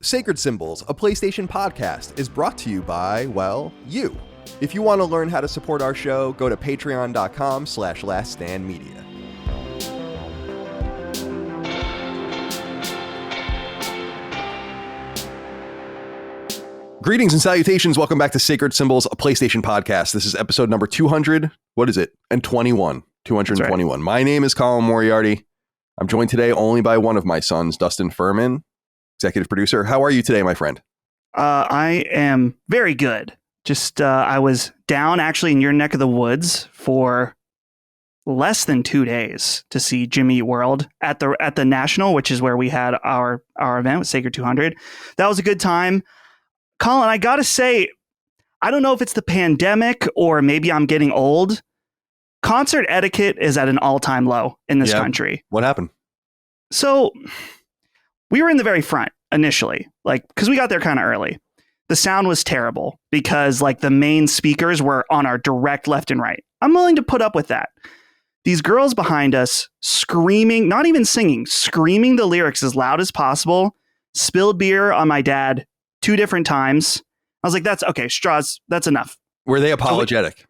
Sacred Symbols, a PlayStation podcast, is brought to you by, well, you. If you want to learn how to support our show, go to patreon.com/laststandmedia. Greetings and salutations. Welcome back to Sacred Symbols, a PlayStation podcast. This is episode number 200. What is it? And 21. 221. Right. My name is Colin Moriarty. I'm joined today only by one of my sons, Dustin Furman, executive producer. How are you today, my friend? I am very good. Just I was down actually in your neck of the woods for less than 2 days to see Jimmy Eat World at the National, which is where we had our event with Sacred 200. That was a good time. Colin, I gotta say, I don't know if it's the pandemic or maybe I'm getting old. Concert etiquette is at an all-time low in this country. What happened? So we were in the very front initially, because we got there kind of early. The sound was terrible because the main speakers were on our direct left and right. I'm willing to put up with that. These girls behind us screaming, not even singing, screaming the lyrics as loud as possible, spilled beer on my dad 2 different times. I was like, that's okay, straws, that's enough. Were they apologetic?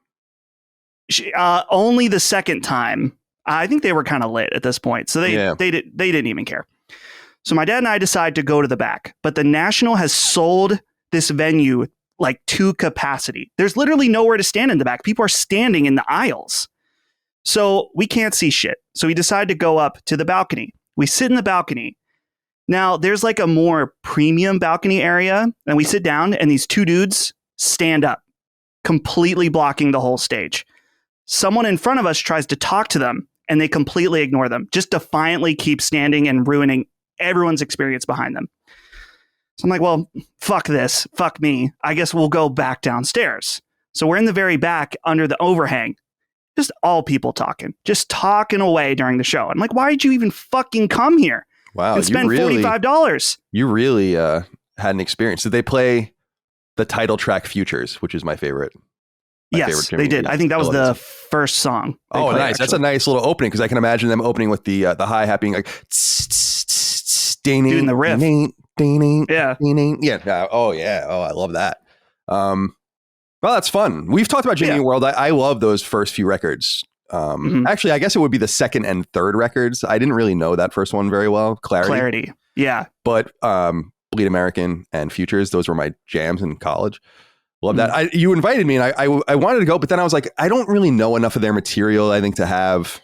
Only the second time. I think they were kind of lit at this point. So they didn't even care. So my dad and I decided to go to the back, but the National has sold this venue to capacity. There's literally nowhere to stand in the back. People are standing in the aisles. So we can't see shit. So we decided to go up to the balcony. We sit in the balcony. Now there's a more premium balcony area, and we sit down and these 2 dudes stand up, completely blocking the whole stage. Someone in front of us tries to talk to them and they completely ignore them, just defiantly keep standing and ruining everyone's experience behind them. So I'm like, well, fuck this. Fuck me. I guess we'll go back downstairs. So we're in the very back under the overhang. Just all people talking. Just talking away during the show. I'm like, why did you even fucking come here? Wow. And spend $45. You really had an experience. Did they play the title track Futures, which is my favorite? Yes, they did. I think that was the first song. Oh, nice. Actually. That's a nice little opening because I can imagine them opening with the hi-hat being doing the riff. Yeah. Oh, yeah. Oh, I love that. Well, that's fun. We've talked about Jimmy Eat World. I love those first few records. Actually, I guess it would be the second and third records. I didn't really know that first one very well. Clarity. Yeah. But Bleed American and Futures, those were my jams in college. Love that. You invited me and I wanted to go, but then I was like, I don't really know enough of their material, I think, to have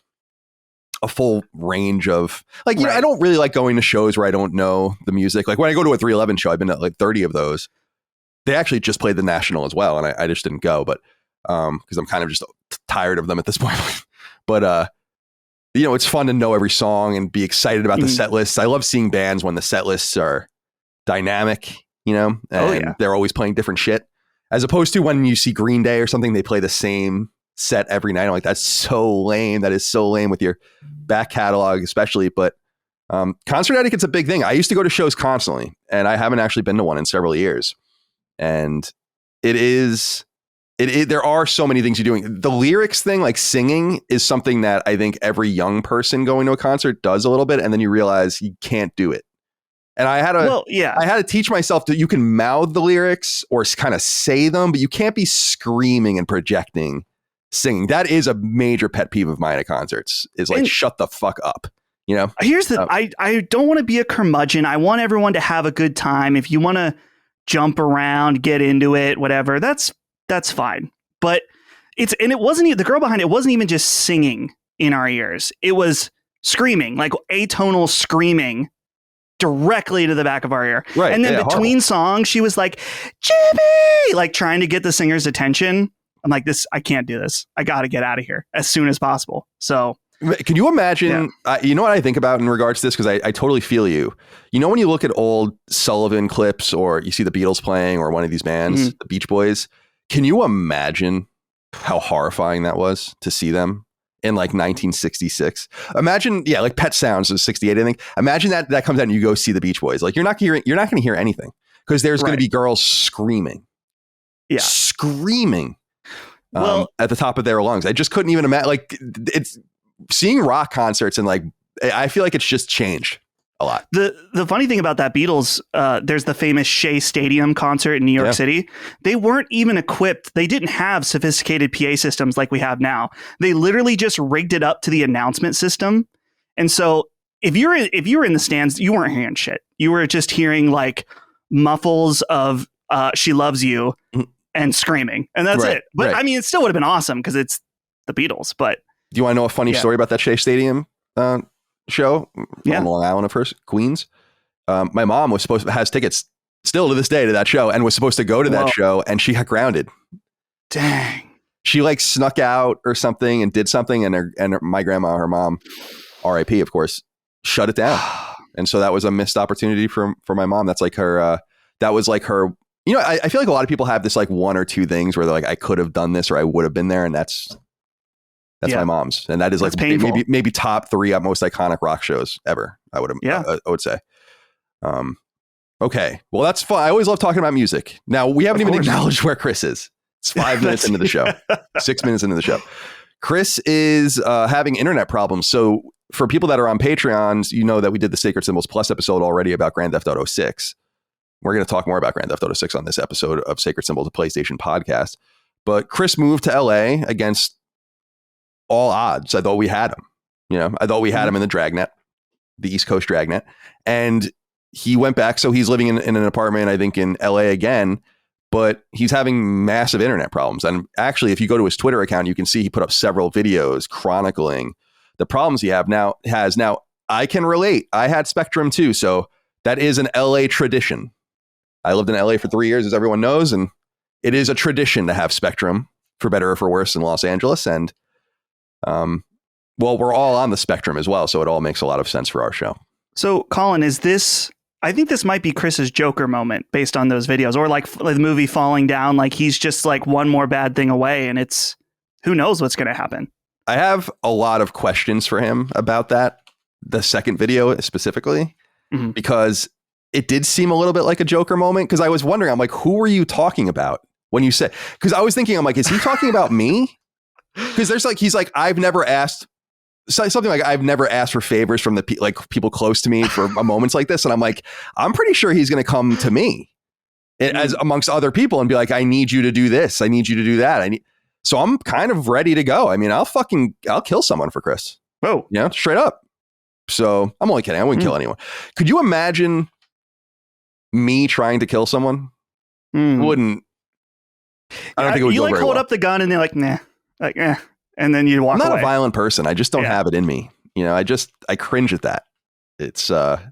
a full range of you know, I don't really like going to shows where I don't know the music. When I go to a 311 show, I've been at 30 of those. They actually just played the National as well. And I just didn't go, but because I'm kind of just tired of them at this point. But you know, it's fun to know every song and be excited about the set lists. I love seeing bands when the set lists are dynamic, you know, and they're always playing different shit. As opposed to when you see Green Day or something, they play the same set every night. I'm like, that's so lame. That is so lame with your back catalog, especially. But concert etiquette's a big thing. I used to go to shows constantly, and I haven't actually been to one in several years. And there are so many things you're doing. The lyrics thing, singing, is something that I think every young person going to a concert does a little bit, and then you realize you can't do it. And I had to teach myself that you can mouth the lyrics or kind of say them, but you can't be screaming and projecting singing. That is a major pet peeve of mine at concerts, is shut the fuck up. You know, here's the, I don't want to be a curmudgeon. I want everyone to have a good time. If you want to jump around, get into it, whatever, that's fine. But it wasn't, the girl behind it wasn't even just singing in our ears. It was screaming, atonal screaming directly to the back of our ear. Right. And then between songs, she was like, Jimmy, trying to get the singer's attention. I'm like, I can't do this. I got to get out of here as soon as possible. So can you imagine, you know what I think about in regards to this? Because I totally feel you. You know, when you look at old Sullivan clips or you see the Beatles playing or one of these bands, the Beach Boys, can you imagine how horrifying that was to see them in 1966? Imagine, Pet Sounds of 68, I think. Imagine that comes out and you go see the Beach Boys. You're not going to hear anything because there's going to be girls screaming. Yeah. Screaming at the top of their lungs. I just couldn't even imagine. It's seeing rock concerts and I feel like it's just changed. a lot. The funny thing about that Beatles, there's the famous Shea Stadium concert in New York City. They weren't even equipped. They didn't have sophisticated PA systems like we have now. They literally just rigged it up to the announcement system. And so if you were in the stands, you weren't hearing shit. You were just hearing like muffles of "She Loves You" and screaming, and that's it. But I mean, it still would have been awesome because it's the Beatles. But do you want to know a funny story about that Shea Stadium show on Long Island, of course, Queens? My mom has tickets still to this day to that show and was supposed to go to that show, and she got grounded. Dang. She like snuck out or something and did something, and my grandma, her mom, R.I.P. of course, shut it down. And so that was a missed opportunity for my mom. That's like her. That was like her. You know, I feel like a lot of people have this like one or two things where they're like, I could have done this or I would have been there, and that's my mom's, and that is like maybe top 3 most iconic rock shows ever. I would say. Okay, well that's fun. I always love talking about music. Now we haven't even acknowledged where Chris is. It's 5 minutes into the show, 6 minutes into the show. Chris is having internet problems. So for people that are on Patreons, you know that we did the Sacred Symbols Plus episode already about Grand Theft Auto 6. We're going to talk more about Grand Theft Auto 6 on this episode of Sacred Symbols, a PlayStation podcast. But Chris moved to LA against all odds. I thought we had him. You know, I thought we had him in the Dragnet, the East Coast Dragnet. And he went back. So he's living in an apartment, I think, in LA again. But he's having massive internet problems. And actually, if you go to his Twitter account, you can see he put up several videos chronicling the problems he has. Now, I can relate. I had Spectrum too. So that is an LA tradition. I lived in LA for 3 years, as everyone knows, and it is a tradition to have Spectrum, for better or for worse, in Los Angeles. And, well, we're all on the Spectrum as well, so it all makes a lot of sense for our show. So, Colin, I think this might be Chris's Joker moment based on those videos, or like the movie Falling Down, like he's just like one more bad thing away, and it's who knows what's going to happen. I have a lot of questions for him about that, the second video specifically, because it did seem a little bit like a Joker moment, because I was wondering, I'm like, who were you talking about when you said, because I was thinking, I'm like, is he talking about me? Because he's like, I've never asked something like, I've never asked for favors from people close to me for moments like this. And I'm like, I'm pretty sure he's going to come to me as amongst other people and be like, I need you to do this. I need you to do that. So I'm kind of ready to go. I mean, I'll kill someone for Chris. Oh, yeah, straight up. So I'm only kidding. I wouldn't kill anyone. Could you imagine me trying to kill someone? Wouldn't. I don't think it would go very well. You hold up the gun and they're like, nah, like, and then you walk away. I'm not a violent person. I just don't have it in me. You know, I cringe at that. It's, I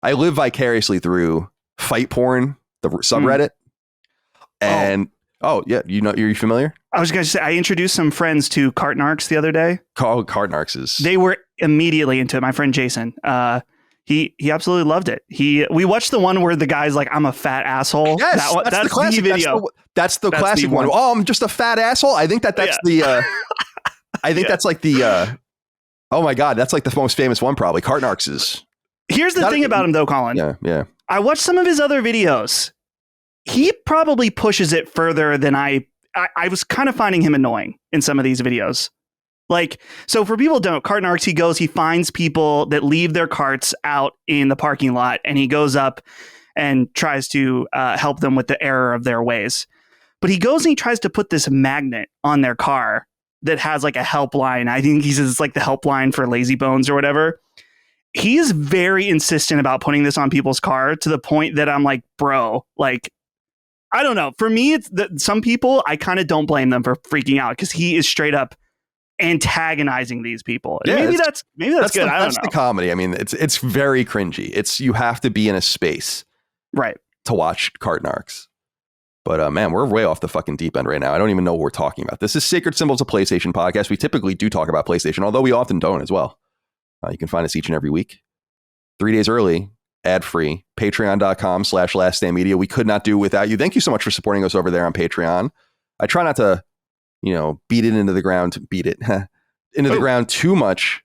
live vicariously through fight porn, the subreddit. And, yeah, you're familiar? I was going to say, I introduced some friends to Cartnarks the other day. Cartnarks They were immediately into it. My friend Jason, he absolutely loved it. We watched the one where the guy's like, I'm a fat asshole. Yes, that's the classic video. That's the classic one. Oh, I'm just a fat asshole. I think that's the, I think that's like the, oh my God, that's like the most famous one probably. Cartnarks is. Here's the thing about him though, Colin. Yeah. I watched some of his other videos. He probably pushes it further than I was kind of finding him annoying in some of these videos. Like, so for people who don't know, Cartnarks, he finds people that leave their carts out in the parking lot, and he goes up and tries to help them with the error of their ways. But he goes and he tries to put this magnet on their car that has like a helpline. I think he says it's like the helpline for lazy bones or whatever. He is very insistent about putting this on people's car to the point that I'm like, bro, like, I don't know. For me, it's that some people, I kind of don't blame them for freaking out because he is straight up antagonizing these people. Yeah, maybe that's good. I don't know. That's the comedy. I mean, it's very cringy. You have to be in a space, right, to watch Cartnarks. But man, we're way off the fucking deep end right now. I don't even know what we're talking about. This is Sacred Symbols, a PlayStation podcast. We typically do talk about PlayStation, although we often don't as well. You can find us each and every week, 3 days early, ad-free, patreon.com/laststandmedia. We could not do without you. Thank you so much for supporting us over there on Patreon. I try not to, beat it into the ground too much,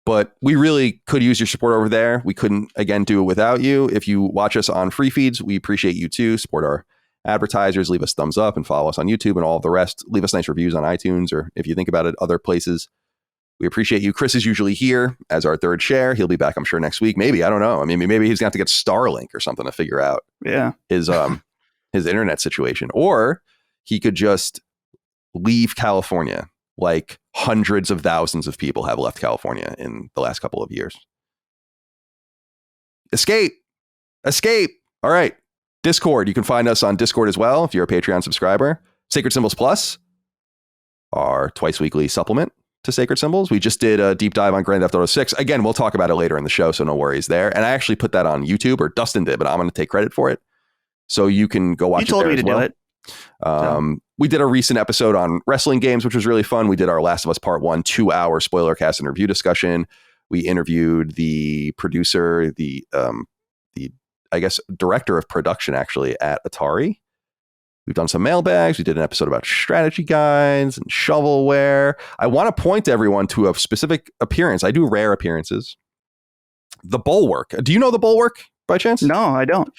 but we really could use your support over there. We couldn't, again, do it without you. If you watch us on free feeds, we appreciate you too. Support our advertisers, leave us thumbs up and follow us on YouTube and all of the rest. Leave us nice reviews on iTunes, or if you think about it, other places. We appreciate you. Chris is usually here as our third chair. He'll be back, I'm sure, next week. Maybe, I don't know. I mean, maybe he's going to have to get Starlink or something to figure out his internet situation. Or he could just leave California, like hundreds of thousands of people have left California in the last couple of years. Escape. All right. Discord. You can find us on Discord as well if you're a Patreon subscriber. Sacred Symbols Plus, our twice weekly supplement to Sacred Symbols. We just did a deep dive on Grand Theft Auto 6. Again, we'll talk about it later in the show, so no worries there. And I actually put that on YouTube, or Dustin did, but I'm going to take credit for it. So you can go watch it there as well. You told me to do it. We did a recent episode on wrestling games, which was really fun. We did our Last of Us Part 1 2-hour spoiler cast and review discussion. We interviewed the producer, the I guess director of production actually at Atari. We've done some mailbags. We did an episode about strategy guides and shovelware. I want to point everyone to a specific appearance. I do rare appearances. The Bulwark. Do you know The Bulwark by chance? No, I don't.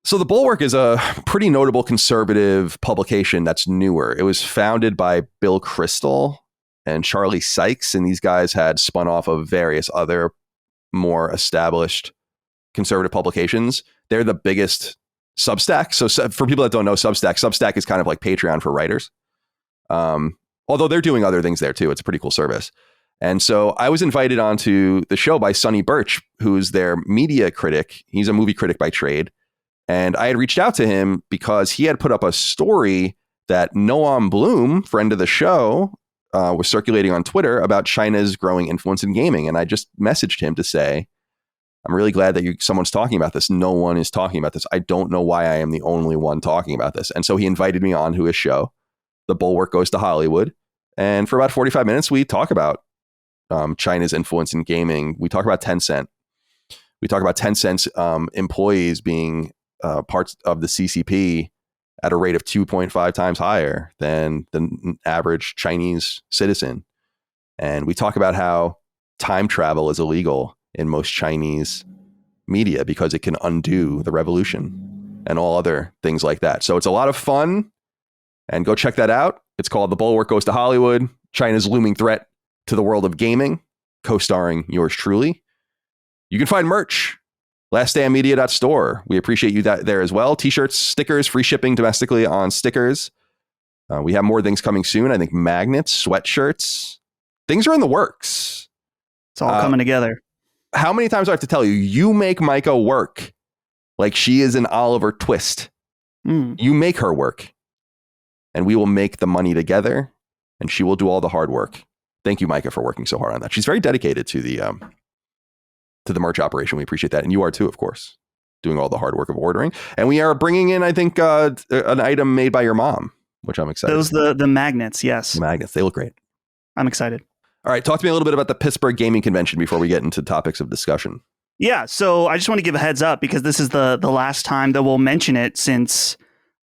So The Bulwark is a pretty notable conservative publication that's newer. It was founded by Bill Kristol and Charlie Sykes, and these guys had spun off of various other more established conservative publications. They're the biggest Substack. So for people that don't know Substack is kind of like Patreon for writers. Although they're doing other things there too. It's a pretty cool service. And so I was invited onto the show by Sonny Birch, who's their media critic. He's a movie critic by trade. And I had reached out to him because he had put up a story that Noam Bloom, friend of the show, was circulating on Twitter about China's growing influence in gaming. And I just messaged him to say, I'm really glad that someone's talking about this. No one is talking about this. I don't know why I am the only one talking about this. And so he invited me on to his show, The Bulwark Goes to Hollywood. And for about 45 minutes, we talk about China's influence in gaming. We talk about Tencent. We talk about Tencent's employees being parts of the CCP at a rate of 2.5 times higher than the average Chinese citizen. And we talk about how time travel is illegal in most Chinese media because it can undo the revolution and all other things like that. So it's a lot of fun, and go check that out. It's called The Bulwark Goes to Hollywood, China's looming threat to the world of gaming, co-starring yours truly. You can find merch, laststandmedia.store. We appreciate you there as well. T-shirts, stickers, free shipping domestically on stickers. We have more things coming soon. I think magnets, sweatshirts, things are in the works. It's all coming together. How many times do I have to tell you, you make Micah work like she is an Oliver Twist. You make her work, and we will make the money together, and she will do all the hard work. Thank you, Micah, for working so hard on that. She's very dedicated to the merch operation. We appreciate that. And you are too, of course, doing all the hard work of ordering. And we are bringing in, I think, an item made by your mom, which I'm excited. Those, the magnets, yes. The magnets, they look great. I'm excited. All right, talk to me a little bit about the Pittsburgh Gaming Convention before we get into topics of discussion. Yeah, so I just want to give a heads up because this is the last time that we'll mention it, since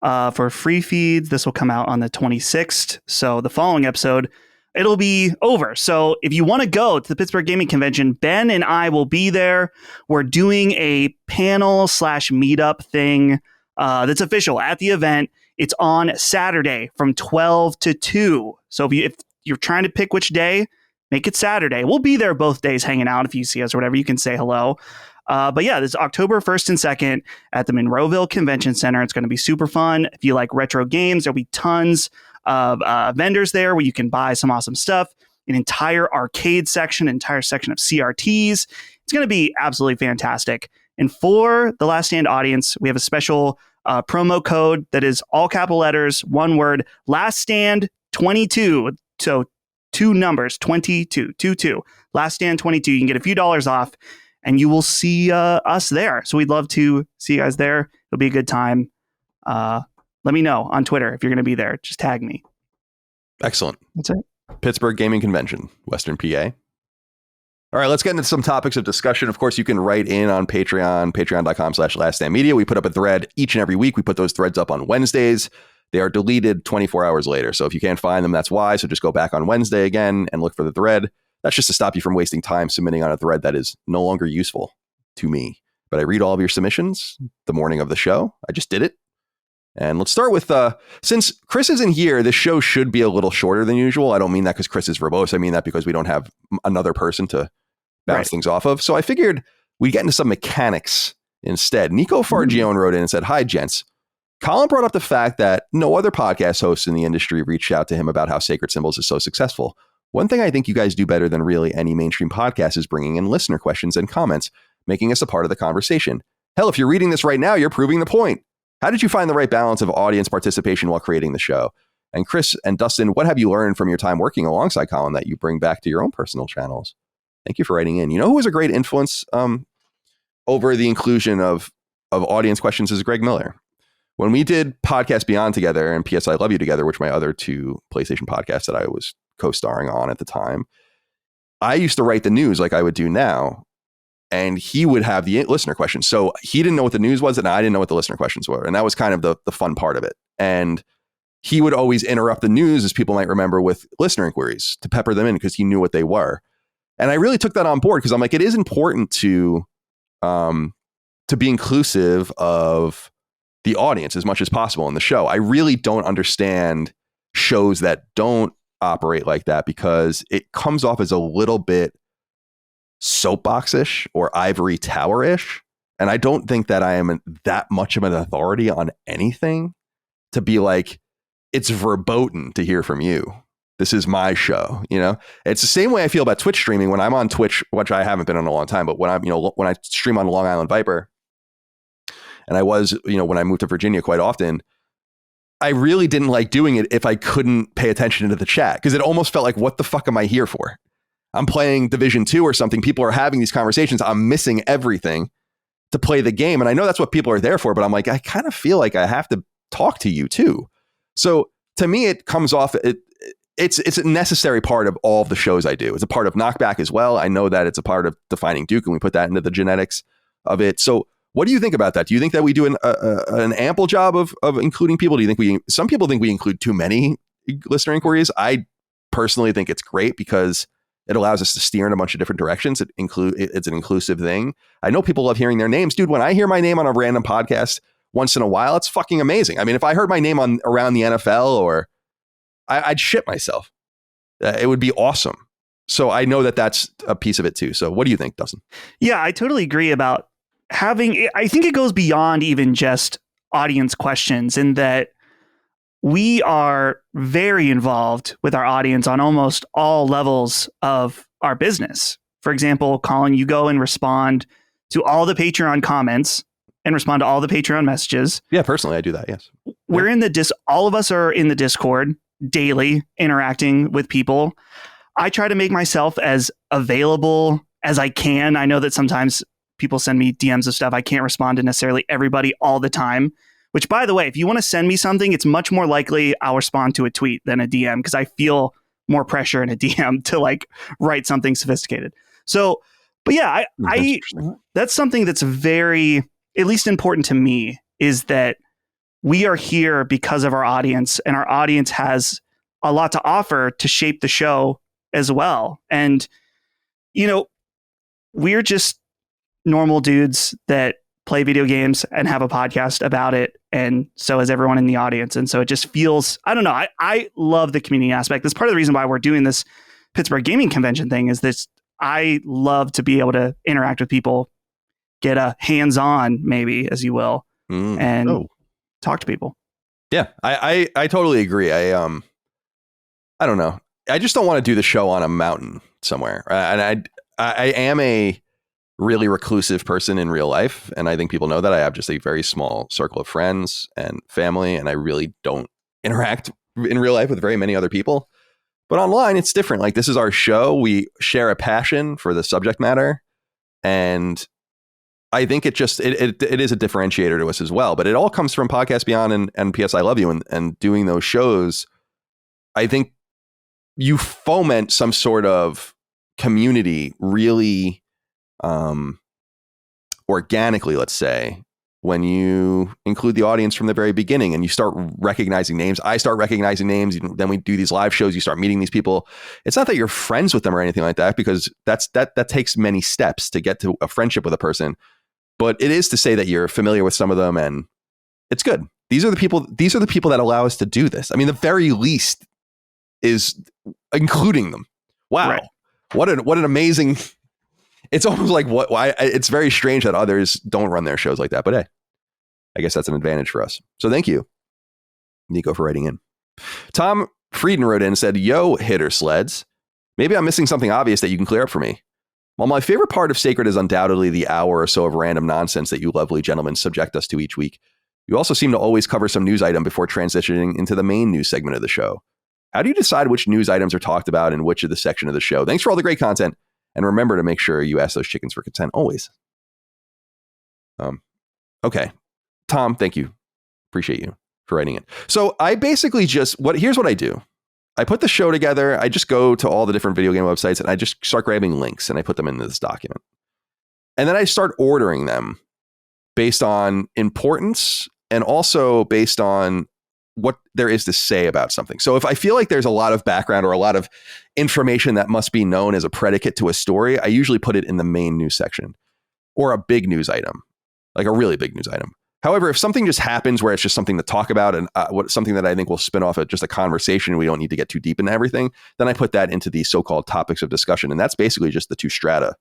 for free feeds, this will come out on the 26th. So the following episode, it'll be over. So if you want to go to the Pittsburgh Gaming Convention, Ben and I will be there. We're doing a panel/meetup thing that's official at the event. It's on Saturday from 12 to 2. So if you're trying to pick which day, make it Saturday. We'll be there both days hanging out. If you see us or whatever, you can say hello. But yeah, this is October 1st and 2nd at the Monroeville Convention Center. It's going to be super fun. If you like retro games, there'll be tons of vendors there where you can buy some awesome stuff. An entire arcade section, an entire section of CRTs. It's going to be absolutely fantastic. And for the Last Stand audience, we have a special promo code that is all capital letters, one word, Last Stand 22. So 2 numbers, 22. Last Stand 22. You can get a few dollars off, and you will see us there. So we'd love to see you guys there. It'll be a good time. Let me know on Twitter if you're going to be there. Just tag me. Excellent. That's it. Pittsburgh Gaming Convention, Western PA. All right, let's get into some topics of discussion. Of course, you can write in on Patreon, patreon.com/laststandmedia. We put up a thread each and every week. We put those threads up on Wednesdays. They are deleted 24 hours later. So if you can't find them, that's why. So just go back on Wednesday again and look for the thread. That's just to stop you from wasting time submitting on a thread that is no longer useful to me. But I read all of your submissions the morning of the show. I just did it. And let's start with, since Chris isn't here, this show should be a little shorter than usual. I don't mean that because Chris is verbose. I mean that because we don't have another person to bounce things off of. So I figured we'd get into some mechanics instead. Nico Fargione wrote in and said, "Hi, gents. Colin brought up the fact that no other podcast hosts in the industry reached out to him about how Sacred Symbols is so successful. One thing I think you guys do better than really any mainstream podcast is bringing in listener questions and comments, making us a part of the conversation. Hell, if you're reading this right now, you're proving the point. How did you find the right balance of audience participation while creating the show? And Chris and Dustin, what have you learned from your time working alongside Colin that you bring back to your own personal channels?" Thank you for writing in. You know who was a great influence over the inclusion of audience questions is Greg Miller. When we did Podcast Beyond together and PS I Love You together, which my other two PlayStation podcasts that I was co-starring on at the time, I used to write the news like I would do now, and he would have the listener questions. So he didn't know what the news was, and I didn't know what the listener questions were. And that was kind of the fun part of it. And he would always interrupt the news, as people might remember, with listener inquiries to pepper them in because he knew what they were. And I really took that on board because I'm like, it is important to be inclusive of the audience as much as possible in the show. I really don't understand shows that don't operate like that because it comes off as a little bit soapbox-ish or ivory tower-ish. And I don't think that I am that much of an authority on anything to be like, it's verboten to hear from you. This is my show. You know, it's the same way I feel about Twitch streaming when I'm on Twitch, which I haven't been in a long time, but when when I stream on Long Island Viper, and I was, when I moved to Virginia quite often, I really didn't like doing it if I couldn't pay attention to the chat because it almost felt like, what the fuck am I here for? I'm playing Division 2 or something. People are having these conversations. I'm missing everything to play the game. And I know that's what people are there for, but I'm like, I kind of feel like I have to talk to you too. So to me, it comes off, it's a necessary part of all of the shows I do. It's a part of Knockback as well. I know that it's a part of Defining Duke, and we put that into the genetics of it. So what do you think about that? Do you think that we do an ample job of including people? Do you think some people think we include too many listener inquiries? I personally think it's great because it allows us to steer in a bunch of different directions. It's an inclusive thing. I know people love hearing their names. Dude, when I hear my name on a random podcast once in a while, it's fucking amazing. I mean, if I heard my name on around the NFL, or I'd shit myself. It would be awesome. So I know that that's a piece of it too. So what do you think, Dustin? Yeah, I totally agree about I think it goes beyond even just audience questions in that we are very involved with our audience on almost all levels of our business. For example, Colin, you go and respond to all the Patreon comments and respond to all the Patreon messages. Yeah, personally, I do that. Yes. We're in all of us are in the Discord daily, interacting with people. I try to make myself as available as I can. I know that sometimes people send me DMs of stuff. I can't respond to necessarily everybody all the time, which, by the way, if you want to send me something, it's much more likely I'll respond to a tweet than a DM because I feel more pressure in a DM to like write something sophisticated. So, but yeah, that's something that's very, at least important to me, is that we are here because of our audience, and our audience has a lot to offer to shape the show as well. And, we're just normal dudes that play video games and have a podcast about it. And so is everyone in the audience. And so it just feels, I don't know. I love the community aspect. That's part of the reason why we're doing this Pittsburgh Gaming Convention thing is this. I love to be able to interact with people, get a hands-on, maybe, as you will, and talk to people. Yeah, I totally agree. I don't know. I just don't want to do the show on a mountain somewhere. And I am a really reclusive person in real life. And I think people know that I have just a very small circle of friends and family. And I really don't interact in real life with very many other people. But online, it's different. Like, this is our show. We share a passion for the subject matter. And I think it is a differentiator to us as well. But it all comes from Podcast Beyond and PS I Love You and doing those shows. I think you foment some sort of community really organically, let's say, when you include the audience from the very beginning and you start recognizing names. I start recognizing names. Then we do these live shows. You start meeting these people. It's not that you're friends with them or anything like that, because that takes many steps to get to a friendship with a person. But it is to say that you're familiar with some of them, and it's good. These are the people that allow us to do this. I mean, the very least is including them. Wow. Right. What an amazing, it's almost like why it's very strange that others don't run their shows like that, but hey, I guess that's an advantage for us. So thank you, Nico, for writing in. Tom Frieden wrote in and said, yo, hitter sleds. Maybe I'm missing something obvious that you can clear up for me. While my favorite part of Sacred is undoubtedly the hour or so of random nonsense that you lovely gentlemen subject us to each week, you also seem to always cover some news item before transitioning into the main news segment of the show. How do you decide which news items are talked about in which of the section of the show? Thanks for all the great content. And remember to make sure you ask those chickens for consent always. Okay. Tom, thank you. Appreciate you for writing it. So I basically here's what I do. I put the show together. I just go to all the different video game websites and I just start grabbing links and I put them into this document. And then I start ordering them based on importance and also based on what there is to say about something. So if I feel like there's a lot of background or a lot of information that must be known as a predicate to a story, I usually put it in the main news section or a big news item, like a really big news item. However, if something just happens where it's just something to talk about and something that I think will spin off just a conversation, we don't need to get too deep into everything, then I put that into the so-called topics of discussion. And that's basically just the two strata.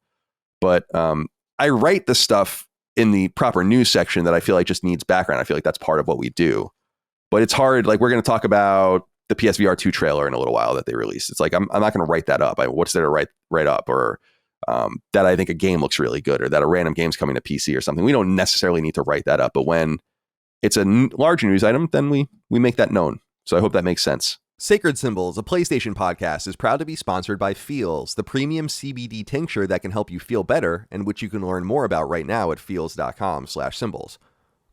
But I write the stuff in the proper news section that I feel like just needs background. I feel like that's part of what we do. But it's hard. Like, we're going to talk about the PSVR 2 trailer in a little while that they released. It's like, I'm not going to write that up. What's there to write up? Or that I think a game looks really good, or that a random game's coming to PC or something. We don't necessarily need to write that up. But when it's a large news item, then we make that known. So I hope that makes sense. Sacred Symbols, a PlayStation podcast, is proud to be sponsored by Feels, the premium CBD tincture that can help you feel better, and which you can learn more about right now at feels.com/symbols.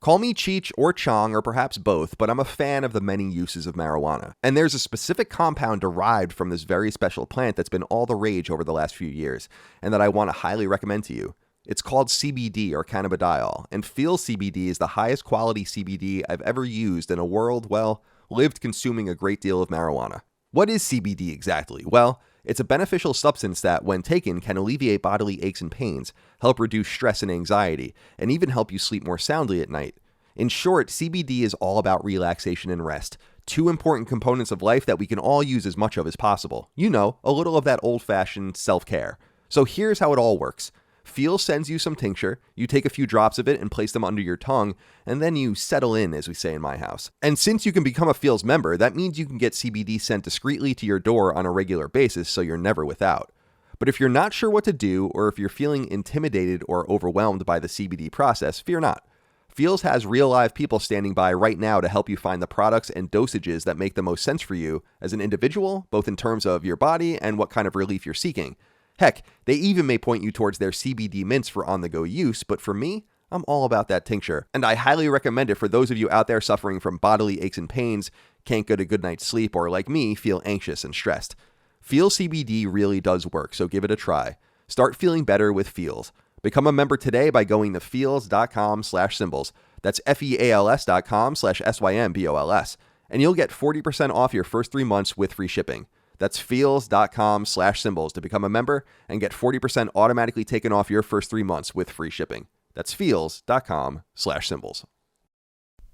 Call me Cheech or Chong, or perhaps both, but I'm a fan of the many uses of marijuana. And there's a specific compound derived from this very special plant that's been all the rage over the last few years, and that I want to highly recommend to you. It's called CBD, or cannabidiol, and Feels CBD is the highest quality CBD I've ever used in a world, well, lived consuming a great deal of marijuana. What is CBD exactly? Well, it's a beneficial substance that, when taken, can alleviate bodily aches and pains, help reduce stress and anxiety, and even help you sleep more soundly at night. In short, CBD is all about relaxation and rest, two important components of life that we can all use as much of as possible. You know, a little of that old-fashioned self-care. So here's how it all works. Feels sends you some tincture, you take a few drops of it and place them under your tongue, and then you settle in, as we say in my house. And since you can become a Feels member, that means you can get CBD sent discreetly to your door on a regular basis, so you're never without. But if you're not sure what to do, or if you're feeling intimidated or overwhelmed by the CBD process, fear not. Feels has real live people standing by right now to help you find the products and dosages that make the most sense for you as an individual, both in terms of your body and what kind of relief you're seeking. Heck, they even may point you towards their CBD mints for on-the-go use, but for me, I'm all about that tincture. And I highly recommend it for those of you out there suffering from bodily aches and pains, can't get a good night's sleep, or like me, feel anxious and stressed. Feels CBD really does work, so give it a try. Start feeling better with Feels. Become a member today by going to feels.com/symbols. That's feals.com/SYMBOLS. And you'll get 40% off your first 3 months with free shipping. That's feels.com/symbols to become a member and get 40% automatically taken off your first 3 months with free shipping. That's feels.com/symbols.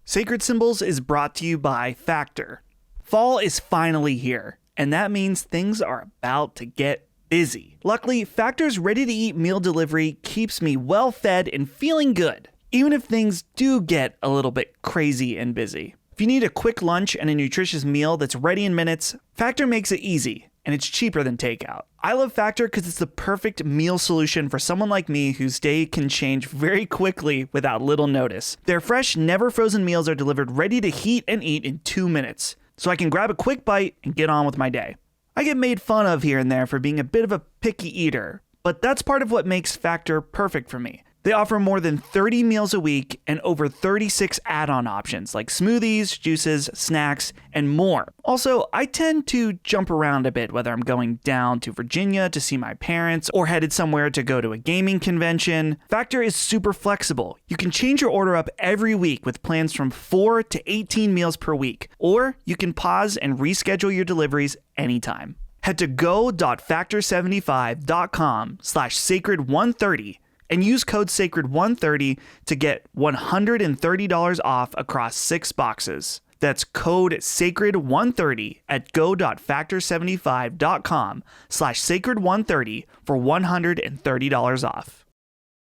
Sacred Symbols is brought to you by Factor. Fall is finally here, and that means things are about to get busy. Luckily, Factor's ready-to-eat meal delivery keeps me well fed and feeling good, even if things do get a little bit crazy and busy. If you need a quick lunch and a nutritious meal that's ready in minutes, Factor makes it easy, and it's cheaper than takeout. I love Factor because it's the perfect meal solution for someone like me whose day can change very quickly without little notice. Their fresh, never frozen meals are delivered ready to heat and eat in 2 minutes, so I can grab a quick bite and get on with my day. I get made fun of here and there for being a bit of a picky eater, but that's part of what makes Factor perfect for me. They offer more than 30 meals a week and over 36 add-on options like smoothies, juices, snacks, and more. Also, I tend to jump around a bit, whether I'm going down to Virginia to see my parents or headed somewhere to go to a gaming convention. Factor is super flexible. You can change your order up every week with plans from 4 to 18 meals per week, or you can pause and reschedule your deliveries anytime. Head to go.factor75.com/sacred130 and use code SACRED130 to get $130 off across 6 boxes. That's code SACRED130 at go.factor75.com/SACRED130 for $130 off.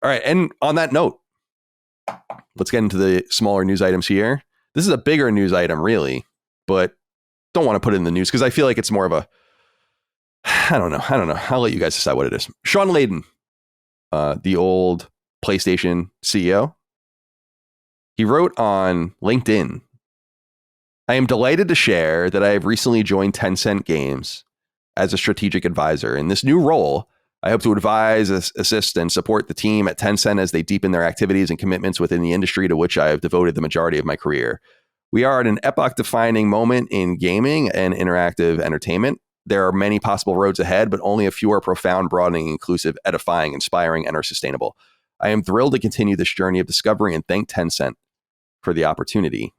All right. And on that note, let's get into the smaller news items here. This is a bigger news item, really, but don't want to put it in the news because I feel like it's more of a, I don't know. I'll let you guys decide what it is. Shawn Layden, the old PlayStation CEO, he wrote on LinkedIn, "I am delighted to share that I have recently joined Tencent Games as a strategic advisor. In this new role, I hope to advise, assist, and support the team at Tencent as they deepen their activities and commitments within the industry to which I have devoted the majority of my career. We are at an epoch-defining moment in gaming and interactive entertainment. There are many possible roads ahead, but only a few are profound, broadening, inclusive, edifying, inspiring, and are sustainable. I am thrilled to continue this journey of discovery and thank Tencent for the opportunity."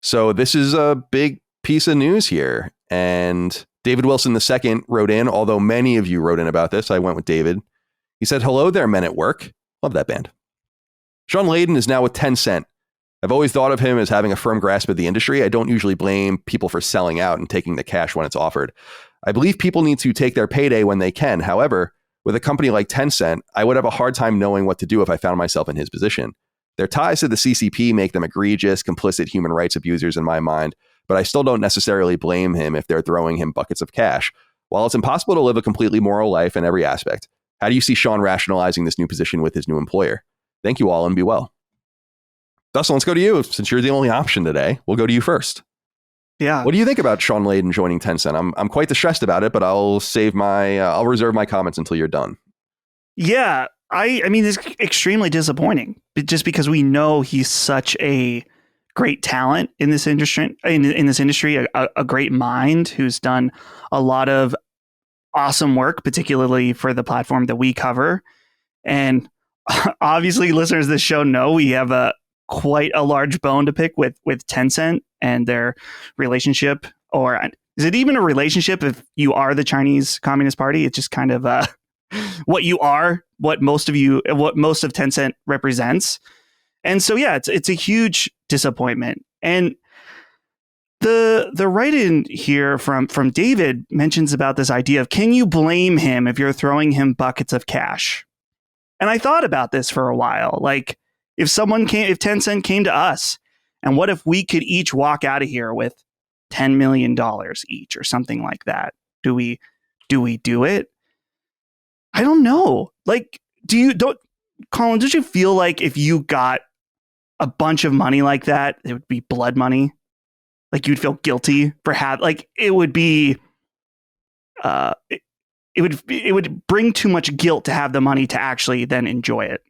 So this is a big piece of news here. And David Wilson II wrote in, although many of you wrote in about this, I went with David. He said, "Hello there, men at work." Love that band. "Shawn Layden is now with Tencent. I've always thought of him as having a firm grasp of the industry. I don't usually blame people for selling out and taking the cash when it's offered. I believe people need to take their payday when they can. However, with a company like Tencent, I would have a hard time knowing what to do if I found myself in his position. Their ties to the CCP make them egregious, complicit human rights abusers in my mind, but I still don't necessarily blame him if they're throwing him buckets of cash. While it's impossible to live a completely moral life in every aspect, how do you see Shawn rationalizing this new position with his new employer? Thank you all and be well." Dustin, let's go to you. Since you're the only option today, we'll go to you first. Yeah. What do you think about Shawn Layden joining Tencent? I'm quite distressed about it, but I'll reserve my comments until you're done. Yeah. I mean, it's extremely disappointing just because we know he's such a great talent in this industry, a great mind who's done a lot of awesome work, particularly for the platform that we cover. And obviously listeners of this show know we have quite a large bone to pick with Tencent and their relationship, or is it even a relationship if you are the Chinese Communist Party? It's just kind of what you are, what most of Tencent represents. And so, yeah, it's a huge disappointment. And the write-in here from David mentions about this idea of, can you blame him if you're throwing him buckets of cash? And I thought about this for a while. Like, if Tencent came to us, and what if we could each walk out of here with $10 million each or something like that? Do we do it? I don't know. Like, Colin, don't you feel like if you got a bunch of money like that, it would be blood money? Like, you'd feel guilty for it would be, it would bring too much guilt to have the money to actually then enjoy it.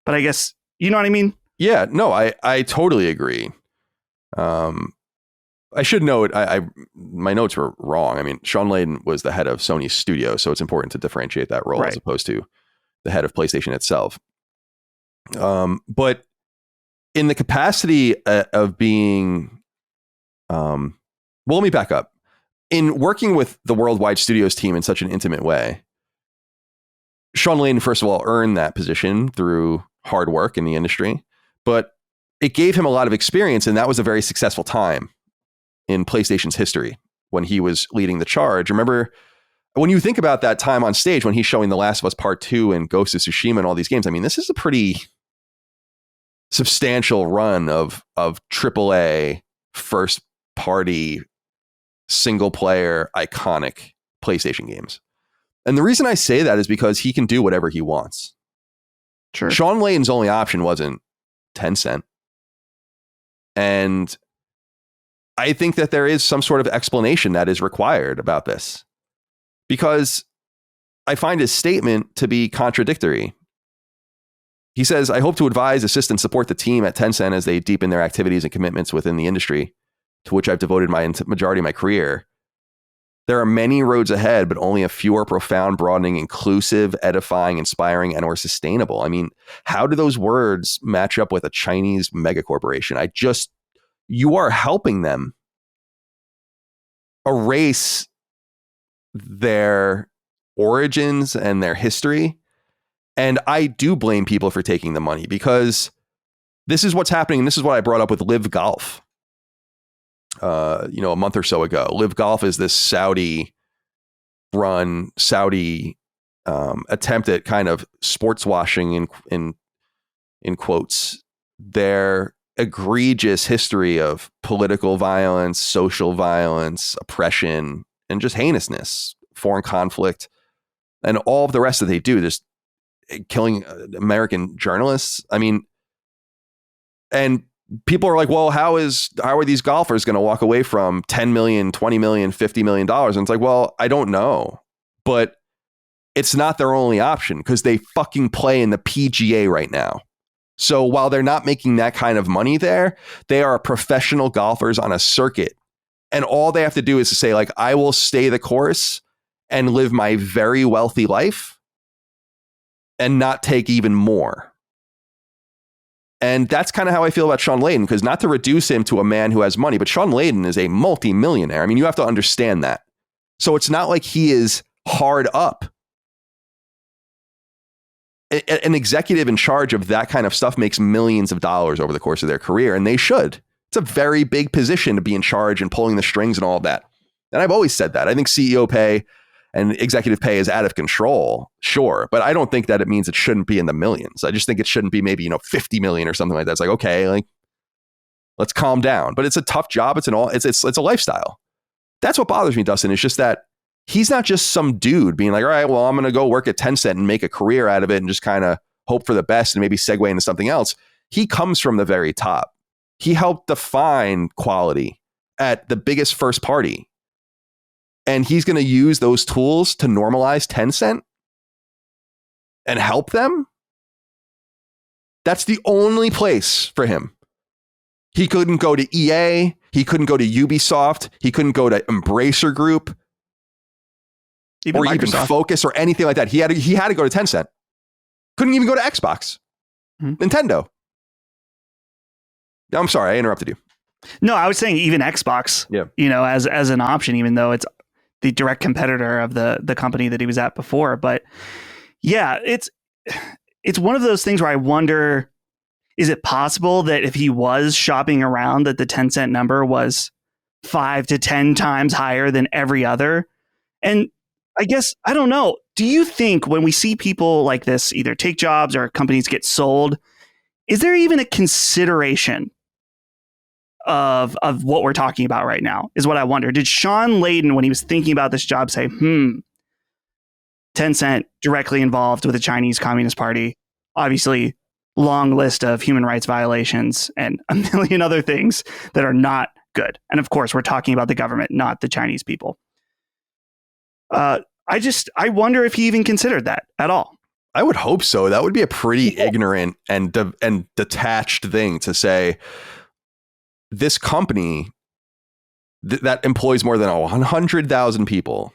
But I guess, you know what I mean? Yeah, no, I totally agree. I should note, my notes were wrong. I mean, Shawn Layden was the head of Sony's studio, so it's important to differentiate that role as opposed to the head of PlayStation itself. But in the capacity of being, well, let me back up. In working with the Worldwide Studios team in such an intimate way, Shawn Layden, first of all, earned that position through hard work in the industry, but it gave him a lot of experience, and that was a very successful time in PlayStation's history when he was leading the charge. Remember, when you think about that time on stage when he's showing The Last of Us Part 2 and Ghost of Tsushima and all these games, I mean, this is a pretty substantial run of AAA first-party, single-player, iconic PlayStation games. And the reason I say that is because he can do whatever he wants. Sure. Shawn Layden's only option wasn't Tencent. And I think that there is some sort of explanation that is required about this, because I find his statement to be contradictory. He says, "I hope to advise, assist, and support the team at Tencent as they deepen their activities and commitments within the industry to which I've devoted my majority of my career. There are many roads ahead, but only a few are profound, broadening, inclusive, edifying, inspiring, and or sustainable." I mean, how do those words match up with a Chinese megacorporation? You are helping them erase their origins and their history And I do blame people for taking the money, because this is what's happening. And this is what I brought up with Live Golf, a month or so ago. Live Golf is this Saudi attempt at kind of sports washing in quotes their egregious history of political violence, social violence, oppression, and just heinousness, foreign conflict, and all of the rest that they do. Just killing American journalists. I mean, and people are like, well, how are these golfers going to walk away from $10 million, $20 million, $50 million? And it's like, well, I don't know, but it's not their only option, because they fucking play in the PGA right now. So while they're not making that kind of money there, they are professional golfers on a circuit. And all they have to do is to say, like, I will stay the course and live my very wealthy life and not take even more. And that's kind of how I feel about Shawn Layden, because not to reduce him to a man who has money, but Shawn Layden is a multi-millionaire. I mean, you have to understand that. So it's not like he is hard up. An executive in charge of that kind of stuff makes millions of dollars over the course of their career, and they should. It's a very big position to be in charge and pulling the strings and all of that. And I've always said that. I think CEO pay and executive pay is out of control, sure, but I don't think that it means it shouldn't be in the millions. I just think it shouldn't be maybe 50 million or something like that. It's like, okay, like, let's calm down. But it's a tough job. It's a lifestyle. That's what bothers me, Dustin. It's just that he's not just some dude being like, all right, well, I'm going to go work at Tencent and make a career out of it and just kind of hope for the best and maybe segue into something else. He comes from the very top. He helped define quality at the biggest first party. And he's going to use those tools to normalize Tencent and help them. That's the only place for him. He couldn't go to EA. He couldn't go to Ubisoft. He couldn't go to Embracer Group. Even Focus or anything like that. He had to go to Tencent. Couldn't even go to Xbox. Nintendo. I'm sorry, I interrupted you. No, I was saying even Xbox, as an option, even though it's the direct competitor of the company that he was at before. But yeah, it's one of those things where I wonder, is it possible that if he was shopping around, that the Tencent number was 5 to 10 times higher than every other? And I guess, I don't know. Do you think when we see people like this either take jobs or companies get sold, is there even a consideration of what we're talking about right now, is what I wonder. Did Shawn Layden, when he was thinking about this job, say, Tencent directly involved with the Chinese Communist Party, obviously long list of human rights violations and a million other things that are not good. And of course, we're talking about the government, not the Chinese people. I wonder if he even considered that at all. I would hope so. That would be a pretty ignorant and detached thing to say. This company that employs more than 100,000 people,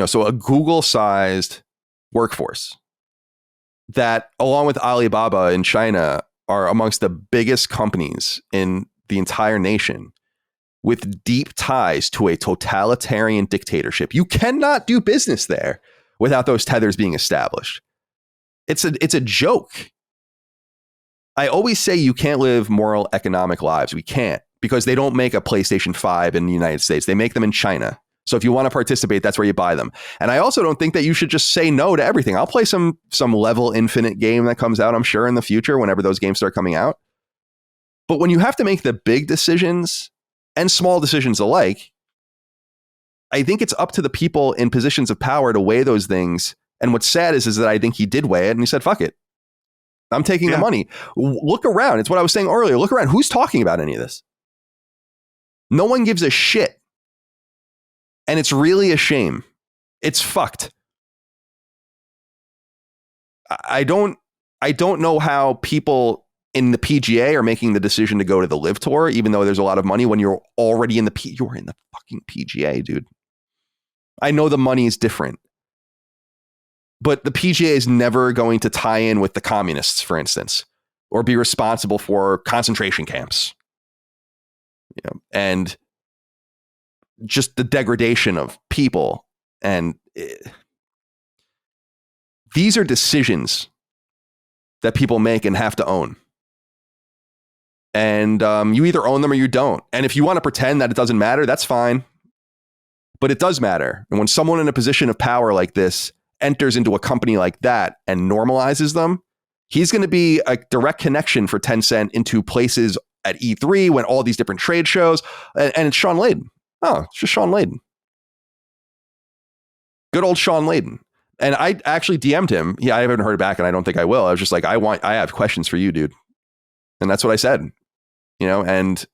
so a Google-sized workforce that, along with Alibaba in China, are amongst the biggest companies in the entire nation, with deep ties to a totalitarian dictatorship. You cannot do business there without those tethers being established. It's a joke. I always say you can't live moral economic lives. We can't, because they don't make a PlayStation 5 in the United States. They make them in China. So if you want to participate, that's where you buy them. And I also don't think that you should just say no to everything. I'll play some Level Infinite game that comes out, I'm sure, in the future, whenever those games start coming out. But when you have to make the big decisions and small decisions alike, I think it's up to the people in positions of power to weigh those things. And what's sad is that I think he did weigh it and he said, fuck it. I'm taking the money. Look around. It's what I was saying earlier. Look around. Who's talking about any of this? No one gives a shit. And it's really a shame. It's fucked. I don't know how people in the PGA are making the decision to go to the Live Tour, even though there's a lot of money when you're already in you're in the fucking PGA, dude. I know the money is different. But the PGA is never going to tie in with the communists, for instance, or be responsible for concentration camps. And just the degradation of people. And these are decisions that people make and have to own. And you either own them or you don't. And if you want to pretend that it doesn't matter, that's fine. But it does matter. And when someone in a position of power like this enters into a company like that and normalizes them, he's going to be a direct connection for Tencent into places at E3 when all these different trade shows. And it's Shawn Layden. Oh, it's just Shawn Layden. Good old Shawn Layden. And I actually DM'd him. Yeah, I haven't heard back and I don't think I will. I was just like, I have questions for you, dude. And that's what I said. And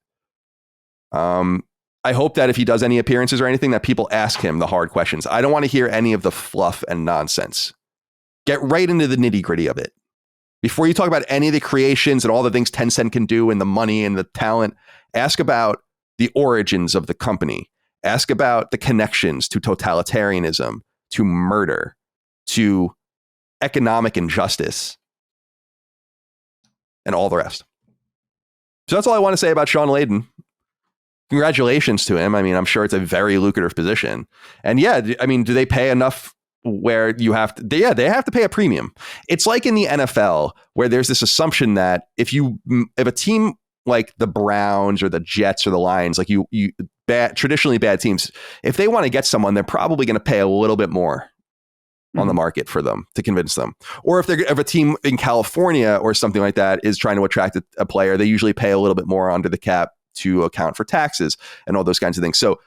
I hope that if he does any appearances or anything, that people ask him the hard questions. I don't want to hear any of the fluff and nonsense. Get right into the nitty gritty of it. Before you talk about any of the creations and all the things Tencent can do and the money and the talent, ask about the origins of the company. Ask about the connections to totalitarianism, to murder, to economic injustice, and all the rest. So that's all I want to say about Shawn Layden. Congratulations to him. I mean, I'm sure it's a very lucrative position. And yeah, I mean, do they pay enough where you have to? Yeah, they have to pay a premium. It's like in the NFL where there's this assumption that if a team like the Browns or the Jets or the Lions, like traditionally bad teams, if they want to get someone, they're probably going to pay a little bit more on the market for them to convince them. Or if a team in California or something like that is trying to attract a player, they usually pay a little bit more under the cap to account for taxes and all those kinds of things. So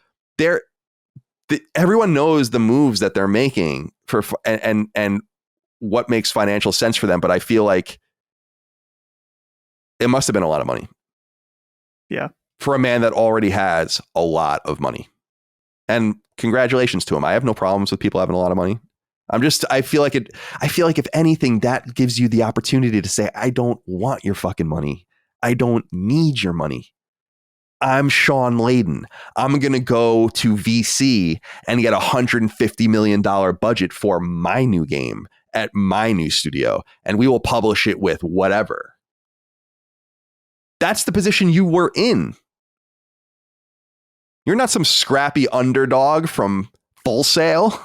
everyone knows the moves that they're making and what makes financial sense for them. But I feel like it must have been a lot of money. Yeah. For a man that already has a lot of money. And congratulations to him. I have no problems with people having a lot of money. I feel like if anything, that gives you the opportunity to say, I don't want your fucking money. I don't need your money. I'm Shawn Layden. I'm going to go to VC and get $150 million budget for my new game at my new studio, and we will publish it with whatever. That's the position you were in. You're not some scrappy underdog from Full Sail.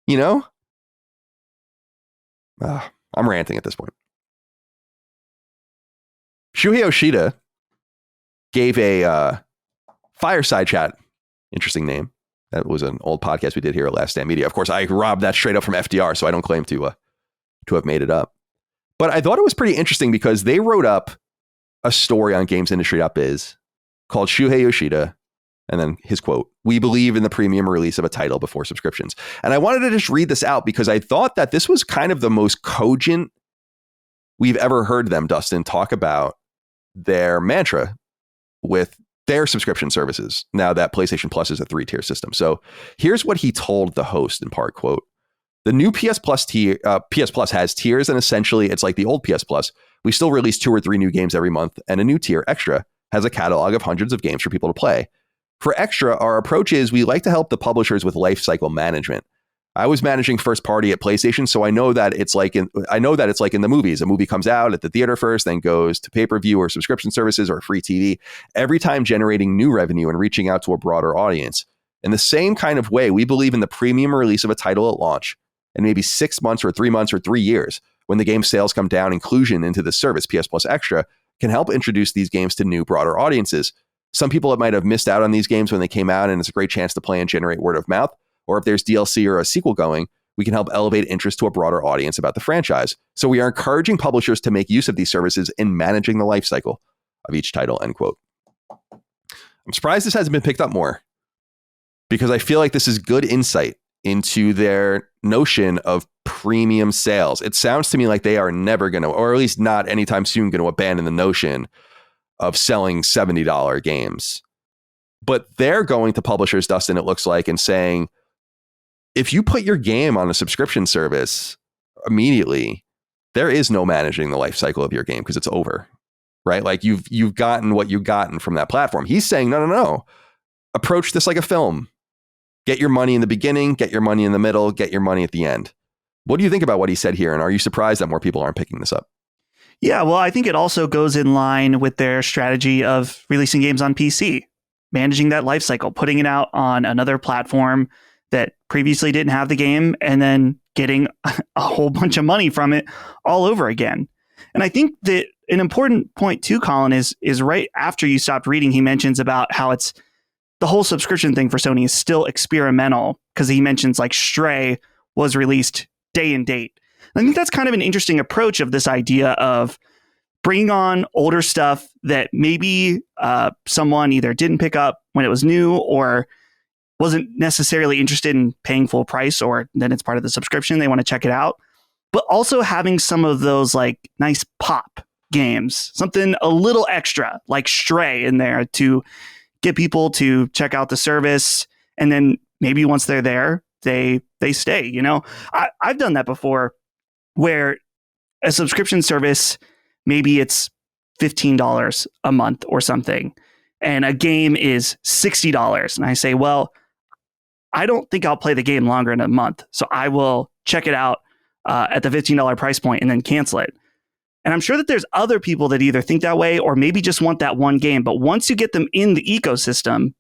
I'm ranting at this point. Shuhei Yoshida gave a fireside chat. Interesting name. That was an old podcast we did here at Last Stand Media. Of course, I robbed that straight up from FDR, so I don't claim to have made it up. But I thought it was pretty interesting because they wrote up a story on GamesIndustry.biz called Shuhei Yoshida. And then his quote, "We believe in the premium release of a title before subscriptions." And I wanted to just read this out because I thought that this was kind of the most cogent we've ever heard them, Dustin, talk about their mantra with their subscription services now that PlayStation Plus is a 3-tier system. So here's what he told the host in part, quote, "The new PS Plus has tiers, and essentially it's like the old PS Plus. We still release 2 or 3 new games every month, and a new tier, Extra, has a catalog of hundreds of games for people to play. For Extra, our approach is we like to help the publishers with lifecycle management. I was managing first party at PlayStation, so I know that it's like in the movies. A movie comes out at the theater first, then goes to pay-per-view or subscription services or free TV, every time generating new revenue and reaching out to a broader audience. In the same kind of way, we believe in the premium release of a title at launch, and maybe 6 months or 3 months or 3 years, when the game's sales come down, inclusion into the service, PS Plus Extra, can help introduce these games to new, broader audiences. Some people might have missed out on these games when they came out, and it's a great chance to play and generate word of mouth. Or if there's DLC or a sequel going, we can help elevate interest to a broader audience about the franchise. So we are encouraging publishers to make use of these services in managing the life cycle of each title," end quote. I'm surprised this hasn't been picked up more because I feel like this is good insight into their notion of premium sales. It sounds to me like they are never going to, or at least not anytime soon, going to abandon the notion of selling $70 games. But they're going to publishers, Dustin, it looks like, and saying, if you put your game on a subscription service immediately, there is no managing the life cycle of your game because it's over, right? Like you've gotten what you've gotten from that platform. He's saying, no. Approach this like a film. Get your money in the beginning, get your money in the middle, get your money at the end. What do you think about what he said here? And are you surprised that more people aren't picking this up? Yeah, well, I think it also goes in line with their strategy of releasing games on PC, managing that life cycle, putting it out on another platform that previously didn't have the game, and then getting a whole bunch of money from it all over again. And I think that an important point too, Colin, is right after you stopped reading, he mentions about how it's the whole subscription thing for Sony is still experimental, because he mentions like Stray was released day and date. I think that's kind of an interesting approach of this idea of bringing on older stuff that maybe someone either didn't pick up when it was new or wasn't necessarily interested in paying full price, or then it's part of the subscription, they want to check it out. But also having some of those like nice pop games, something a little extra like Stray in there to get people to check out the service. And then maybe once they're there, they stay. You know, I've done that before, where a subscription service, maybe it's $15 a month or something, and a game is $60. And I say, well, I don't think I'll play the game longer than a month, so I will check it out at the $15 price point and then cancel it. And I'm sure that there's other people that either think that way or maybe just want that one game. But once you get them in the ecosystem,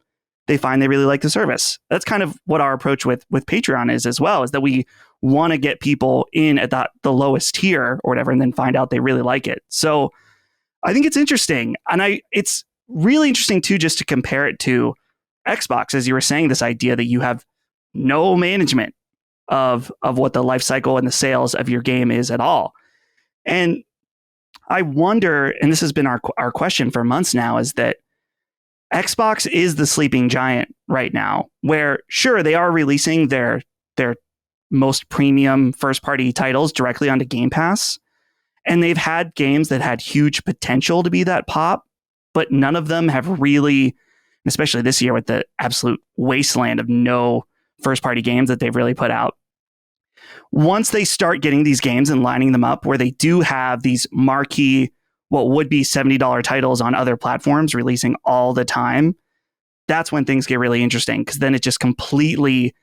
they find they really like the service. That's kind of what our approach with Patreon is as well, is that we want to get people in at the lowest tier or whatever, and then find out they really like it. So I think it's interesting. And it's really interesting too, just to compare it to Xbox, as you were saying, this idea that you have no management of what the life cycle and the sales of your game is at all. And I wonder, and this has been our question for months now, is that Xbox is the sleeping giant right now, where sure, they are releasing their most premium first party titles directly onto Game Pass. And they've had games that had huge potential to be that pop, but none of them have really, especially this year with the absolute wasteland of no first party games that they've really put out. Once they start getting these games and lining them up where they do have these marquee, what would be $70 titles on other platforms releasing all the time, that's when things get really interesting, because then it just completely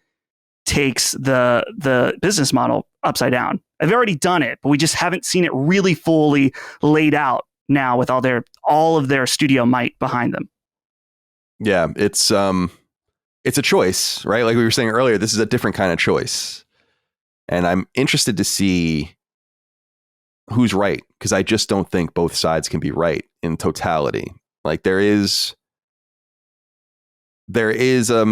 takes the business model upside down. I've already done it, but we just haven't seen it really fully laid out now with all of their studio might behind them. Yeah, it's a choice, right? Like we were saying earlier, this is a different kind of choice. And I'm interested to see who's right, because I just don't think both sides can be right in totality. Like there is a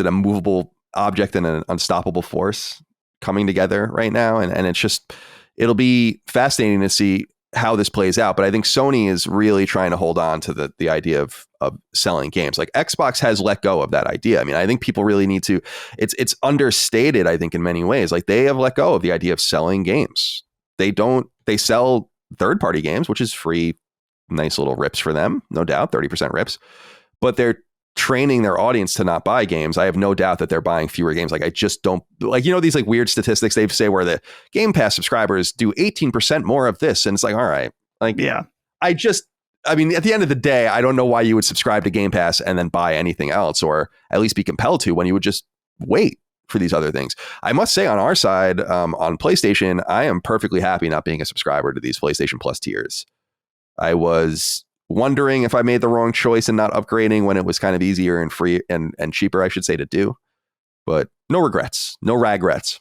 movable object and an unstoppable force coming together right now. And it's just, it'll be fascinating to see how this plays out. But I think Sony is really trying to hold on to the idea of selling games. Like Xbox has let go of that idea. I mean, I think people really need to, it's understated, I think, in many ways. Like they have let go of the idea of selling games. They sell third-party games, which is free, nice little rips for them, no doubt, 30% rips. But they're training their audience to not buy games. I have no doubt that they're buying fewer games. Like I just don't like, these like weird statistics they say where the Game Pass subscribers do 18% more of this. And it's like, all right, like, yeah, I mean, at the end of the day, I don't know why you would subscribe to Game Pass and then buy anything else, or at least be compelled to, when you would just wait for these other things. I must say on our side, on PlayStation, I am perfectly happy not being a subscriber to these PlayStation Plus tiers. I was wondering if I made the wrong choice in not upgrading when it was kind of easier and free and cheaper, I should say, to do. But no regrets, no ragrets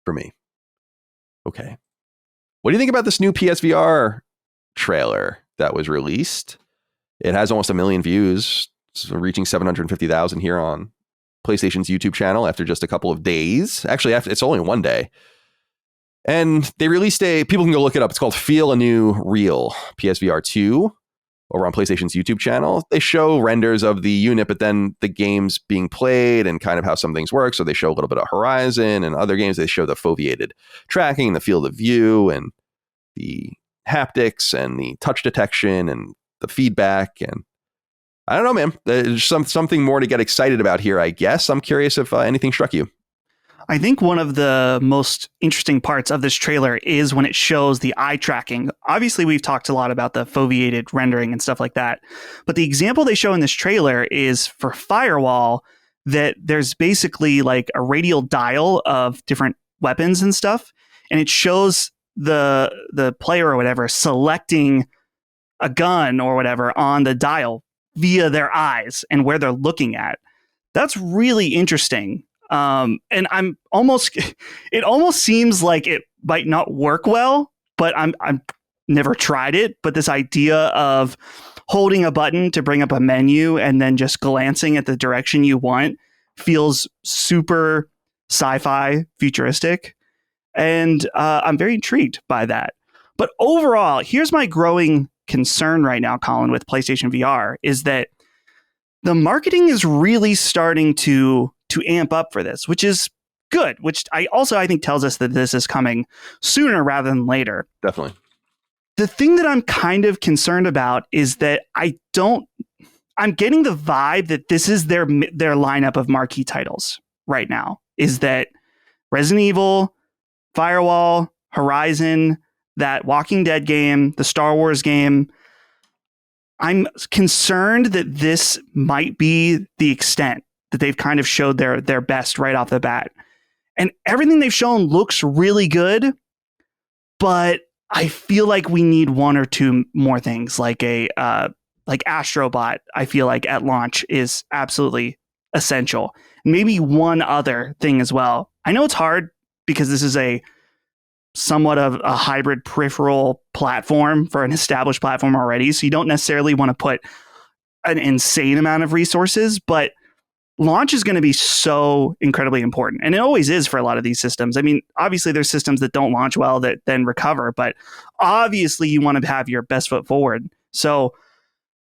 for me. Okay. What do you think about this new PSVR trailer that was released? It has almost 1 million views, so reaching 750,000 here on PlayStation's YouTube channel after just a couple of days. Actually, it's only 1 day. And they released people can go look it up. It's called Feel a New Real PSVR 2 over on PlayStation's YouTube channel. They show renders of the unit, but then the games being played and kind of how some things work. So they show a little bit of Horizon, and other games they show the foveated tracking, the field of view, and the haptics, and the touch detection, and the feedback. And I don't know, man. There's something more to get excited about here, I guess. I'm curious if anything struck you. I think one of the most interesting parts of this trailer is when it shows the eye tracking. Obviously, we've talked a lot about the foveated rendering and stuff like that. But the example they show in this trailer is for Firewall, that there's basically like a radial dial of different weapons and stuff. And it shows the player or whatever selecting a gun or whatever on the dial via their eyes and where they're looking at. That's really interesting. And it almost seems like it might not work well, but I'm never tried it. But this idea of holding a button to bring up a menu and then just glancing at the direction you want feels super sci-fi futuristic. And I'm very intrigued by that. But overall, here's my growing concern right now, Colin, with PlayStation VR is that the marketing is really starting to amp up for this, which is good, which I think tells us that this is coming sooner rather than later. Definitely. The thing that I'm kind of concerned about is that I'm getting the vibe that this is their lineup of marquee titles right now, is that Resident Evil, Firewall, Horizon, that Walking Dead game, the Star Wars game. I'm concerned that this might be the extent that they've kind of showed their best right off the bat. And everything they've shown looks really good, but I feel like we need one or two more things, like like Astrobot. I feel like at launch is absolutely essential. Maybe one other thing as well. I know it's hard because this is a somewhat of a hybrid peripheral platform for an established platform already. So you don't necessarily want to put an insane amount of resources, but launch is going to be so incredibly important. And it always is for a lot of these systems. I mean, obviously there's systems that don't launch well that then recover, but obviously you want to have your best foot forward. So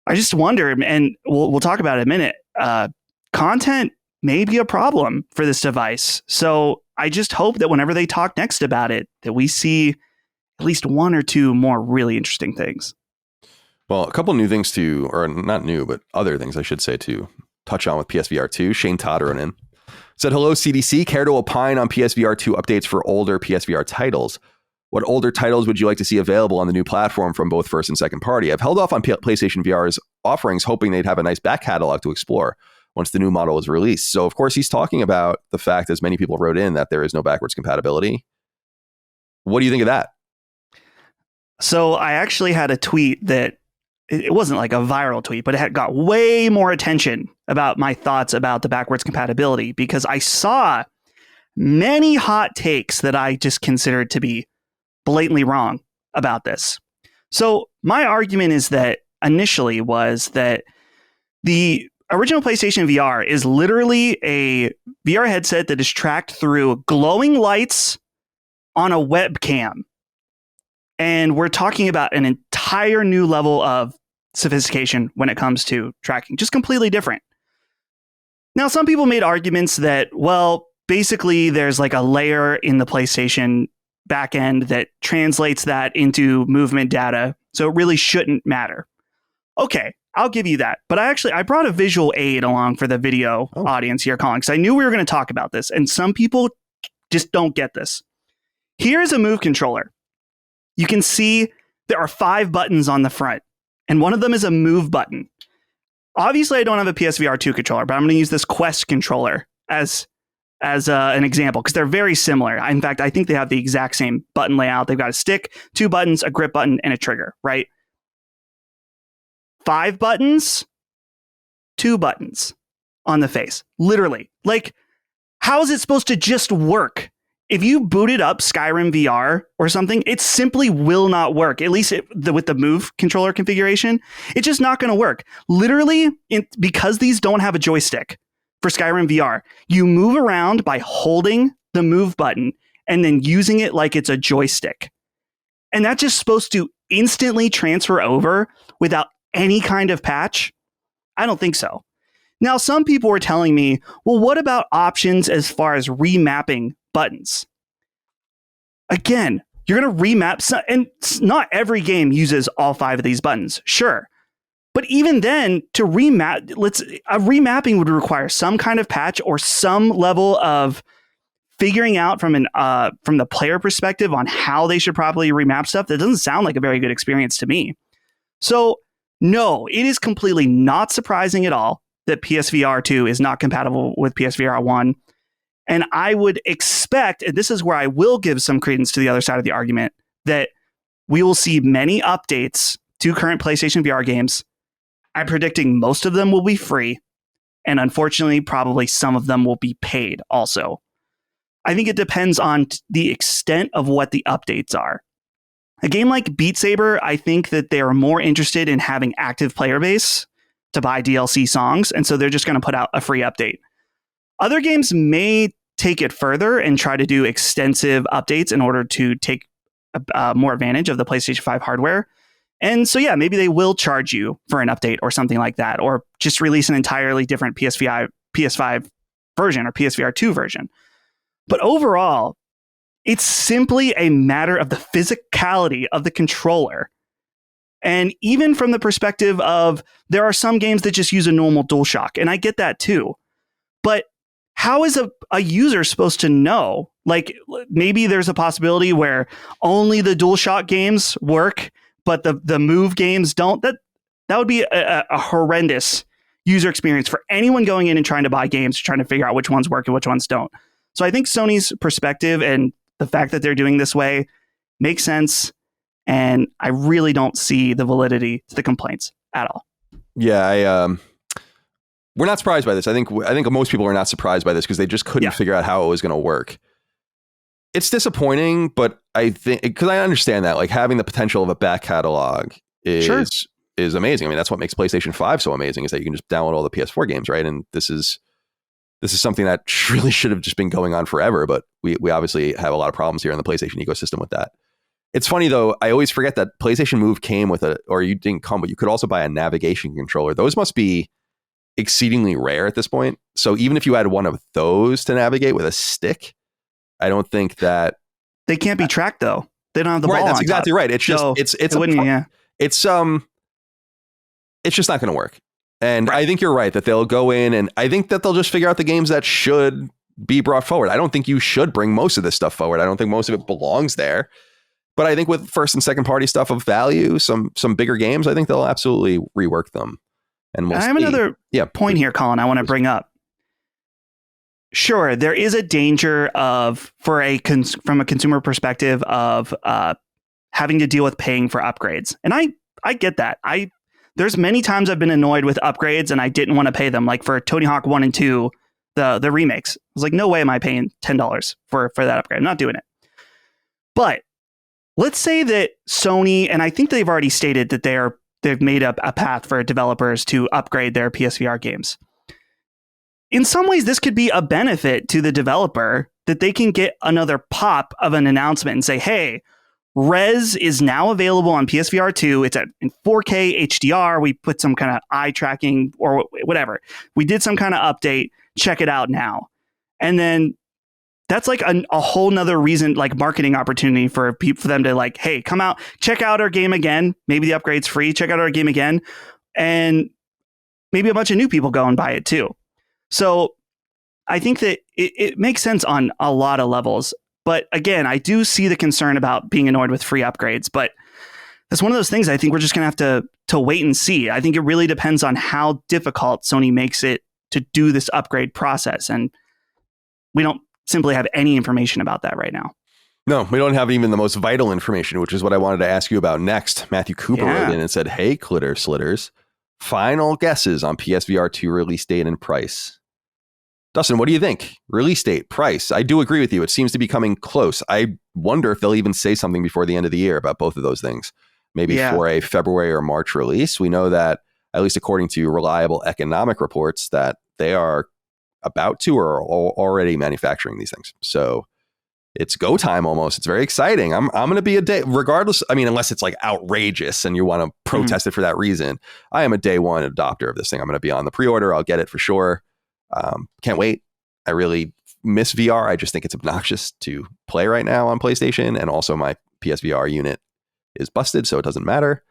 I just wonder, and we'll talk about it in a minute, content may be a problem for this device. So I just hope that whenever they talk next about it, that we see at least one or two more really interesting things. Well, a couple new things or not new, but other things I should say to touch on with PSVR 2. Shane Todoronen said, hello, CDC. Care to opine on PSVR 2 updates for older PSVR titles? What older titles would you like to see available on the new platform from both first and second party? I've held off on PlayStation VR's offerings, hoping they'd have a nice back catalog to explore once the new model is released. So, of course, he's talking about the fact, as many people wrote in, that there is no backwards compatibility. What do you think of that? So I actually had a tweet that it wasn't like a viral tweet, but it had got way more attention about my thoughts about the backwards compatibility because I saw many hot takes that I just considered to be blatantly wrong about this. So my argument is that initially was that the original PlayStation VR is literally a VR headset that is tracked through glowing lights on a webcam. And we're talking about an entire new level of sophistication when it comes to tracking, just completely different. Now, some people made arguments that, well, basically there's like a layer in the PlayStation backend that translates that into movement data. So it really shouldn't matter. Okay, I'll give you that. But I brought a visual aid along for the video audience here, Colin, because I knew we were going to talk about this. And some people just don't get this. Here's a Move controller. You can see there are 5 buttons on the front, and one of them is a Move button. Obviously, I don't have a PSVR 2 controller, but I'm going to use this Quest controller as an example because they're very similar. In fact, I think they have the exact same button layout. They've got a stick, 2 buttons, a grip button, and a trigger, right? 5 buttons, 2 buttons on the face. Literally. Like, how is it supposed to just work? If you booted up Skyrim VR or something, it simply will not work. At least with the Move controller configuration, it's just not going to work. Literally, because these don't have a joystick for Skyrim VR, you move around by holding the Move button and then using it like it's a joystick. And that's just supposed to instantly transfer over without any kind of patch? I don't think so. Now, some people were telling me, well, what about options as far as remapping buttons? Again, you're going to remap, and not every game uses all 5 of these buttons, sure. But even then, to remap, a remapping would require some kind of patch or some level of figuring out from the player perspective on how they should properly remap stuff. That doesn't sound like a very good experience to me. So, no, it is completely not surprising at all that PSVR 2 is not compatible with PSVR 1. And I would expect, and this is where I will give some credence to the other side of the argument, that we will see many updates to current PlayStation VR games. I'm predicting most of them will be free. And unfortunately, probably some of them will be paid also. I think it depends on the extent of what the updates are. A game like Beat Saber, I think that they are more interested in having active player base to buy DLC songs, and so they're just going to put out a free update. Other games may take it further and try to do extensive updates in order to take more advantage of the PlayStation 5 hardware. And so, yeah, maybe they will charge you for an update or something like that, or just release an entirely different PS5 version or PSVR 2 version. But overall, it's simply a matter of the physicality of the controller. And even from the perspective of, there are some games that just use a normal DualShock, and I get that too. But how is a user supposed to know? Like, maybe there's a possibility where only the DualShock games work, but the Move games don't. That would be a horrendous user experience for anyone going in and trying to buy games, trying to figure out which ones work and which ones don't. So I think Sony's perspective and the fact that they're doing this way makes sense. And I really don't see the validity to the complaints at all. Yeah, we're not surprised by this. I think most people are not surprised by this because they just couldn't figure out how it was going to work. It's disappointing, but I think, because I understand that, like, having the potential of a back catalog is amazing. I mean, that's what makes PlayStation 5 so amazing, is that you can just download all the PS4 games, right? And this is something that really should have just been going on forever, but we obviously have a lot of problems here in the PlayStation ecosystem with that. It's funny, though, I always forget that PlayStation Move came with or you didn't come, but you could also buy a navigation controller. Those must be exceedingly rare at this point. So even if you had one of those to navigate with a stick, I don't think that they can't be tracked, though. They don't have the ball. Right, that's on exactly top. right. It's just it's just not going to work. And right. I think you're right that they'll go in, and I think that they'll just figure out the games that should be brought forward. I don't think you should bring most of this stuff forward. I don't think most of it belongs there. But I think with first and second party stuff of value, some bigger games, I think they'll absolutely rework them. And I have another point here, Colin, I want to bring up. Sure, there is a danger of, from a consumer perspective, of having to deal with paying for upgrades. And I get that. There's many times I've been annoyed with upgrades and I didn't want to pay them. Like for Tony Hawk 1 and 2, the remakes. I was like, no way am I paying $10 for that upgrade. I'm not doing it. But let's say that Sony, and I think they've already stated that they've made up a path for developers to upgrade their PSVR games. In some ways, this could be a benefit to the developer, that they can get another pop of an announcement and say, hey, Rez is now available on PSVR 2. It's in 4K HDR. We put some kind of eye tracking or whatever. We did some kind of update. Check it out now. And then that's like a whole nother reason, like marketing opportunity for them to like, hey, come out, check out our game again. Maybe the upgrade's free. Check out our game again. And maybe a bunch of new people go and buy it too. So I think that it makes sense on a lot of levels. But again, I do see the concern about being annoyed with free upgrades. But that's one of those things I think we're just going to have to wait and see. I think it really depends on how difficult Sony makes it to do this upgrade process. And we don't simply have any information about that right now. No, we don't have even the most vital information, which is what I wanted to ask you about next. Matthew Cooper wrote in and said, hey, Clitter Slitters, final guesses on PSVR 2 release date and price. Dustin, what do you think? Release date, price. I do agree with you. It seems to be coming close. I wonder if they'll even say something before the end of the year about both of those things. Maybe for a February or March release. We know that, at least according to reliable economic reports, that they are about to or already manufacturing these things. So it's go time almost. It's very exciting. I'm going to be a day, regardless. I mean, unless it's like outrageous and you want to protest it for that reason. I am a day one adopter of this thing. I'm going to be on the pre-order. I'll get it for sure. Can't wait. I really miss VR. I just think it's obnoxious to play right now on PlayStation. And also my PSVR unit is busted, so it doesn't matter.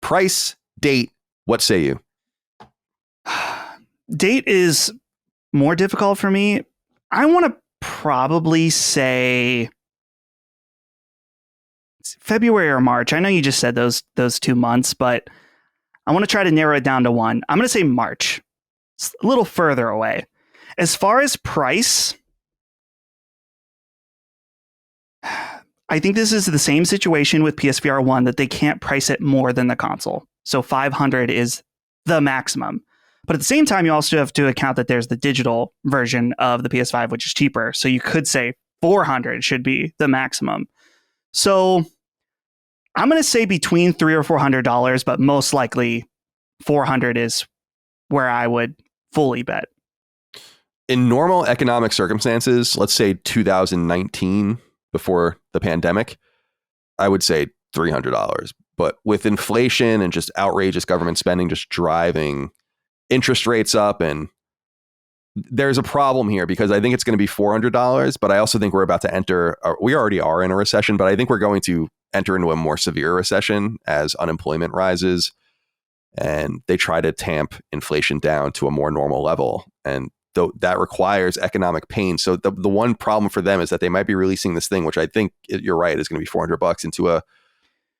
Price, date, what say you? Date is more difficult for me. I want to probably say February or March. I know you just said those 2 months, but I want to try to narrow it down to one. I'm going to say March. It's a little further away. As far as price, I think this is the same situation with PSVR 1, that they can't price it more than the console. So $500 is the maximum. But at the same time, you also have to account that there's the digital version of the PS5, which is cheaper. So you could say 400 should be the maximum. So I'm going to say between $300 or $400, but most likely 400 is where I would fully bet. In normal economic circumstances, let's say 2019, before the pandemic, I would say $300. But with inflation and just outrageous government spending just driving interest rates up, and there's a problem here because I think it's going to be $400, but I also think we're about to enter, we already are in a recession, but I think we're going to enter into a more severe recession as unemployment rises and they try to tamp inflation down to a more normal level. And that requires economic pain. So the one problem for them is that they might be releasing this thing, which I think you're right, is going to be $400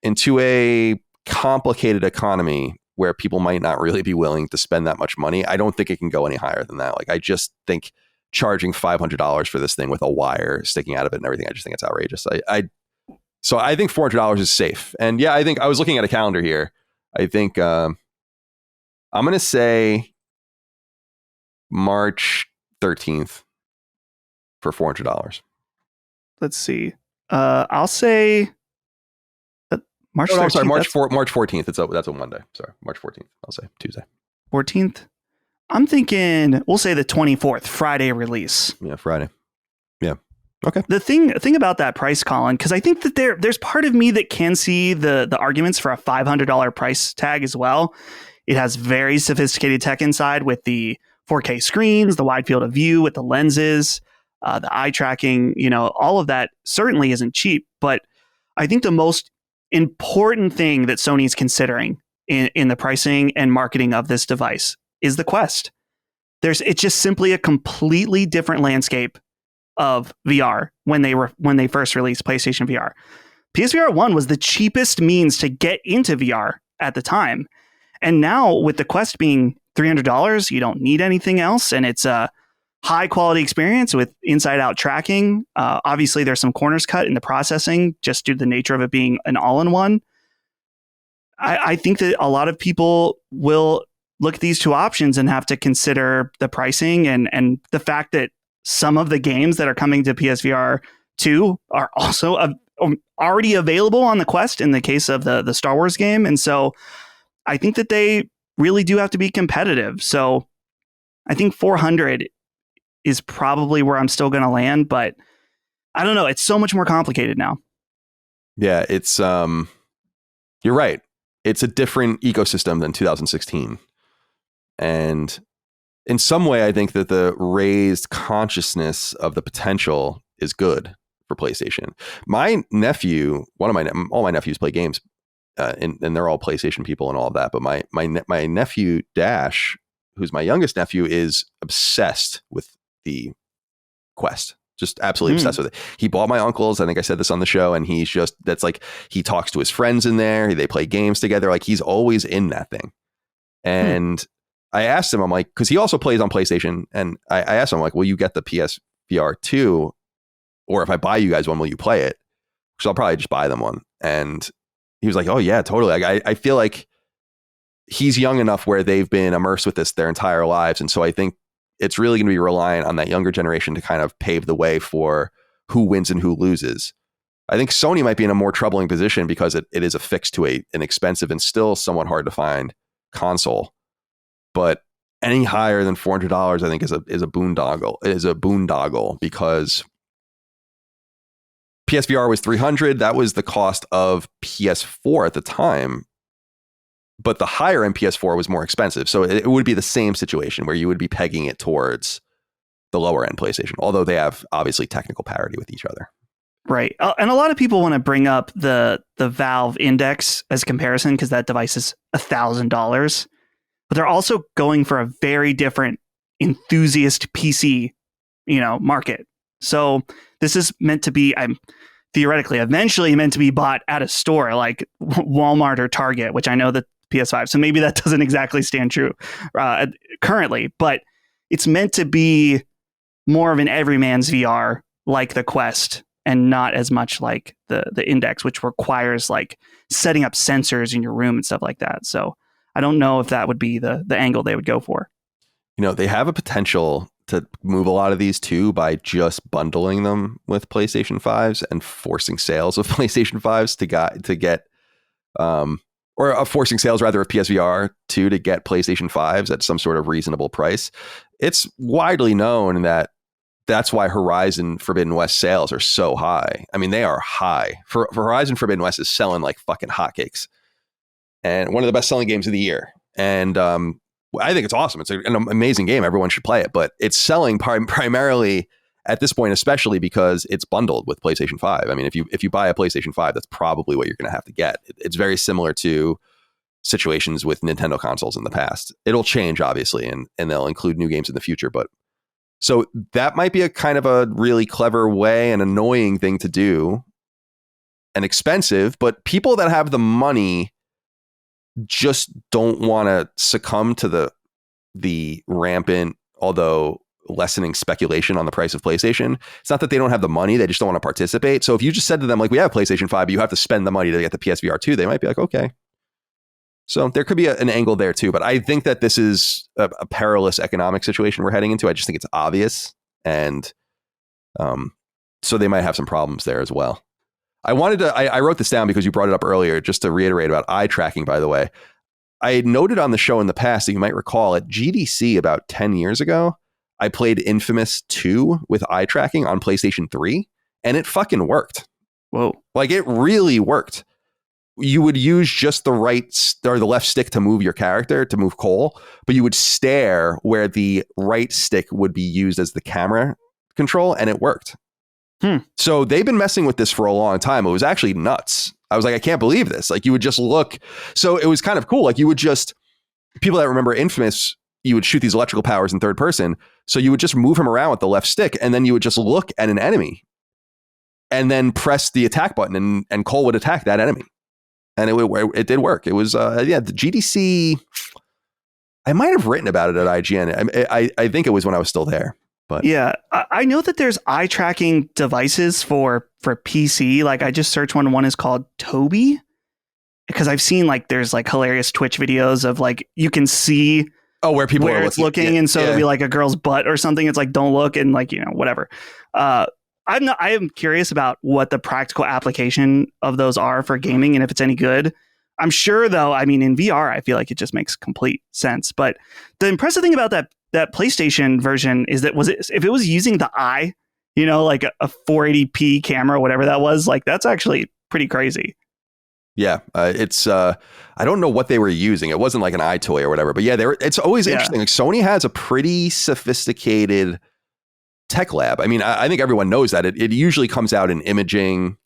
into a complicated economy where people might not really be willing to spend that much money. I don't think it can go any higher than that. Like, I just think charging $500 for this thing with a wire sticking out of it and everything, I just think it's outrageous. So I think $400 is safe. And yeah, I think I was looking at a calendar here. I think I'm going to say March 13th for $400. Let's see. I'll say March 13th. No, sorry, March 14th. That's a Monday. Sorry, March 14th. I'll say Tuesday. 14th. I'm thinking we'll say the 24th, Friday release. Yeah, Friday. Yeah. Okay. The thing about that price, Colin, because I think that there's part of me that can see the arguments for a $500 price tag as well. It has very sophisticated tech inside with the 4K screens, the wide field of view with the lenses, the eye tracking, all of that certainly isn't cheap. But I think the most important thing that Sony is considering in the pricing and marketing of this device is the Quest. It's just simply a completely different landscape of VR when they first released PlayStation VR. PSVR 1 was the cheapest means to get into VR at the time. And now with the Quest being $300, you don't need anything else. And it's a high quality experience with inside out tracking. Obviously, there's some corners cut in the processing just due to the nature of it being an all-in-one. I think that a lot of people will look at these two options and have to consider the pricing and the fact that some of the games that are coming to PSVR 2 are also already available on the Quest in the case of the Star Wars game. And so I think that they really do have to be competitive. So I think 400 is probably where I'm still going to land, but I don't know. It's so much more complicated now. Yeah, it's you're right. It's a different ecosystem than 2016. And in some way, I think that the raised consciousness of the potential is good for PlayStation. My nephew, all my nephews play games, and they're all PlayStation people and all of that. But my nephew Dash, who's my youngest nephew, is obsessed with the Quest. Just absolutely obsessed with it. He bought my uncle's. I think I said this on the show, and he talks to his friends in there. They play games together. Like, he's always in that thing. And I asked him, I'm like, because he also plays on PlayStation, and I asked him, like, will you get the PSVR 2, or if I buy you guys one, will you play it? Because I'll probably just buy them one. And he was like, oh yeah, totally. Like, I feel like he's young enough where they've been immersed with this their entire lives, and so I think it's really going to be reliant on that younger generation to kind of pave the way for who wins and who loses. I think Sony might be in a more troubling position because it is affixed to an expensive and still somewhat hard to find console. But any higher than $400, I think, is a boondoggle. It is a boondoggle because PSVR was $300. That was the cost of PS4 at the time. But the higher end PS4 was more expensive. So it would be the same situation where you would be pegging it towards the lower end PlayStation, although they have obviously technical parity with each other. Right. And a lot of people want to bring up the Valve Index as comparison because that device is $1,000. But they're also going for a very different enthusiast PC, market. So this is meant to be, theoretically, eventually meant to be bought at a store like Walmart or Target, which I know that PS5. So maybe that doesn't exactly stand true currently, but it's meant to be more of an everyman's VR like the Quest and not as much like the Index, which requires like setting up sensors in your room and stuff like that. So I don't know if that would be the angle they would go for. they have a potential to move a lot of these too by just bundling them with PlayStation 5s and forcing sales of PlayStation 5s to get or forcing sales rather of PSVR 2 to get PlayStation 5s at some sort of reasonable price. It's widely known that that's why Horizon Forbidden West sales are so high. I mean, they are high. For Horizon Forbidden West is selling like fucking hotcakes, and one of the best selling games of the year. And I think it's awesome. It's an amazing game. Everyone should play it, but it's selling primarily at this point, especially because it's bundled with PlayStation 5. I mean, if you buy a PlayStation 5, that's probably what you're going to have to get. It's very similar to situations with Nintendo consoles in the past. It'll change, obviously, and they'll include new games in the future. But so that might be a kind of a really clever way, an annoying thing to do, and expensive. But people that have the money just don't want to succumb to the rampant, although lessening speculation on the price of PlayStation. It's not that they don't have the money, they just don't want to participate. So if you just said to them, like, we have PlayStation 5, but you have to spend the money to get the PSVR 2, they might be like, okay. So there could be an angle there too, but I think that this is a perilous economic situation we're heading into. I just think it's obvious, and so they might have some problems there as well. I wrote this down because you brought it up earlier, just to reiterate about eye tracking, by the way. I had noted on the show in the past that you might recall at GDC about 10 years ago, I played Infamous 2 with eye tracking on PlayStation 3, and it fucking worked. Whoa. Like, it really worked. You would use just the right or the left stick to move your character, to move Cole, but you would stare where the right stick would be used as the camera control, and it worked. So they've been messing with this for a long time. It was actually nuts. I was like, I can't believe this. Like, you would just look. So it was kind of cool. Like, you would just, people that remember Infamous, you would shoot these electrical powers in third person. So you would just move him around with the left stick, and then you would just look at an enemy and then press the attack button, and Cole would attack that enemy. And it did work. It was, the GDC, I might have written about it at IGN. I think it was when I was still there. But yeah, I know that there's eye tracking devices for PC. Like, I just searched one is called Toby, because I've seen like there's like hilarious Twitch videos of like you can see where people are looking, and so it'll be like a girl's butt or something. It's like, don't look, and like, whatever. I am curious about what the practical application of those are for gaming and if it's any good. I'm sure, though, I mean, in VR, I feel like it just makes complete sense. But the impressive thing about that PlayStation version is that if it was using the eye, like a 480p camera, whatever that was, like, that's actually pretty crazy. Yeah, it's I don't know what they were using. It wasn't like an eye toy or whatever, but yeah, it's always interesting. Like, Sony has a pretty sophisticated tech lab. I mean, I think everyone knows that it usually comes out in imaging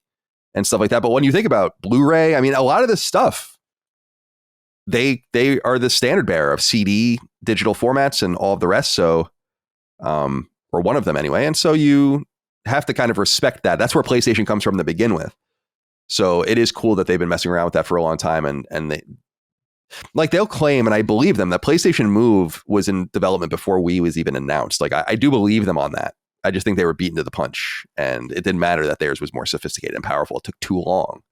and stuff like that. But when you think about Blu-ray, I mean, a lot of this stuff, they are the standard bearer of CD digital formats and all of the rest. So, or one of them anyway. And so you have to kind of respect that. That's where PlayStation comes from to begin with. So it is cool that they've been messing around with that for a long time. And they'll claim, and I believe them, that PlayStation Move was in development before Wii was even announced. Like, I do believe them on that. I just think they were beaten to the punch, and it didn't matter that theirs was more sophisticated and powerful. It took too long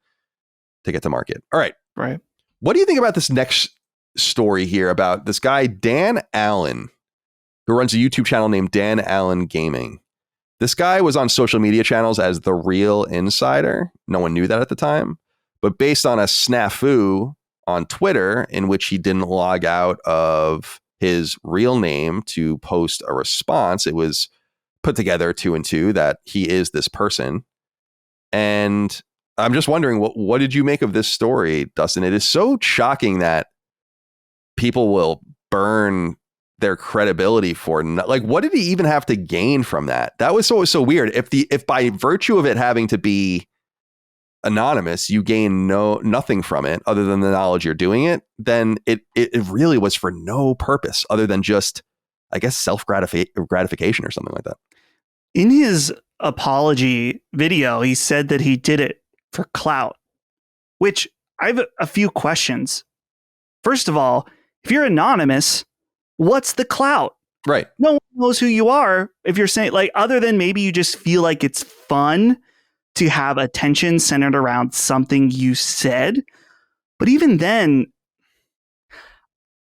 to get to market. All right. Right. What do you think about this next story here about this guy, Dan Allen, who runs a YouTube channel named Dan Allen Gaming? This guy was on social media channels as TheRealInsider. No one knew that at the time, but based on a snafu on Twitter in which he didn't log out of his real name to post a response, it was put together 2 and 2 that he is this person. And I'm just wondering, what did you make of this story, Dustin? It is so shocking that people will burn their credibility for, like, what did he even have to gain from that? That was so weird. If by virtue of it having to be anonymous, you gain nothing from it other than the knowledge you're doing it, then it really was for no purpose other than just, I guess, self-gratification or something like that. In his apology video, he said that he did it for clout, which I have a few questions. First of all, if you're anonymous, what's the clout? Right. No one knows who you are. If you're saying, like, other than maybe you just feel like it's fun to have attention centered around something you said. But even then,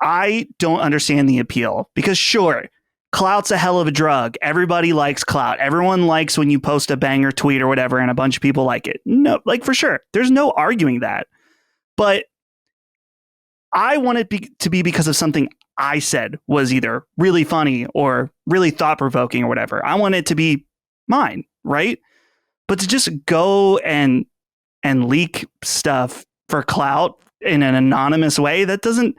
I don't understand the appeal because sure, clout's a hell of a drug. Everybody likes clout. Everyone likes when you post a banger tweet or whatever and a bunch of people like it. No, like for sure. There's no arguing that. But I want it to be because of something I said was either really funny or really thought-provoking or whatever. I want it to be mine, right? But to just go and leak stuff for clout in an anonymous way, that doesn't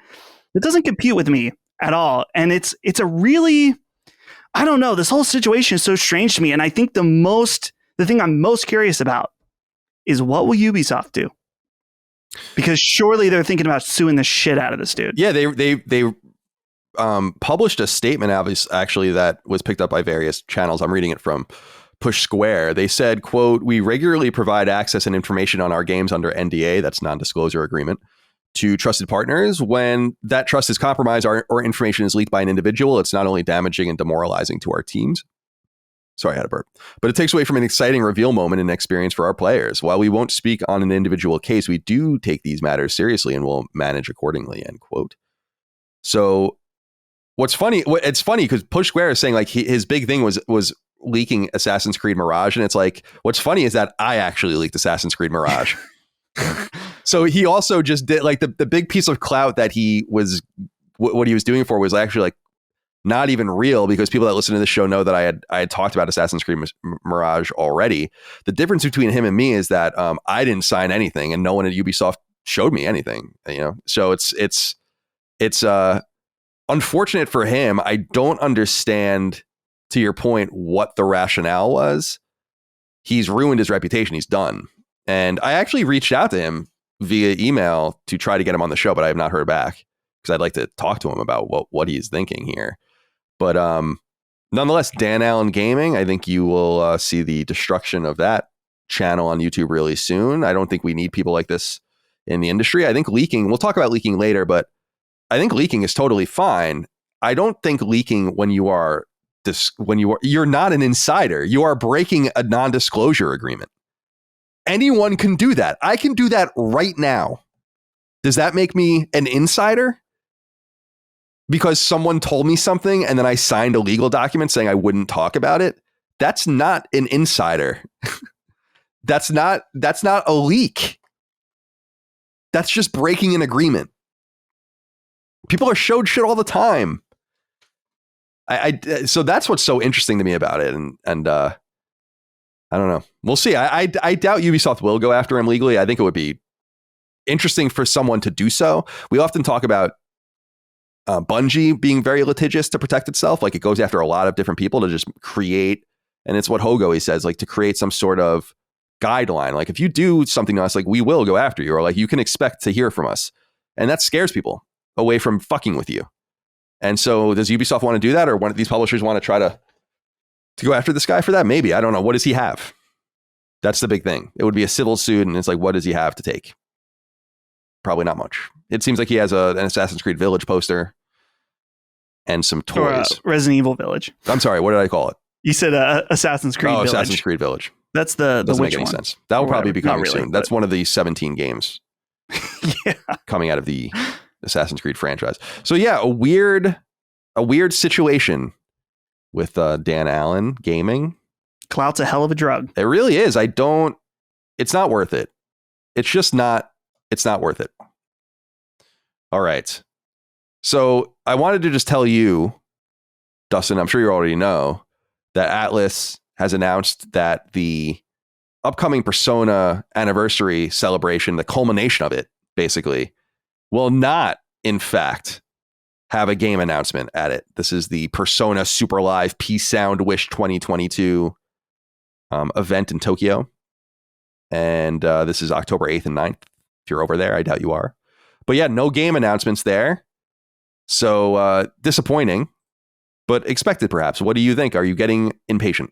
compute with me at all. And it's a really, I don't know, this whole situation is so strange to me. And I think the thing I'm most curious about is what will Ubisoft do? Because surely they're thinking about suing the shit out of this dude. Yeah, they published a statement actually that was picked up by various channels. I'm reading it from Push Square. They said, quote, "We regularly provide access and information on our games under NDA," that's non-disclosure agreement, "to trusted partners. When that trust is compromised or information is leaked by an individual, it's not only damaging and demoralizing to our teams." Sorry, I had a burp. "But it takes away from an exciting reveal moment and experience for our players. While we won't speak on an individual case, we do take these matters seriously and will manage accordingly," end quote. So it's funny because Push Square is saying like his big thing was leaking Assassin's Creed Mirage. And it's like, what's funny is that I actually leaked Assassin's Creed Mirage. So he also just did like the big piece of clout that what he was doing for was actually like not even real, because people that listen to this show know that I had talked about Assassin's Creed Mirage already. The difference between him and me is that I didn't sign anything and no one at Ubisoft showed me anything, so it's unfortunate for him. I don't understand, to your point, what the rationale was. He's ruined his reputation. He's done. And I actually reached out to him via email to try to get him on the show, but I have not heard back because I'd like to talk to him about what he's thinking here. But nonetheless, Dan Allen Gaming, I think you will see the destruction of that channel on YouTube really soon. I don't think we need people like this in the industry. I think leaking, we'll talk about leaking later, but I think leaking is totally fine. I don't think leaking when you're not an insider, you are breaking a non-disclosure agreement. Anyone can do that. I can do that right now. Does that make me an insider? Because someone told me something and then I signed a legal document saying I wouldn't talk about it? That's not an insider. That's not a leak. That's just breaking an agreement. People are showed shit all the time. So that's what's so interesting to me about it. And I don't know. We'll see. I doubt Ubisoft will go after him legally. I think it would be interesting for someone to do so. We often talk about Bungie being very litigious to protect itself. Like it goes after a lot of different people to just create. And it's what Hogo he says, like to create some sort of guideline. Like if you do something to us, like we will go after you, or like you can expect to hear from us. And that scares people away from fucking with you. And so does Ubisoft want to do that? Or one of these publishers want to try to go after this guy for that? Maybe. I don't know. What does he have? That's the big thing. It would be a civil suit. And it's like, what does he have to take? Probably not much. It seems like he has an Assassin's Creed Village poster and some toys. Or, Resident Evil Village. I'm sorry. What did I call it? You said Assassin's Creed Village. Assassin's Creed Village. That's the Doesn't which make any one? sense. That will probably be coming really, soon. That's one of the 17 games yeah, coming out of the Assassin's Creed franchise. So yeah, a weird situation with Dan Allen Gaming. Clout's a hell of a drug. It really is. It's not worth it. It's just not, it's not worth it. All right. So I wanted to just tell you, Dustin, I'm sure you already know, that Atlas has announced that the upcoming Persona anniversary celebration, the culmination of it, basically, will not, in fact, have a game announcement at it. This is the Persona Super Live Peace Sound Wish 2022 event in Tokyo. And this is October 8th and 9th. If you're over there, I doubt you are. But yeah, no game announcements there. So disappointing, but expected perhaps. What do you think? Are you getting impatient?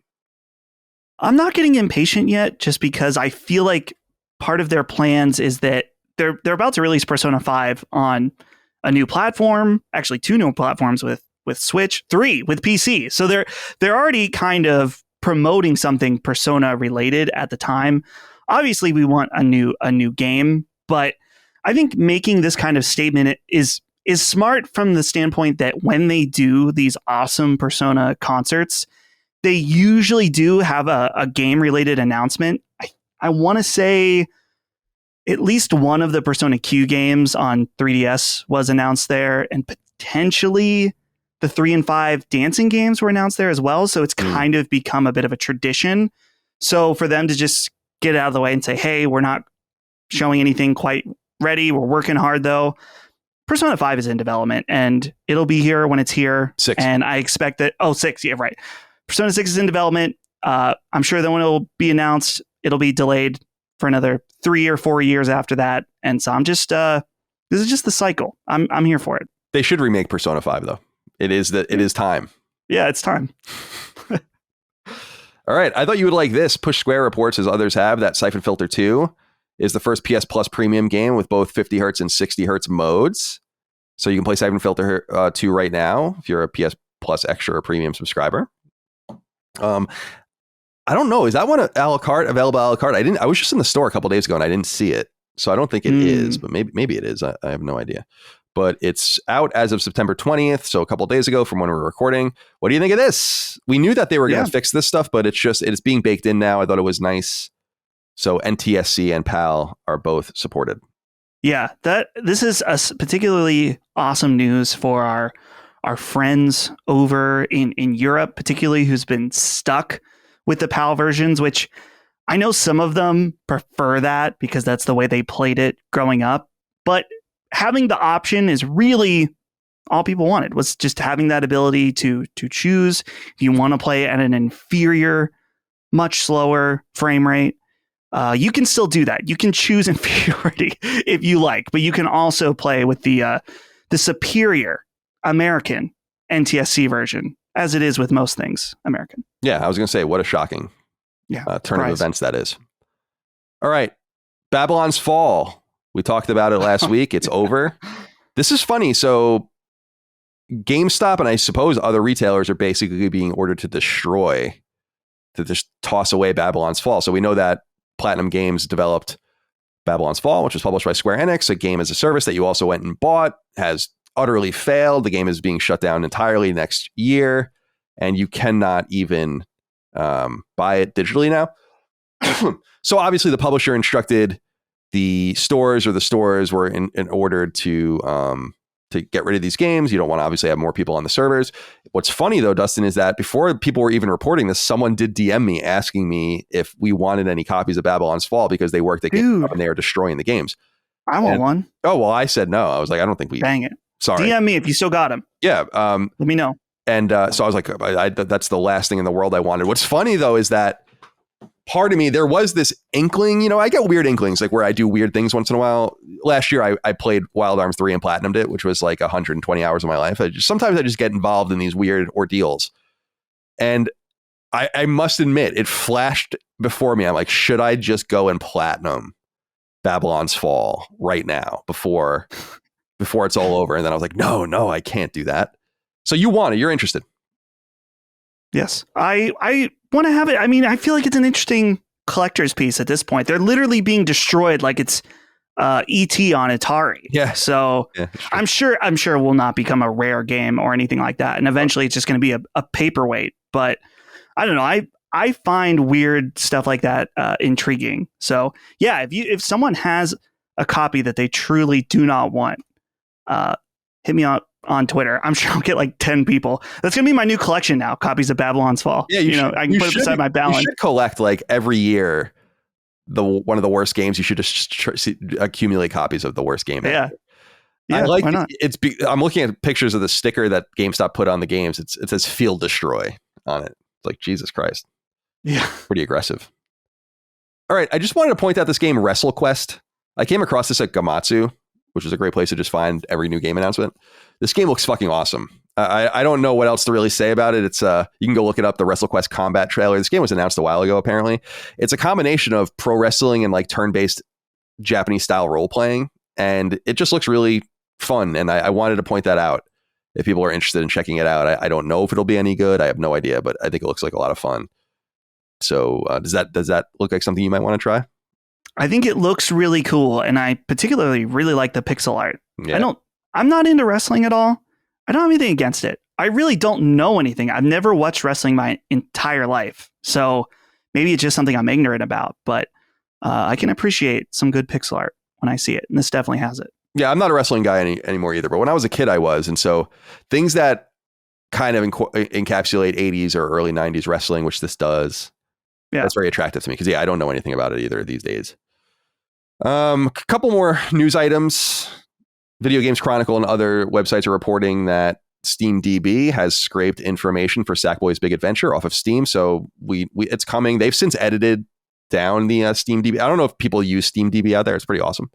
I'm not getting impatient yet, just because I feel like part of their plans is that they're about to release Persona 5 on a new platform, actually 2 new platforms with Switch, 3 with PC. So they're already kind of promoting something Persona related at the time. Obviously, we want a new game, but I think making this kind of statement is is smart from the standpoint that when they do these awesome Persona concerts, they usually do have a game-related announcement. I want to say at least one of the Persona Q games on 3DS was announced there, and potentially the 3 and 5 dancing games were announced there as well. So it's kind of become a bit of a tradition. So for them to just get out of the way and say, hey, we're not showing anything quite ready. We're working hard, though. Persona 5 is in development, and it'll be here when it's here. 6. And I expect that... Oh, 6. Yeah, right. Persona 6 is in development. I'm sure that when it'll be announced, it'll be delayed for another 3 or 4 years after that. And so I'm just... this is just the cycle. I'm here for it. They should remake Persona 5, though. It is time. Yeah, it's time. All right. I thought you would like this. Push Square reports, as others have, that Syphon Filter 2 is the first PS Plus premium game with both 50 hertz and 60 hertz modes. So you can play Syphon Filter 2 right now if you're a PS Plus extra or premium subscriber. I don't know. Is that one available a la carte? I was just in the store a couple days ago and I didn't see it. So I don't think it is, but maybe it is. I have no idea. But it's out as of September 20th. So a couple of days ago from when we were recording. What do you think of this? We knew that they were going to fix this stuff, but it's being baked in now. I thought it was nice. So NTSC and PAL are both supported. Yeah, this is a particularly awesome news for our friends over in Europe, particularly who's been stuck with the PAL versions, which I know some of them prefer that because that's the way they played it growing up. But having the option is really all people wanted, was just having that ability to choose if you want to play at an inferior, much slower frame rate. You can still do that. You can choose inferiority if you like, but you can also play with the superior American NTSC version, as it is with most things American. Yeah, I was going to say, what a shocking turn of events that is. All right, Babylon's Fall. We talked about it last week. It's over. This is funny. So GameStop and I suppose other retailers are basically being ordered to just toss away Babylon's Fall. So we know that Platinum Games developed Babylon's Fall, which was published by Square Enix, a game as a service that you also went and bought, has utterly failed. The game is being shut down entirely next year, and you cannot even buy it digitally now. So obviously the publisher instructed the stores were in order to get rid of these games. You don't want to obviously have more people on the servers. What's funny though, Dustin, is that before people were even reporting this, someone did DM me asking me if we wanted any copies of Babylon's Fall because they worked at GameStop and they are destroying the games. I want one. Oh, well, I said no. I was like, I don't think we... Dang it. Sorry. DM me if you still got them. Yeah. Let me know. And so I was like, that's the last thing in the world I wanted. What's funny though is that part of me, there was this inkling, I get weird inklings, like where I do weird things once in a while. Last year, I played Wild Arms 3 and platinumed it, which was like 120 hours of my life. Sometimes I just get involved in these weird ordeals. And I must admit, it flashed before me. I'm like, should I just go and platinum Babylon's Fall right now before it's all over? And then I was like, no, I can't do that. So you want it. You're interested. Yes, I want to have it. I mean, I feel like it's an interesting collector's piece at this point. They're literally being destroyed like it's E.T. on Atari. Yeah. So yeah, I'm sure it will not become a rare game or anything like that. And eventually it's just going to be a paperweight. But I don't know. I find weird stuff like that intriguing. So yeah, if someone has a copy that they truly do not want, hit me up on Twitter. I'm sure I'll get like 10 people. That's gonna be my new collection now. Copies of Babylon's Fall. Yeah, I can put it beside my Babylon. You should collect like every year one of the worst games. You should just accumulate copies of the worst game. Yeah. I like why not? I'm looking at pictures of the sticker that GameStop put on the games. It says Field Destroy on it. It's like, Jesus Christ. Yeah. Pretty aggressive. All right. I just wanted to point out this game, WrestleQuest. I came across this at Gamatsu, which is a great place to just find every new game announcement. This game looks fucking awesome. I don't know what else to really say about it. It's you can go look it up, the WrestleQuest combat trailer. This game was announced a while ago, apparently. It's a combination of pro wrestling and like turn-based Japanese style role playing. And it just looks really fun. And I wanted to point that out if people are interested in checking it out. I don't know if it'll be any good. I have no idea, but I think it looks like a lot of fun. So does that look like something you might want to try? I think it looks really cool. And I particularly really like the pixel art. Yeah. I'm not into wrestling at all. I don't have anything against it. I really don't know anything. I've never watched wrestling my entire life. So maybe it's just something I'm ignorant about, but I can appreciate some good pixel art when I see it. And this definitely has it. Yeah, I'm not a wrestling guy anymore either. But when I was a kid, I was. And so things that kind of encapsulate 80s or early 90s wrestling, which this does, that's very attractive to me. Because, I don't know anything about it either these days. A couple more news its. Video Games Chronicle and other websites are reporting that SteamDB has scraped information for Sackboy's Big Adventure off of Steam. So it's coming. They've since edited down the SteamDB. I don't know if people use SteamDB out there. It's pretty awesome.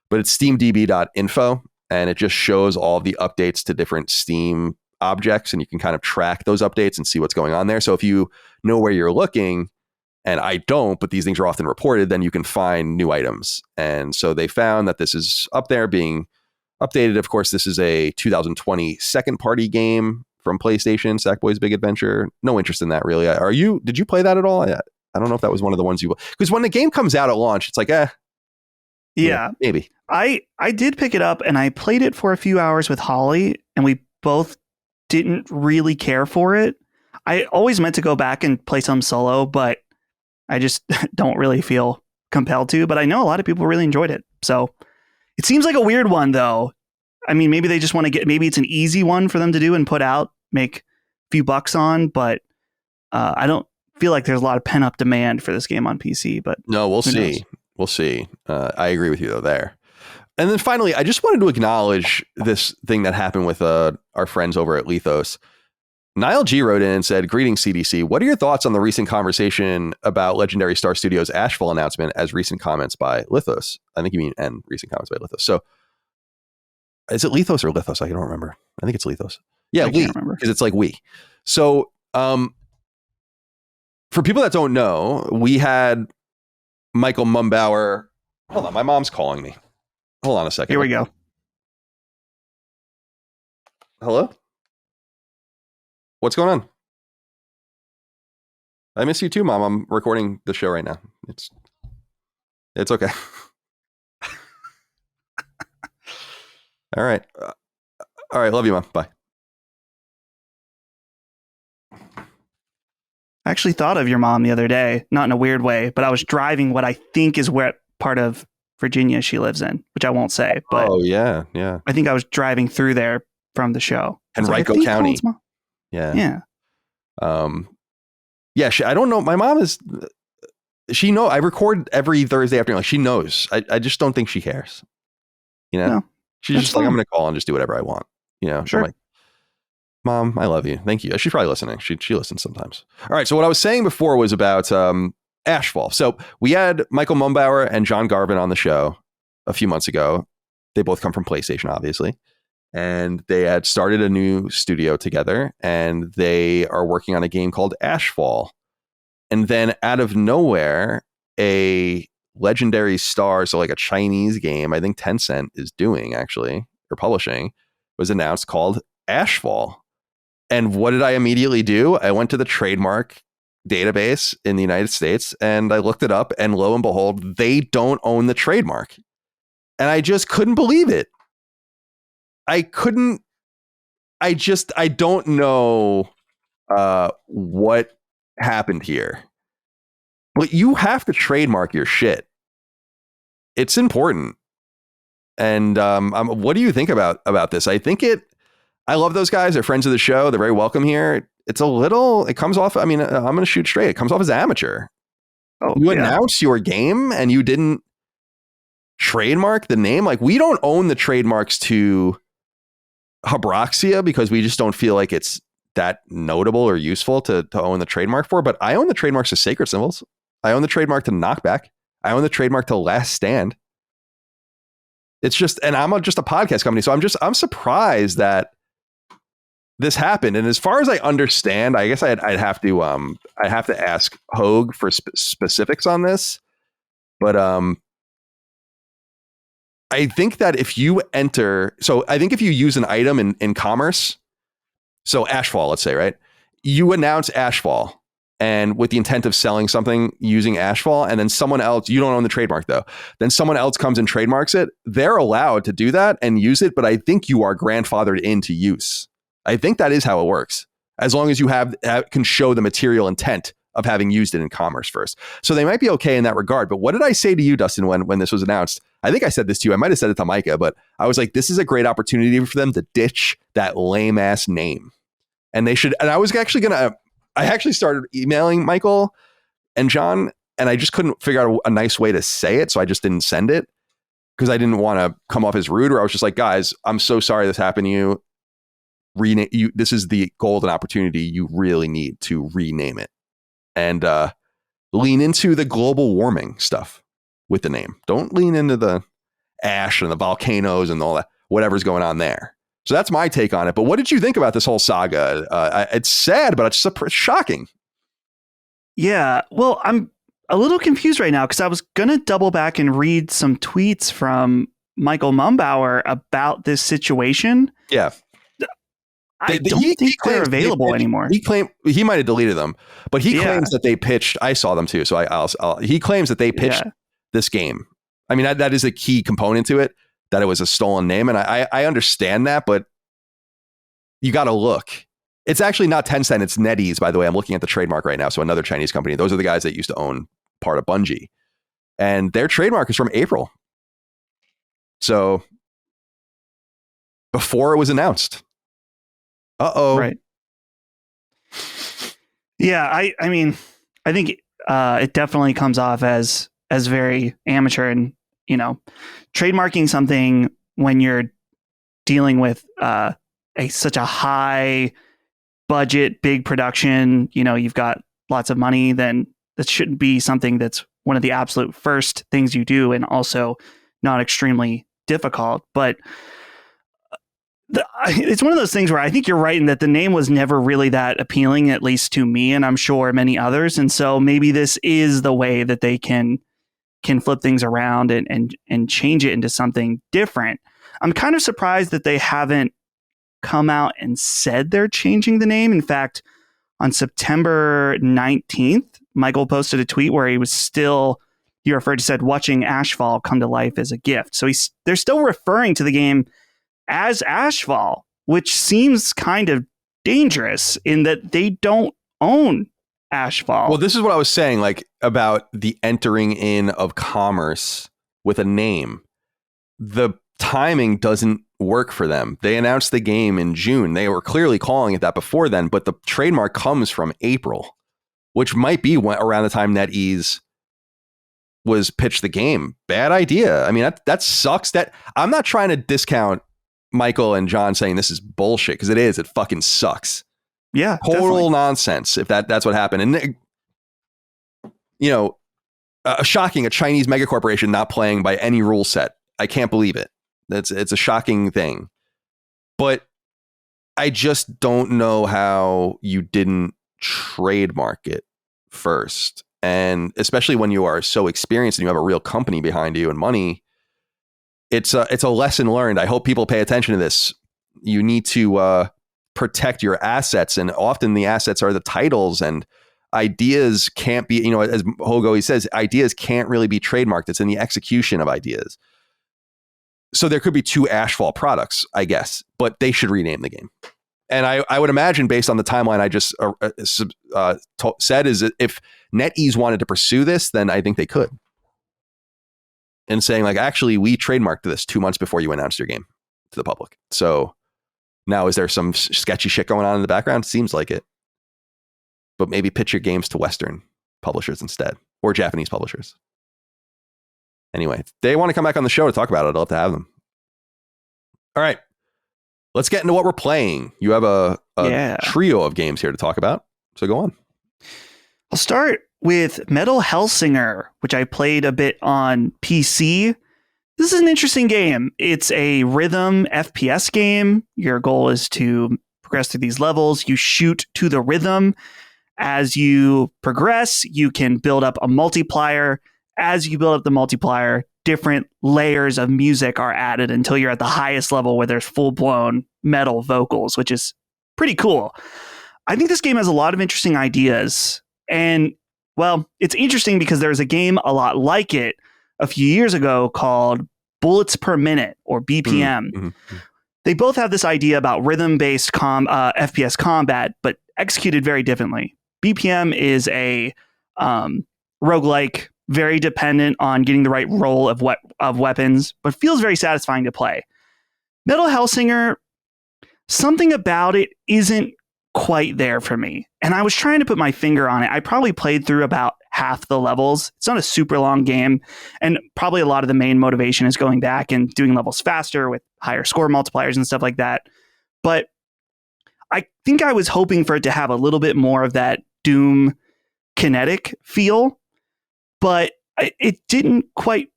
But it's steamdb.info, and it just shows all the updates to different Steam objects, and you can kind of track those updates and see what's going on there. So if you know where you're looking, and I don't, but these things are often reported, then you can find new items. And so they found that this is up there being updated. Of course, this is a 2020 second party game from PlayStation, Sackboy's Big Adventure. No interest in that really. Did you play that at all? I don't know if that was one of the ones because when the game comes out at launch, it's like, yeah, maybe. I did pick it up and I played it for a few hours with Holly, and we both didn't really care for it. I always meant to go back and play some solo, but I just don't really feel compelled to. But I know a lot of people really enjoyed it. So it seems like a weird one, though. I mean, maybe they just want to maybe it's an easy one for them to do and put out, make a few bucks on, but I don't feel like there's a lot of pent up demand for this game on PC. But no, we'll see. Knows? We'll see. I agree with you, though, there. And then finally, I just wanted to acknowledge this thing that happened with our friends over at Lethos. Niall G wrote in and said, "Greetings, CDC. What are your thoughts on the recent conversation about Legendary Star Studios' Ashfall announcement as recent comments by Lithos?" I think you mean and recent comments by Lithos. So is it Lethos or Lithos? I don't remember. I think it's Lethos. Yeah, we, because it's like we. So for people that don't know, we had Michael Mumbauer. Hold on, my mom's calling me. Hold on a second. Here we go. Hello? What's going on? I miss you too, Mom. I'm recording the show right now. It's okay. All right. All right. Love you, Mom. Bye. I actually thought of your mom the other day, not in a weird way, but I was driving what I think is where part of Virginia she lives in, which I won't say. But yeah. I think I was driving through there from the show. Henrico County. Yeah. Yeah. I don't know. My mom is. I record every Thursday afternoon. Like she knows. I just don't think she cares. You know. No, she's just fine. Like, I'm going to call and just do whatever I want. You know. Sure. I'm like, Mom, I love you. Thank you. She's probably listening. She listens sometimes. All right. So what I was saying before was about Ashfall. So we had Michael Mumbauer and John Garvin on the show a few months ago. They both come from PlayStation, obviously. And they had started a new studio together, and they are working on a game called Ashfall. And then out of nowhere, a Legendary Star, so like a Chinese game, I think Tencent is doing actually, or publishing, was announced called Ashfall. And what did I immediately do? I went to the trademark database in the United States and I looked it up, and lo and behold, they don't own the trademark. And I just couldn't believe it. I don't know what happened here. But you have to trademark your shit. It's important. And what do you think about this? I love those guys. They're friends of the show. They're very welcome here. It comes off, I'm going to shoot straight. It comes off as amateur. You announce your game and you didn't trademark the name. Like, we don't own the trademarks to Habroxia because we just don't feel like it's that notable or useful to own the trademark for. But I own the trademarks to Sacred Symbols. I own the trademark to Knockback. I own the trademark to Last Stand. It's just, and I'm just a podcast company. So I'm surprised that this happened. And as far as I understand, I guess I'd have to ask Hogue for specifics on this. But I think that if you use an item in commerce, so Ashfall, let's say, right? You announce Ashfall and with the intent of selling something using Ashfall, and then someone else, you don't own the trademark though, then someone else comes and trademarks it, they're allowed to do that and use it, but I think you are grandfathered into use. I think that is how it works, as long as you can show the material intent of having used it in commerce first. So they might be okay in that regard. But what did I say to you, Dustin, when this was announced? I think I said this to you. I might have said it to Micah, but I was like, this is a great opportunity for them to ditch that lame ass name. And they should, and I was actually I actually started emailing Michael and John, and I just couldn't figure out a nice way to say it. So I just didn't send it because I didn't want to come off as rude, or I was just like, guys, I'm so sorry this happened to you. Rename you. This is the golden opportunity. You really need to rename it and lean into the global warming stuff with the name. Don't lean into the ash and the volcanoes and all that, whatever's going on there. So that's my take on it. But what did you think about this whole saga? It's sad, but it's shocking. Yeah. Well, I'm a little confused right now because I was going to double back and read some tweets from Michael Mumbauer about this situation. Yeah. I don't think they're available anymore. He claimed he might have deleted them, but he claims that they pitched. I saw them too. So he claims that they pitched this game. I mean, that is a key component to it, that it was a stolen name. And I understand that, but you got to look. It's actually not Tencent. It's NetEase, by the way. I'm looking at the trademark right now. So another Chinese company. Those are the guys that used to own part of Bungie. And their trademark is from April. So before it was announced. Uh-oh. Right. Yeah, I mean, I think it definitely comes off as very amateur, and, trademarking something when you're dealing with such a high budget, big production, you've got lots of money, then that shouldn't be something that's one of the absolute first things you do, and also not extremely difficult. But it's one of those things where I think you're right in that the name was never really that appealing, at least to me, and I'm sure many others. And so maybe this is the way that they can flip things around and change it into something different. I'm kind of surprised that they haven't come out and said they're changing the name. In fact, on September 19th, Michael posted a tweet where he said watching Ashfall come to life as a gift. So they're still referring to the game as Ashfall, which seems kind of dangerous in that they don't own Ashfall. Well, this is what I was saying, like, about the entering in of commerce with a name. The timing doesn't work for them. They announced the game in June. They were clearly calling it that before then, but the trademark comes from April, which might be around the time NetEase was pitched the game. Bad idea. I mean, that sucks. That I'm not trying to discount Michael and John saying this is bullshit, because it is. It fucking sucks. Yeah, total definitely. nonsense if that's what happened. And shocking, a Chinese megacorporation not playing by any rule set. I can't believe it. It's a shocking thing. But I just don't know how you didn't trademark it first. And especially when you are so experienced and you have a real company behind you and money, it's a lesson learned. I hope people pay attention to this. You need to protect your assets, and often the assets are the titles, and ideas can't be, as Hogo he says, ideas can't really be trademarked. It's in the execution of ideas. So there could be two Ashfall products, I guess, but they should rename the game. And I would imagine, based on the timeline I just said, is that if NetEase wanted to pursue this, then I think they could. And saying, like, actually, we trademarked this 2 months before you announced your game to the public. So now, is there some sketchy shit going on in the background? Seems like it. But maybe pitch your games to Western publishers instead, or Japanese publishers. Anyway, if they want to come back on the show to talk about it, I'd love to have them. All right. Let's get into what we're playing. You have a trio of games here to talk about. So go on. I'll start with Metal Hellsinger, which I played a bit on PC. This is an interesting game. It's a rhythm FPS game. Your goal is to progress through these levels. You shoot to the rhythm. As you progress, you can build up a multiplier. As you build up the multiplier, different layers of music are added until you're at the highest level where there's full-blown metal vocals, which is pretty cool. I think this game has a lot of interesting ideas. And well, it's interesting because there's a game a lot like it a few years ago called Bullets Per Minute, or BPM. Mm-hmm. They both have this idea about rhythm-based FPS combat, but executed very differently. BPM is a roguelike, very dependent on getting the right roll of weapons, but feels very satisfying to play. Metal Hellsinger, something about it isn't quite there for me. And I was trying to put my finger on it. I probably played through about half the levels. It's not a super long game. And probably a lot of the main motivation is going back and doing levels faster with higher score multipliers and stuff like that. But I think I was hoping for it to have a little bit more of that Doom kinetic feel, but it didn't quite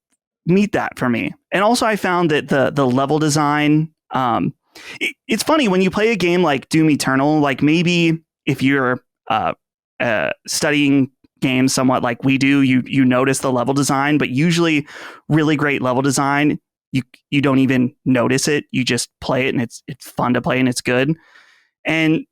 meet that for me. And also I found that the level design, it's funny when you play a game like Doom Eternal, like maybe if you're studying games somewhat like we do, you notice the level design, but usually really great level design, you don't even notice it. You just play it and it's fun to play and it's good. And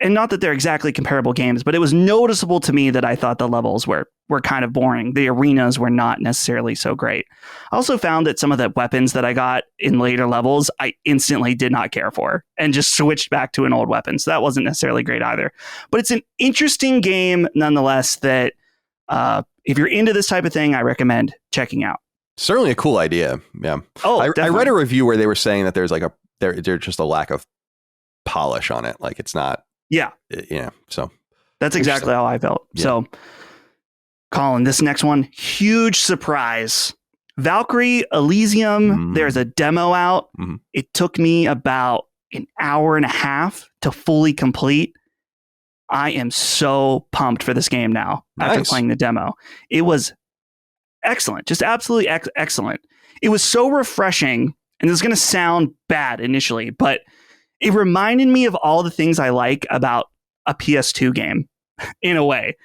not that they're exactly comparable games, but it was noticeable to me that I thought the levels were kind of boring. The arenas were not necessarily so great. I also found that some of the weapons that I got in later levels, I instantly did not care for and just switched back to an old weapon. So that wasn't necessarily great either. But it's an interesting game nonetheless that if you're into this type of thing, I recommend checking out. Certainly a cool idea. Yeah. Oh, I read a review where they were saying that there's just a lack of polish on it. Like it's not. Yeah. So that's exactly how I felt. Yeah. So Colin, this next one, huge surprise. Valkyrie Elysium. There's a demo out. It took me about an hour and a half to fully complete. I am so pumped for this game now after playing the demo. It was excellent. Just absolutely excellent. It was so refreshing, and this is going to sound bad initially, but it reminded me of all the things I like about a PS2 game in a way.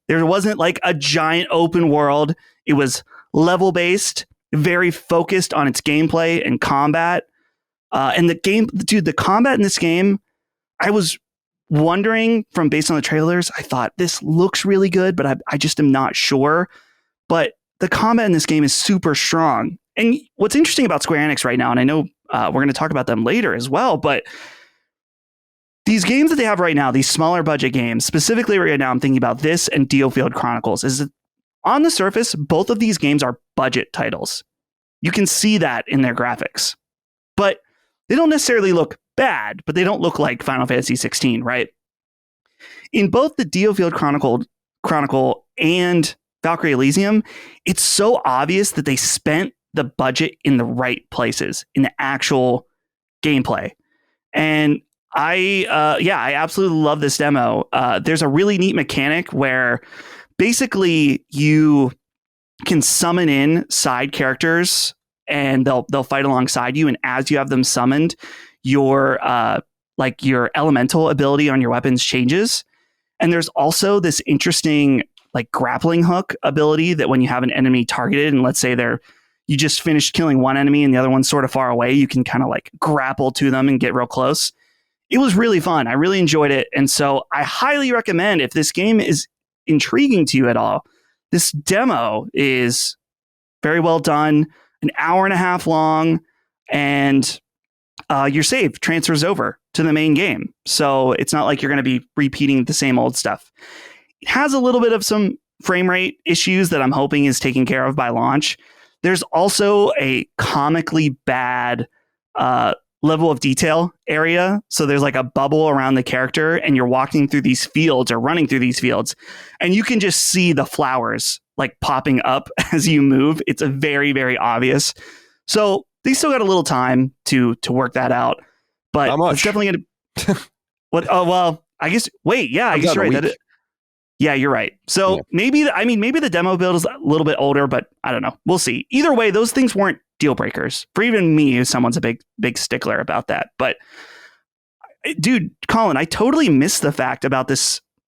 There wasn't like a giant open world. It was level based, very focused on its gameplay and combat. And the combat in this game, I was wondering based on the trailers, I thought this looks really good, but I just am not sure. But the combat in this game is super strong. And what's interesting about Square Enix right now, and I know we're going to talk about them later as well, but these games that they have right now, these smaller budget games, specifically right now, I'm thinking about this and DioField Chronicles, is that on the surface, both of these games are budget titles. You can see that in their graphics. But they don't necessarily look bad, but they don't look like Final Fantasy 16, right? In both the DioField Chronicle and Valkyrie Elysium, it's so obvious that they spent the budget in the right places in the actual gameplay. And I absolutely love this demo. There's a really neat mechanic where basically you can summon in side characters and they'll fight alongside you. And as you have them summoned, your elemental ability on your weapons changes. And there's also this interesting like grappling hook ability that when you have an enemy targeted, and let's say you just finished killing one enemy and the other one's sort of far away, you can kind of like grapple to them and get real close. It was really fun. I really enjoyed it. And so I highly recommend, if this game is intriguing to you at all, this demo is very well done, an hour and a half long, and your save transfers over to the main game. So it's not like you're going to be repeating the same old stuff. It has a little bit of some frame rate issues that I'm hoping is taken care of by launch. There's also a comically bad level of detail area. So there's like a bubble around the character and you're walking through these fields or running through these fields and you can just see the flowers like popping up as you move. It's a very, very obvious. So they still got a little time to work that out, but it's definitely going to, what? Oh, well, I guess, wait, yeah, I guess you're right. Yeah, you're right. So maybe the demo build is a little bit older, but I don't know. We'll see. Either way, those things weren't deal breakers for even me, if someone's a big stickler about that. But dude, Colin, I totally missed the fact about the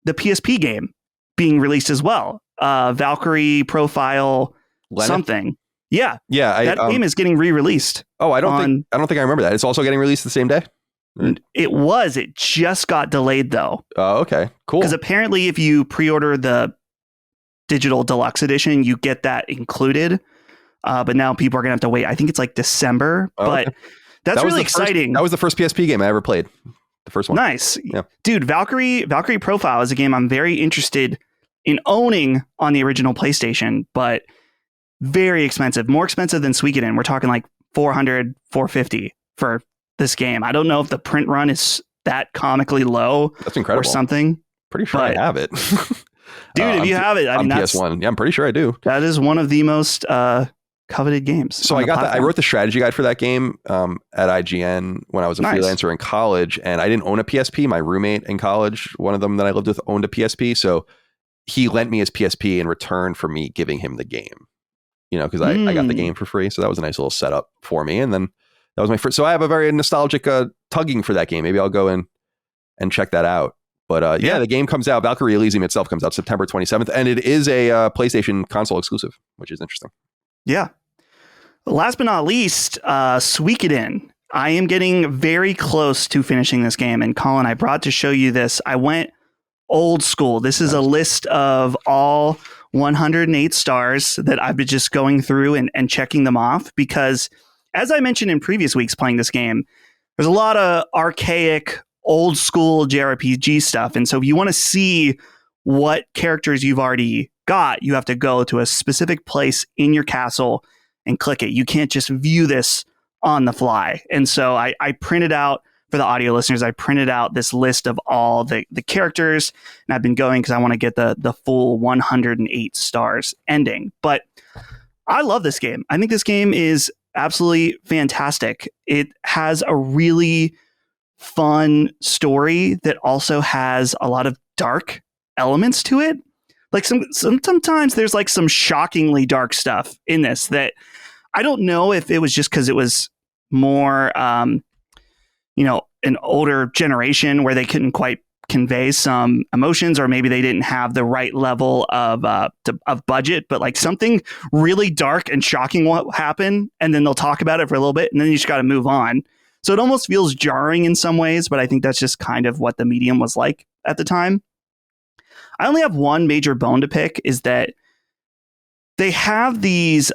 PSP game being released as well. Valkyrie Profile something. Yeah. Yeah. That game is getting re-released. Oh, I don't think I remember that. It's also getting released the same day. It just got delayed though. Oh, okay, cool. Because apparently if you pre-order the digital deluxe edition, you get that included. But now people are going to have to wait. I think it's like December, but okay. that's really exciting. That was the first PSP game I ever played. The first one. Nice. Yeah. Dude, Valkyrie Profile is a game I'm very interested in owning on the original PlayStation, but very expensive. More expensive than Suikoden. We're talking like $400, $450 for this game. I don't know if the print run is that comically low. That's incredible. Or something. Pretty sure I have it. Dude, if you have it, I mean, that's PS1. Yeah, I'm pretty sure I do. That is one of the most coveted games. So I got that. I wrote the strategy guide for that game at IGN when I was a freelancer in college, and I didn't own a PSP. My roommate in college, one of them that I lived with, owned a PSP, so he lent me his PSP in return for me giving him the game. You know, because I got the game for free, so that was a nice little setup for me. And then that was my first. So I have a very nostalgic tugging for that game. Maybe I'll go in and check that out. But yeah, the game comes out. Valkyrie Elysium itself comes out September 27th, and it is a PlayStation console exclusive, which is interesting. Yeah. Last but not least, Suikoden. I am getting very close to finishing this game. And Colin, I brought to show you this. I went old school. This is a list of all 108 stars that I've been just going through and checking them off. Because as I mentioned in previous weeks playing this game, there's a lot of archaic, old school JRPG stuff. And so if you want to see what characters you've already got, you have to go to a specific place in your castle and click it. You can't just view this on the fly. And so I printed out, for the audio listeners, I printed out this list of all the characters, and I've been going because I want to get the full 108 stars ending. But I love this game. I think this game is absolutely fantastic. It has a really fun story that also has a lot of dark elements to it. Like sometimes there's like some shockingly dark stuff in this that I don't know if it was just because it was more, an older generation where they couldn't quite convey some emotions, or maybe they didn't have the right level of budget, but like something really dark and shocking will happen, and then they'll talk about it for a little bit, and then you just got to move on. So it almost feels jarring in some ways, but I think that's just kind of what the medium was like at the time. I only have one major bone to pick, is that they have these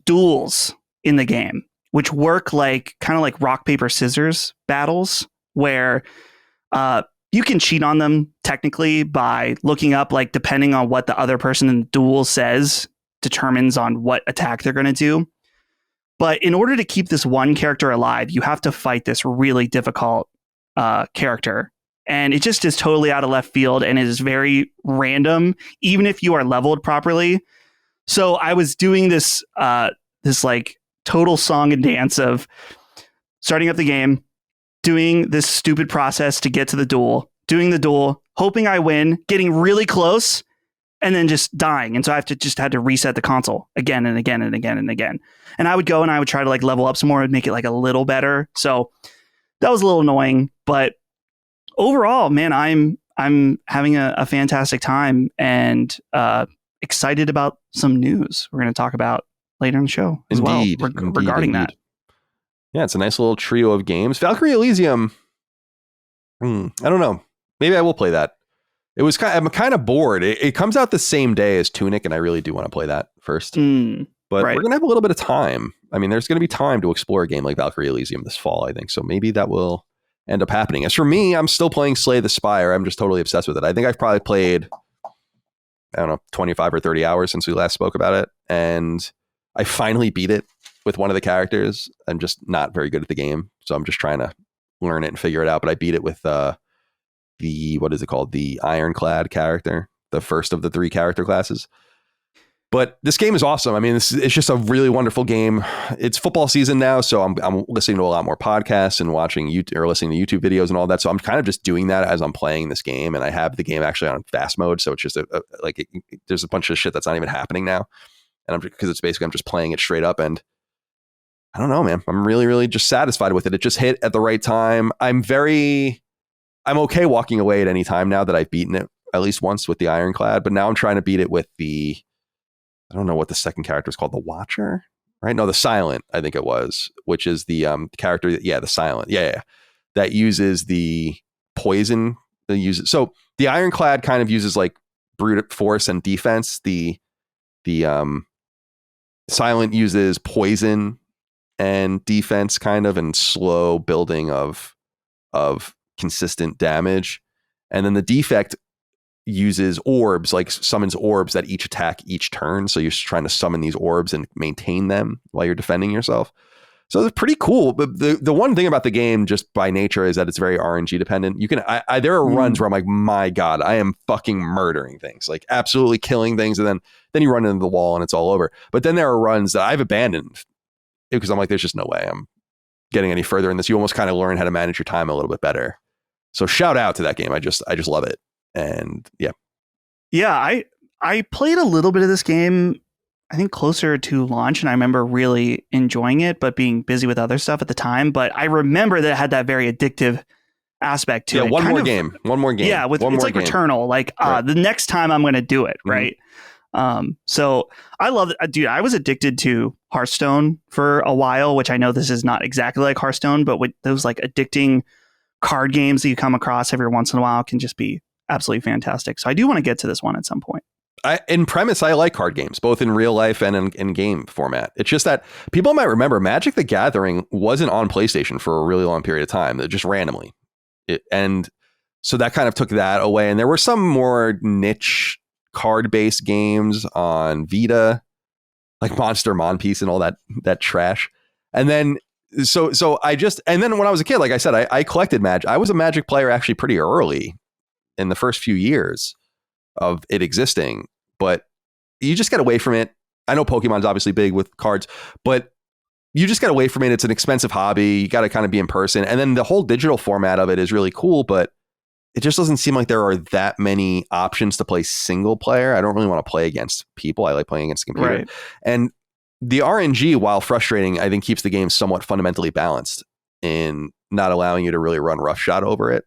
duels in the game, which work like kind of like rock, paper, scissors battles, where you can cheat on them technically by looking up, like, depending on what the other person in the duel says, determines on what attack they're going to do. But in order to keep this one character alive, you have to fight this really difficult character. And it just is totally out of left field, and it is very random, even if you are leveled properly. So I was doing this like total song and dance of starting up the game, doing this stupid process to get to the duel, doing the duel, hoping I win, getting really close, and then just dying. And so I had to reset the console again and again and again and again. And I would go and I would try to like level up some more and make it like a little better. So that was a little annoying, but overall, man, I'm having a fantastic time and excited about some news we're going to talk about later in the show as indeed, well regarding that. Yeah, it's a nice little trio of games. Valkyrie Elysium. I don't know. Maybe I will play that. I'm kind of bored. It comes out the same day as Tunic, and I really do want to play that first. But we're going to have a little bit of time. I mean, there's going to be time to explore a game like Valkyrie Elysium this fall, I think. So maybe that will end up happening. As for me, I'm still playing Slay the Spire. I'm just totally obsessed with it. I think I've probably played, 25 or 30 hours since we last spoke about it. And I finally beat it with one of the characters. I'm just not very good at the game. So I'm just trying to learn it and figure it out. But I beat it with what is it called? The Ironclad character, the first of the 3 character classes. But this game is awesome. I mean, it's just a really wonderful game. It's football season now, so I'm listening to a lot more podcasts and watching listening to YouTube videos and all that. So I'm kind of just doing that as I'm playing this game, and I have the game actually on fast mode. So it's just there's a bunch of shit that's not even happening now, and because it's basically I'm just playing it straight up. And I don't know, man. I'm really, really just satisfied with it. It just hit at the right time. I'm okay walking away at any time now that I've beaten it at least once with the Ironclad, but now I'm trying to beat it with I don't know what the second character is called. The Watcher, right? No, the Silent, I think it was, which is the character. The Silent. Yeah. that uses the poison. So the Ironclad kind of uses like brute force and defense. The Silent uses poison and defense kind of, and slow building of consistent damage. And then the Defect uses orbs, like summons orbs that each attack each turn. So you're just trying to summon these orbs and maintain them while you're defending yourself. So it's pretty cool. But the one thing about the game just by nature is that it's very RNG dependent. You can, there are runs where I'm like, my God, I am fucking murdering things, like absolutely killing things. And then you run into the wall and it's all over. But then there are runs that I've abandoned because I'm like, there's just no way I'm getting any further in this. You almost kind of learn how to manage your time a little bit better. So shout out to that game. I just love it. And yeah, I played a little bit of this game, I think closer to launch, and I remember really enjoying it, but being busy with other stuff at the time. But I remember that it had that very addictive aspect to it. One more game. Yeah, it's like game. Returnal. Like right. The next time I'm going to do it, right? So I love it, dude. I was addicted to Hearthstone for a while, which I know this is not exactly like Hearthstone, but with those like addicting card games that you come across every once in a while can just be absolutely fantastic. So I do want to get to this one at some point. In premise, I like card games, both in real life and in game format. It's just that people might remember Magic the Gathering wasn't on PlayStation for a really long period of time, just randomly. And so that kind of took that away. And there were some more niche card-based games on Vita, like Monster Monpiece and all that trash. And then so and then when I was a kid, like I said, I collected Magic. I was a Magic player actually pretty early in the first few years of it existing, but you just get away from it. I know Pokemon's obviously big with cards, but you just get away from it. It's an expensive hobby. You got to kind of be in person. And then the whole digital format of it is really cool, but it just doesn't seem like there are that many options to play single player. I don't really want to play against people. I like playing against the computer. Right. And the RNG, while frustrating, I think keeps the game somewhat fundamentally balanced in not allowing you to really run roughshod over it.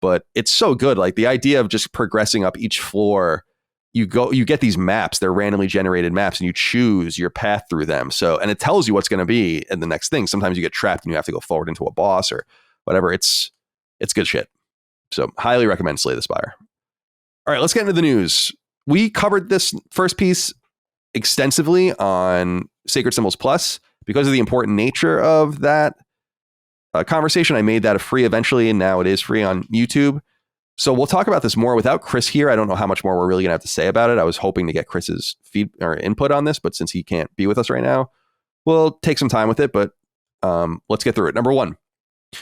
But it's so good. Like the idea of just progressing up each floor, you get these maps, they're randomly generated maps, and you choose your path through them. So, and it tells you what's going to be in the next thing. Sometimes you get trapped and you have to go forward into a boss or whatever. It's good shit. So highly recommend Slay the Spire. All right, let's get into the news. We covered this first piece extensively on Sacred Symbols Plus because of the important nature of that conversation. I made that a free eventually, and now it is free on YouTube. So we'll talk about this more without Chris here. I don't know how much more we're really gonna have to say about it. I was hoping to get Chris's feed or input on this, but since he can't be with us right now, we'll take some time with it. But let's get through it. Number one,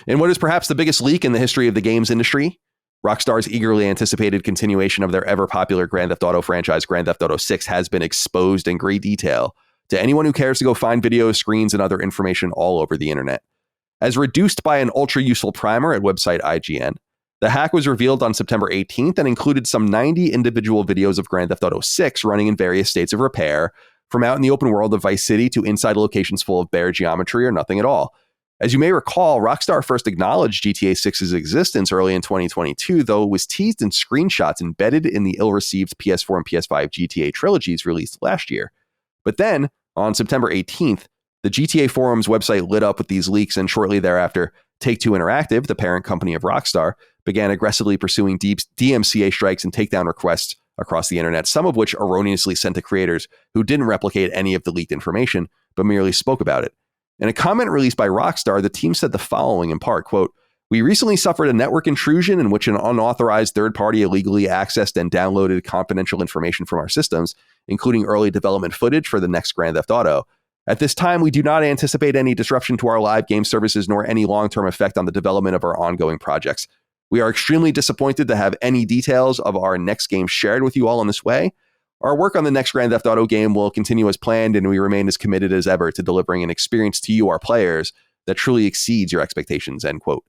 in what is perhaps the biggest leak in the history of the games industry, Rockstar's eagerly anticipated continuation of their ever popular Grand Theft Auto franchise, Grand Theft Auto 6, has been exposed in great detail to anyone who cares to go find videos, screens, and other information all over the internet. As reduced by an ultra-useful primer at website IGN, the hack was revealed on September 18th and included some 90 individual videos of Grand Theft Auto 6 running in various states of repair, from out in the open world of Vice City to inside locations full of bare geometry or nothing at all. As you may recall, Rockstar first acknowledged GTA 6's existence early in 2022, though it was teased in screenshots embedded in the ill-received PS4 and PS5 GTA trilogies released last year. But then, on September 18th, the GTA Forums website lit up with these leaks, and shortly thereafter, Take-Two Interactive, the parent company of Rockstar, began aggressively pursuing DMCA strikes and takedown requests across the internet, some of which erroneously sent to creators who didn't replicate any of the leaked information, but merely spoke about it. In a comment released by Rockstar, the team said the following in part, quote, "We recently suffered a network intrusion in which an unauthorized third party illegally accessed and downloaded confidential information from our systems, including early development footage for the next Grand Theft Auto. At this time, we do not anticipate any disruption to our live game services nor any long-term effect on the development of our ongoing projects. We are extremely disappointed to have any details of our next game shared with you all in this way. Our work on the next Grand Theft Auto game will continue as planned, and we remain as committed as ever to delivering an experience to you, our players, that truly exceeds your expectations," end quote.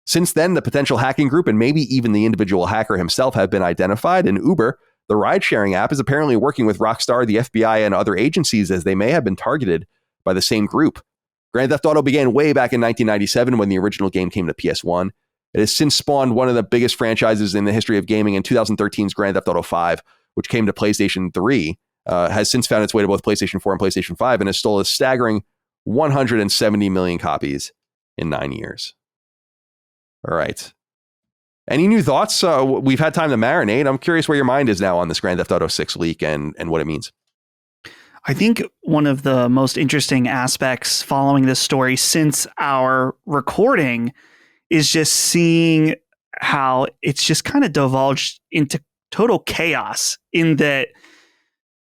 Since then, the potential hacking group and maybe even the individual hacker himself have been identified, and Uber, the ride-sharing app, is apparently working with Rockstar, the FBI, and other agencies, as they may have been targeted by the same group. Grand Theft Auto began way back in 1997 when the original game came to PS1. It has since spawned one of the biggest franchises in the history of gaming in 2013's Grand Theft Auto 5, which came to PlayStation 3, has since found its way to both PlayStation 4 and PlayStation 5, and has sold a staggering 170 million copies in 9 years. All right. Any new thoughts? We've had time to marinate. I'm curious where your mind is now on this Grand Theft Auto 6 leak and what it means. I think one of the most interesting aspects following this story since our recording is just seeing how it's just kind of divulged into total chaos, in that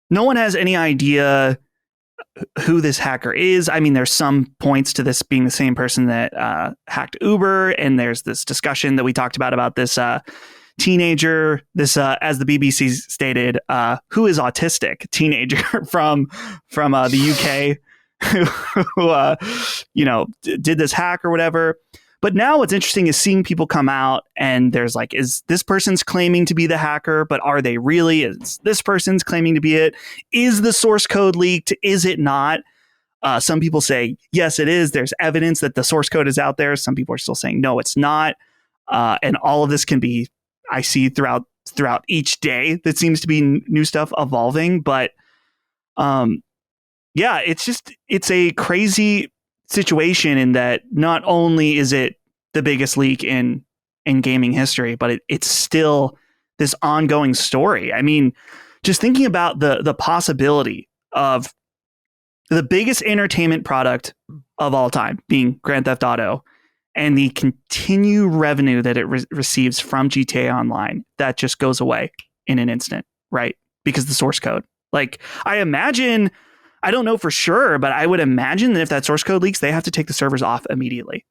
no one has any idea who this hacker is. I mean, there's some points to this being the same person that hacked Uber, and there's this discussion that we talked about this teenager, this as the BBC stated, who is autistic teenager from the UK who did this hack or whatever. But now what's interesting is seeing people come out and there's like, is this person's claiming to be the hacker, but are they really? Is this person's claiming to be it? Is the source code leaked? Is it not? Some people say, yes, it is. There's evidence that the source code is out there. Some people are still saying, no, it's not. And all of this can be, I see throughout each day that seems to be new stuff evolving. But yeah, it's a crazy situation in that not only is it the biggest leak in gaming history, but it's still this ongoing story. I mean, just thinking about the possibility of the biggest entertainment product of all time being Grand Theft Auto and the continued revenue that it receives from GTA Online, that just goes away in an instant, right? Because the source code. Like, I imagine, I don't know for sure, but I would imagine that if that source code leaks, they have to take the servers off immediately,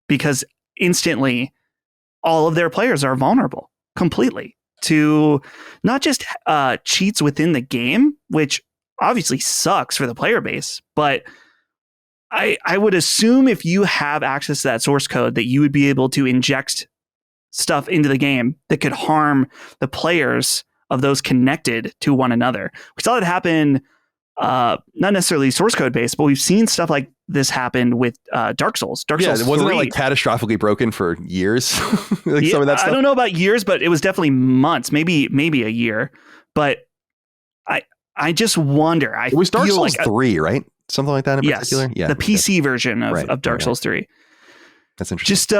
because instantly all of their players are vulnerable completely to not just cheats within the game, which obviously sucks for the player base, but I would assume if you have access to that source code that you would be able to inject stuff into the game that could harm the players of those connected to one another. We saw that happen, not necessarily source code based, but we've seen stuff like this happen with Dark Souls. Dark Souls wasn't 3. it like catastrophically broken for years? Like some of that stuff? I don't know about years, but it was definitely months, maybe a year. But I just wonder. It was Dark Souls 3, right? Something like that in particular? Yeah, the PC version of Dark Souls 3. That's interesting. Just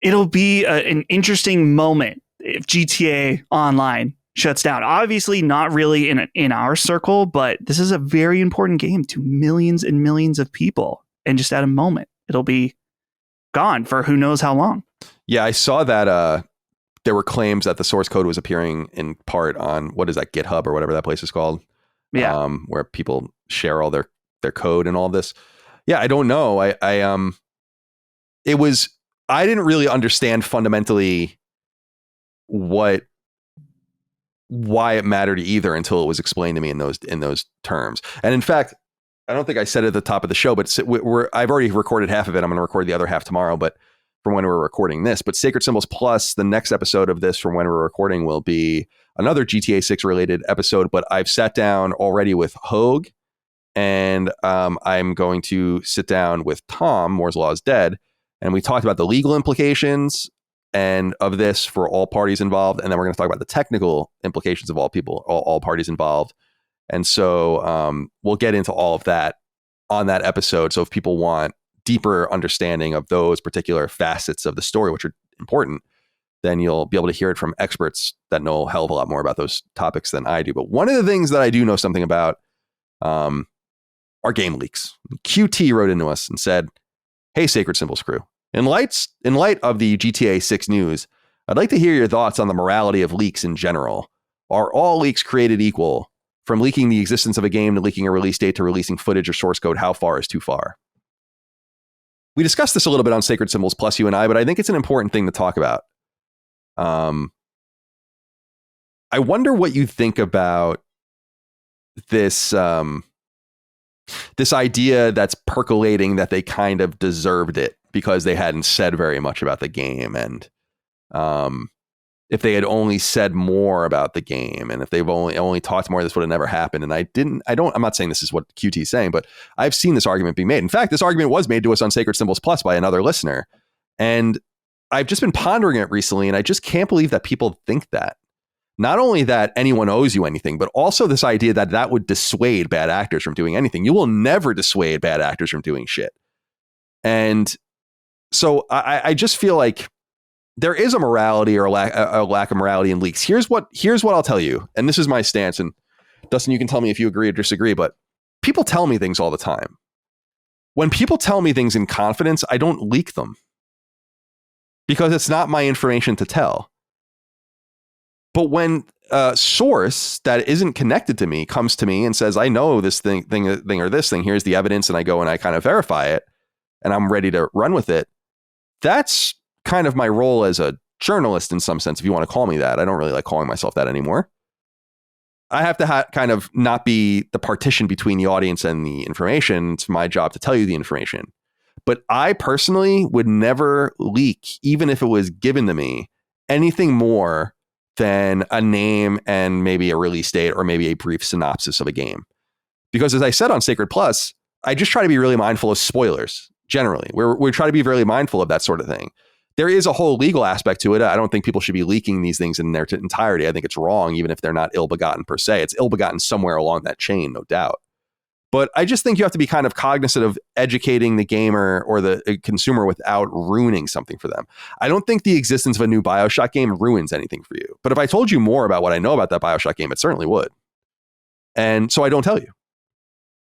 it'll be an interesting moment if GTA Online shuts down. Obviously not really in our circle, but this is a very important game to millions and millions of people. And just at a moment, it'll be gone for who knows how long. Yeah, I saw that there were claims that the source code was appearing in part on, what is that, GitHub or whatever that place is called? Yeah. Where people share all their code and all this. Yeah, I don't know. I didn't really understand fundamentally why it mattered either until it was explained to me in those terms. And in fact, I don't think I said it at the top of the show, but I've already recorded half of it. I'm going to record the other half tomorrow, but from when we're recording this. But Sacred Symbols Plus, the next episode of this from when we're recording, will be another GTA 6 related episode. But I've sat down already with Hogue, and I'm going to sit down with Tom, Moore's Law is Dead, and we talked about the legal implications and of this for all parties involved, and then we're going to talk about the technical implications of all parties involved. And so we'll get into all of that on that episode. So if people want deeper understanding of those particular facets of the story, which are important, then you'll be able to hear it from experts that know a hell of a lot more about those topics than I do. But one of the things that I do know something about are game leaks. QT wrote into us and said, "Hey, Sacred Symbols crew, in light of the GTA 6 news, I'd like to hear your thoughts on the morality of leaks in general. Are all leaks created equal? From leaking the existence of a game to leaking a release date to releasing footage or source code, how far is too far?" We discussed this a little bit on Sacred Symbols Plus, you and I, but I think it's an important thing to talk about. I wonder what you think about this idea that's percolating that they kind of deserved it because they hadn't said very much about the game. And if they had only said more about the game, and if they've only talked more, this would have never happened. And I'm not saying this is what QT is saying, but I've seen this argument be made. In fact, this argument was made to us on Sacred Symbols Plus by another listener. And I've just been pondering it recently, and I just can't believe that people think that. Not only that anyone owes you anything, but also this idea that would dissuade bad actors from doing anything. You will never dissuade bad actors from doing shit. And so I just feel like there is a morality or a lack of morality in leaks. Here's what I'll tell you. And this is my stance. And Dustin, you can tell me if you agree or disagree, but people tell me things all the time. When people tell me things in confidence, I don't leak them because it's not my information to tell. But when a source that isn't connected to me comes to me and says, I know this thing or this thing, here's the evidence, and I go and I kind of verify it and I'm ready to run with it, that's kind of my role as a journalist in some sense, if you want to call me that. I don't really like calling myself that anymore. I have to kind of not be the partition between the audience and the information. It's my job to tell you the information. But I personally would never leak, even if it was given to me, anything more than a name and maybe a release date or maybe a brief synopsis of a game. Because as I said on Sacred Plus, I just try to be really mindful of spoilers generally. We try to be really mindful of that sort of thing. There is a whole legal aspect to it. I don't think people should be leaking these things in their entirety. I think it's wrong, even if they're not ill-begotten per se. It's ill-begotten somewhere along that chain, no doubt. But I just think you have to be kind of cognizant of educating the gamer or the consumer without ruining something for them. I don't think the existence of a new BioShock game ruins anything for you. But if I told you more about what I know about that BioShock game, it certainly would. And so I don't tell you.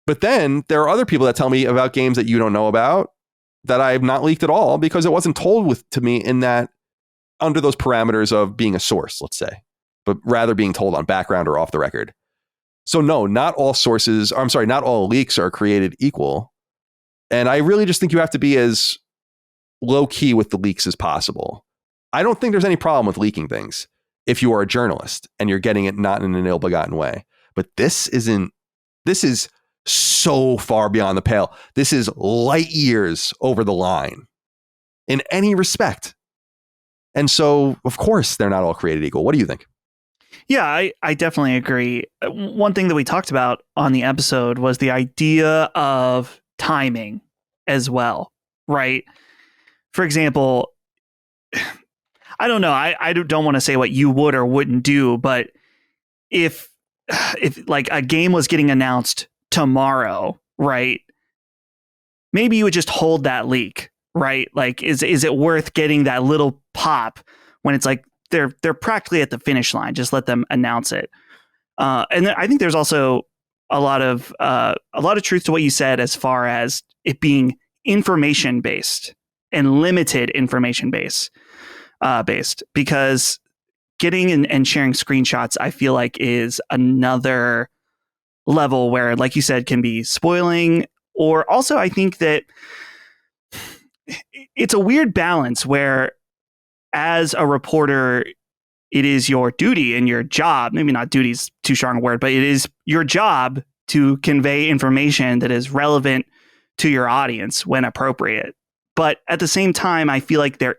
But then there are other people that tell me about games that you don't know about that I've not leaked at all because it wasn't told to me in that under those parameters of being a source, let's say, but rather being told on background or off the record. So no, not all not all leaks are created equal. And I really just think you have to be as low key with the leaks as possible. I don't think there's any problem with leaking things if you are a journalist and you're getting it not in an ill-begotten way. But this is so far beyond the pale. This is light years over the line in any respect. And so, of course, they're not all created equal. What do you think? Yeah, I definitely agree. One thing that we talked about on the episode was the idea of timing as well, right? For example, I don't know. I don't want to say what you would or wouldn't do, but if like a game was getting announced tomorrow, right? Maybe you would just hold that leak, right? Like, is it worth getting that little pop when it's like they're practically at the finish line? Just let them announce it. And I think there's also a lot of truth to what you said as far as it being information based and limited information based, because getting and sharing screenshots, I feel like, is another level where, like you said, can be spoiling. Or also, I think that it's a weird balance where, as a reporter, it is your duty and your job, maybe not duty is too strong a word, but it is your job to convey information that is relevant to your audience when appropriate. But at the same time, I feel like there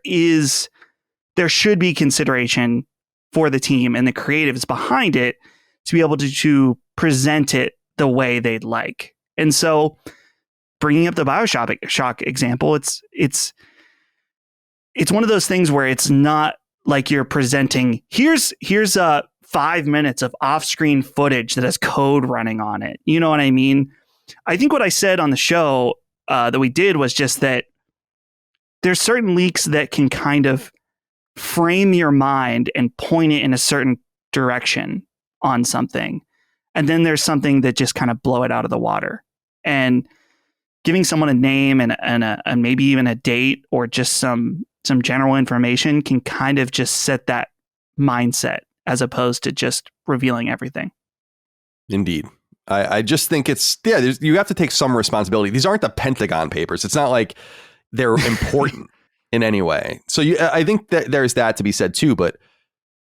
should be consideration for the team and the creatives behind it to be able to present it the way they'd like. And so, bringing up the BioShock example, it's one of those things where it's not like you're presenting, here's 5 minutes of off-screen footage that has code running on it. You know what I mean? I think what I said on the show that we did was just that there's certain leaks that can kind of frame your mind and point it in a certain direction on something. And then there's something that just kind of blow it out of the water. And giving someone a name and maybe even a date or just some general information can kind of just set that mindset as opposed to just revealing everything. Indeed. I just think you have to take some responsibility. These aren't the Pentagon Papers. It's not like they're important in any way. So I think that there's that to be said too. But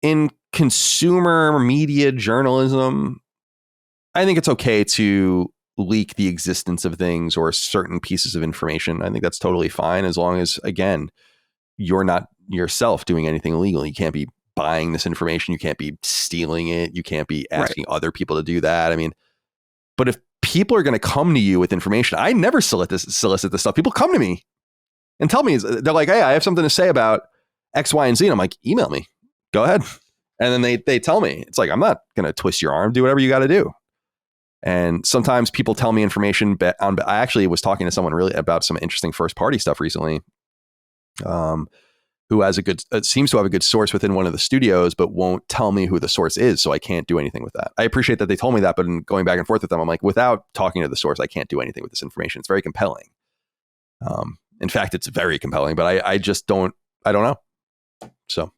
in consumer media journalism, I think it's okay to leak the existence of things or certain pieces of information. I think that's totally fine, as long as, again, you're not yourself doing anything illegal. You can't be buying this information. You can't be stealing it. You can't be asking other people to do that. I mean, but if people are going to come to you with information, I never solicit this stuff. People come to me and tell me, they're like, hey, I have something to say about X, Y, and Z. And I'm like, email me. Go ahead. And then they tell me. It's like, I'm not going to twist your arm. Do whatever you got to do. And sometimes people tell me information. I actually was talking to someone really about some interesting first party stuff recently. who has seems to have a good source within one of the studios, but won't tell me who the source is. So I can't do anything with that. I appreciate that they told me that, but in going back and forth with them, I'm like, without talking to the source, I can't do anything with this information. It's very compelling. In fact, it's very compelling, but I just don't know. So,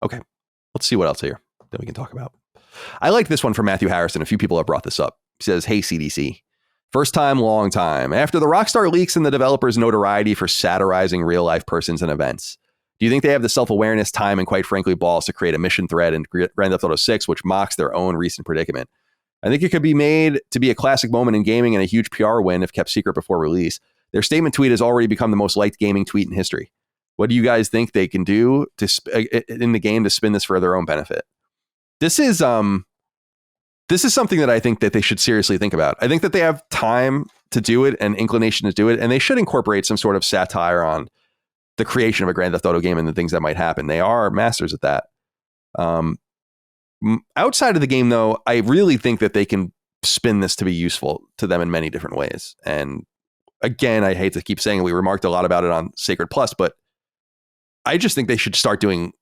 okay, let's see what else here that we can talk about. I like this one from Matthew Harrison. A few people have brought this up. He says, "Hey, CDC. First time, long time. After the Rockstar leaks and the developers' notoriety for satirizing real-life persons and events, do you think they have the self-awareness, time, and quite frankly, balls to create a mission thread in Grand Theft Auto 6, which mocks their own recent predicament? I think it could be made to be a classic moment in gaming and a huge PR win if kept secret before release. Their statement tweet has already become the most liked gaming tweet in history. What do you guys think they can do in the game to spin this for their own benefit?" This is something that I think that they should seriously think about. I think that they have time to do it and inclination to do it, and they should incorporate some sort of satire on the creation of a Grand Theft Auto game and the things that might happen. They are masters at that. Outside of the game, though, I really think that they can spin this to be useful to them in many different ways. And again, I hate to keep saying it, we remarked a lot about it on Sacred Plus, but I just think they should start doing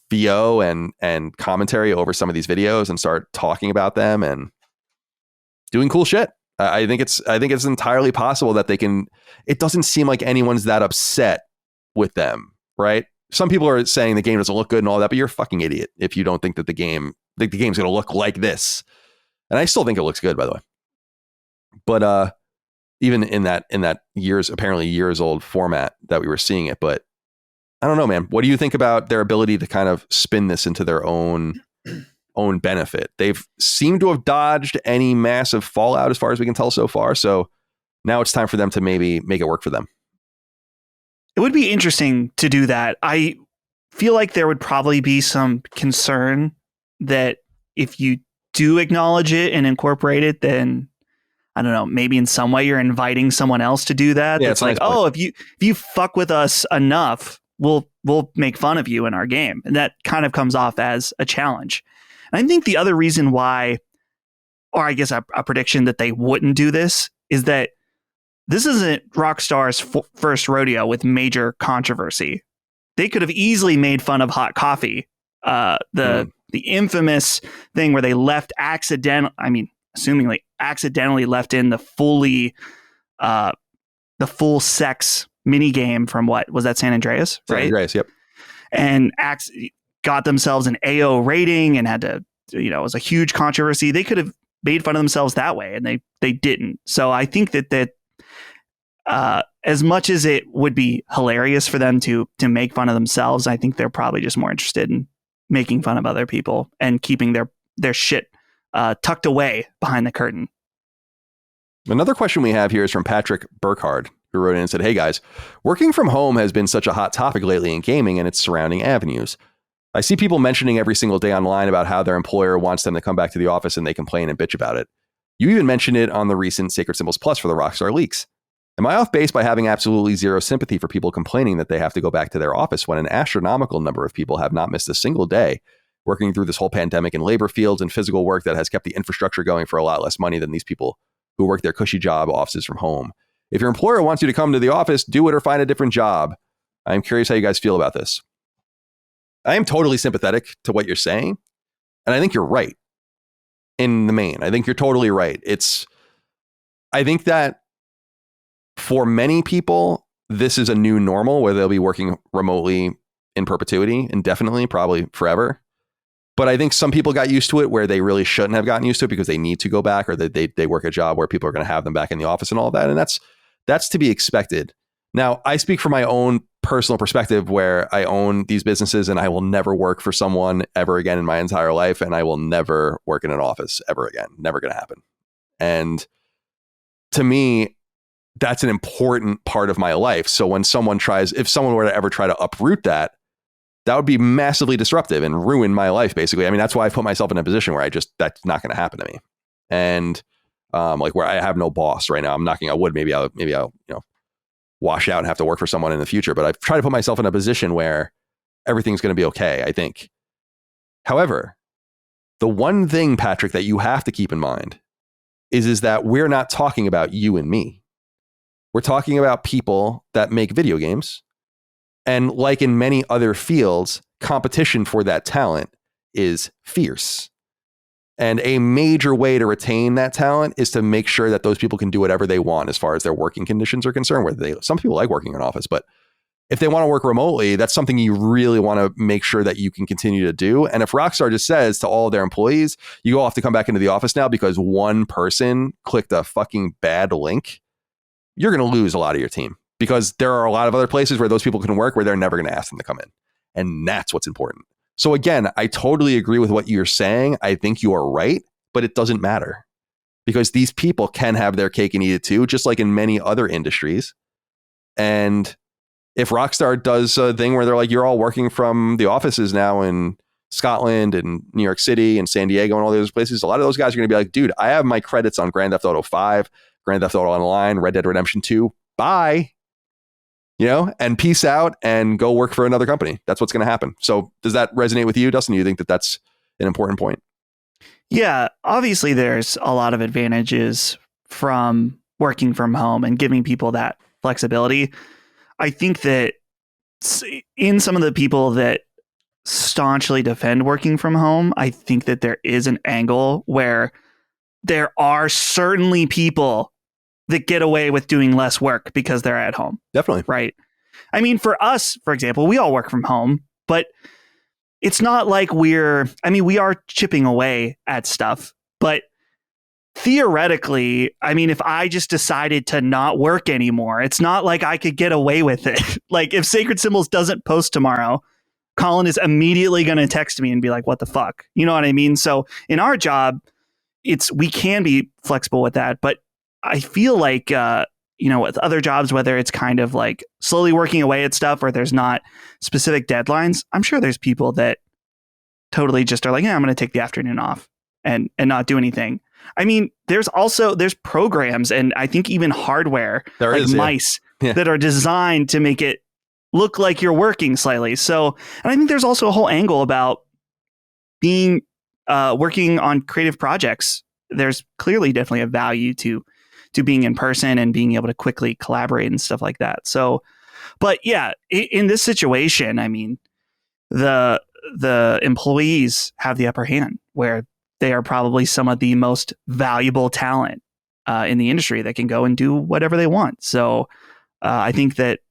VO and commentary over some of these videos and start talking about them and doing cool shit. I think it's entirely possible that they can. It doesn't seem like anyone's that upset with them, right? Some people are saying the game doesn't look good and all that, but you're a fucking idiot if you don't think that the game's going to look like this. And I still think it looks good, by the way. But even in that apparently years old format that we were seeing it, but I don't know, man. What do you think about their ability to kind of spin this into their own benefit? They've seemed to have dodged any massive fallout as far as we can tell so far. So now it's time for them to maybe make it work for them. It would be interesting to do that. I feel like there would probably be some concern that if you do acknowledge it and incorporate it, then I don't know, maybe in some way you're inviting someone else to do that. Yeah, it's like, oh, if you fuck with us enough, we'll make fun of you in our game. And that kind of comes off as a challenge. And I think the other reason why, or I guess a prediction that they wouldn't do this, is that this isn't Rockstar's first rodeo with major controversy. They could have easily made fun of hot coffee. The infamous thing where they left assumingly accidentally left in the full sex mini game from what was that, San Andreas, right? San Andreas, yep. And got themselves an AO rating and had to, it was a huge controversy. They could have made fun of themselves that way, and they didn't. So I think that as much as it would be hilarious for them to make fun of themselves, I think they're probably just more interested in making fun of other people and keeping their shit tucked away behind the curtain. Another question we have here is from Patrick Burkhard, who wrote in and said, "Hey guys, working from home has been such a hot topic lately in gaming and its surrounding avenues. I see people mentioning every single day online about how their employer wants them to come back to the office and they complain and bitch about it. You even mentioned it on the recent Sacred Symbols Plus for the Rockstar leaks. Am I off base by having absolutely zero sympathy for people complaining that they have to go back to their office when an astronomical number of people have not missed a single day working through this whole pandemic in labor fields and physical work that has kept the infrastructure going for a lot less money than these people who work their cushy job offices from home? If your employer wants you to come to the office, do it or find a different job. I'm curious how you guys feel about this." I am totally sympathetic to what you're saying, and I think you're right in the main. I think you're totally right. I think that for many people, this is a new normal where they'll be working remotely in perpetuity, indefinitely, probably forever. But I think some people got used to it where they really shouldn't have gotten used to it because they need to go back, or they work a job where people are going to have them back in the office and all that. And that's to be expected. Now, I speak from my own personal perspective where I own these businesses and I will never work for someone ever again in my entire life. And I will never work in an office ever again. Never going to happen. And to me, that's an important part of my life. So when if someone were to ever try to uproot that would be massively disruptive and ruin my life, basically. I mean, that's why I put myself in a position where that's not going to happen to me. And like where I have no boss right now. I'm knocking on wood. Maybe I'll wash out and have to work for someone in the future. But I've tried to put myself in a position where everything's going to be okay, I think. However, the one thing, Patrick, that you have to keep in mind is that we're not talking about you and me. We're talking about people that make video games And like in many other fields, competition for that talent is fierce. And a major way to retain that talent is to make sure that those people can do whatever they want as far as their working conditions are concerned. Some people like working in office, but if they want to work remotely, that's something you really want to make sure that you can continue to do. And if Rockstar just says to all of their employees, you all have to come back into the office now because one person clicked a fucking bad link, you're going to lose a lot of your team, because there are a lot of other places where those people can work where they're never going to ask them to come in. And that's what's important. So again, I totally agree with what you're saying. I think you are right, but it doesn't matter, because these people can have their cake and eat it too, just like in many other industries. And if Rockstar does a thing where they're like, you're all working from the offices now in Scotland and New York City and San Diego and all those places, a lot of those guys are going to be like, dude, I have my credits on Grand Theft Auto 5, Grand Theft Auto Online, Red Dead Redemption 2. Bye. And peace out and go work for another company. That's what's going to happen. So does that resonate with you, Dustin? Do you think that that's an important point? Yeah, obviously there's a lot of advantages from working from home and giving people that flexibility. I think that in some of the people that staunchly defend working from home, I think that there is an angle where there are certainly people that get away with doing less work because they're at home. Definitely. Right. I mean, for us, for example, we all work from home, but it's not like we are chipping away at stuff, but theoretically, I mean, if I just decided to not work anymore, it's not like I could get away with it. Like if Sacred Symbols doesn't post tomorrow, Colin is immediately going to text me and be like, what the fuck? You know what I mean? So in our job, we can be flexible with that. But I feel like, with other jobs, whether it's kind of like slowly working away at stuff or there's not specific deadlines, I'm sure there's people that totally just are like, yeah, I'm going to take the afternoon off and not do anything. I mean, there's programs and I think even hardware mice that are designed to make it look like you're working slightly. So, and I think there's also a whole angle about being working on creative projects. There's clearly definitely a value to being in person and being able to quickly collaborate and stuff like that. So, but yeah, in this situation, I mean, the employees have the upper hand where they are probably some of the most valuable talent in the industry that can go and do whatever they want. So I think that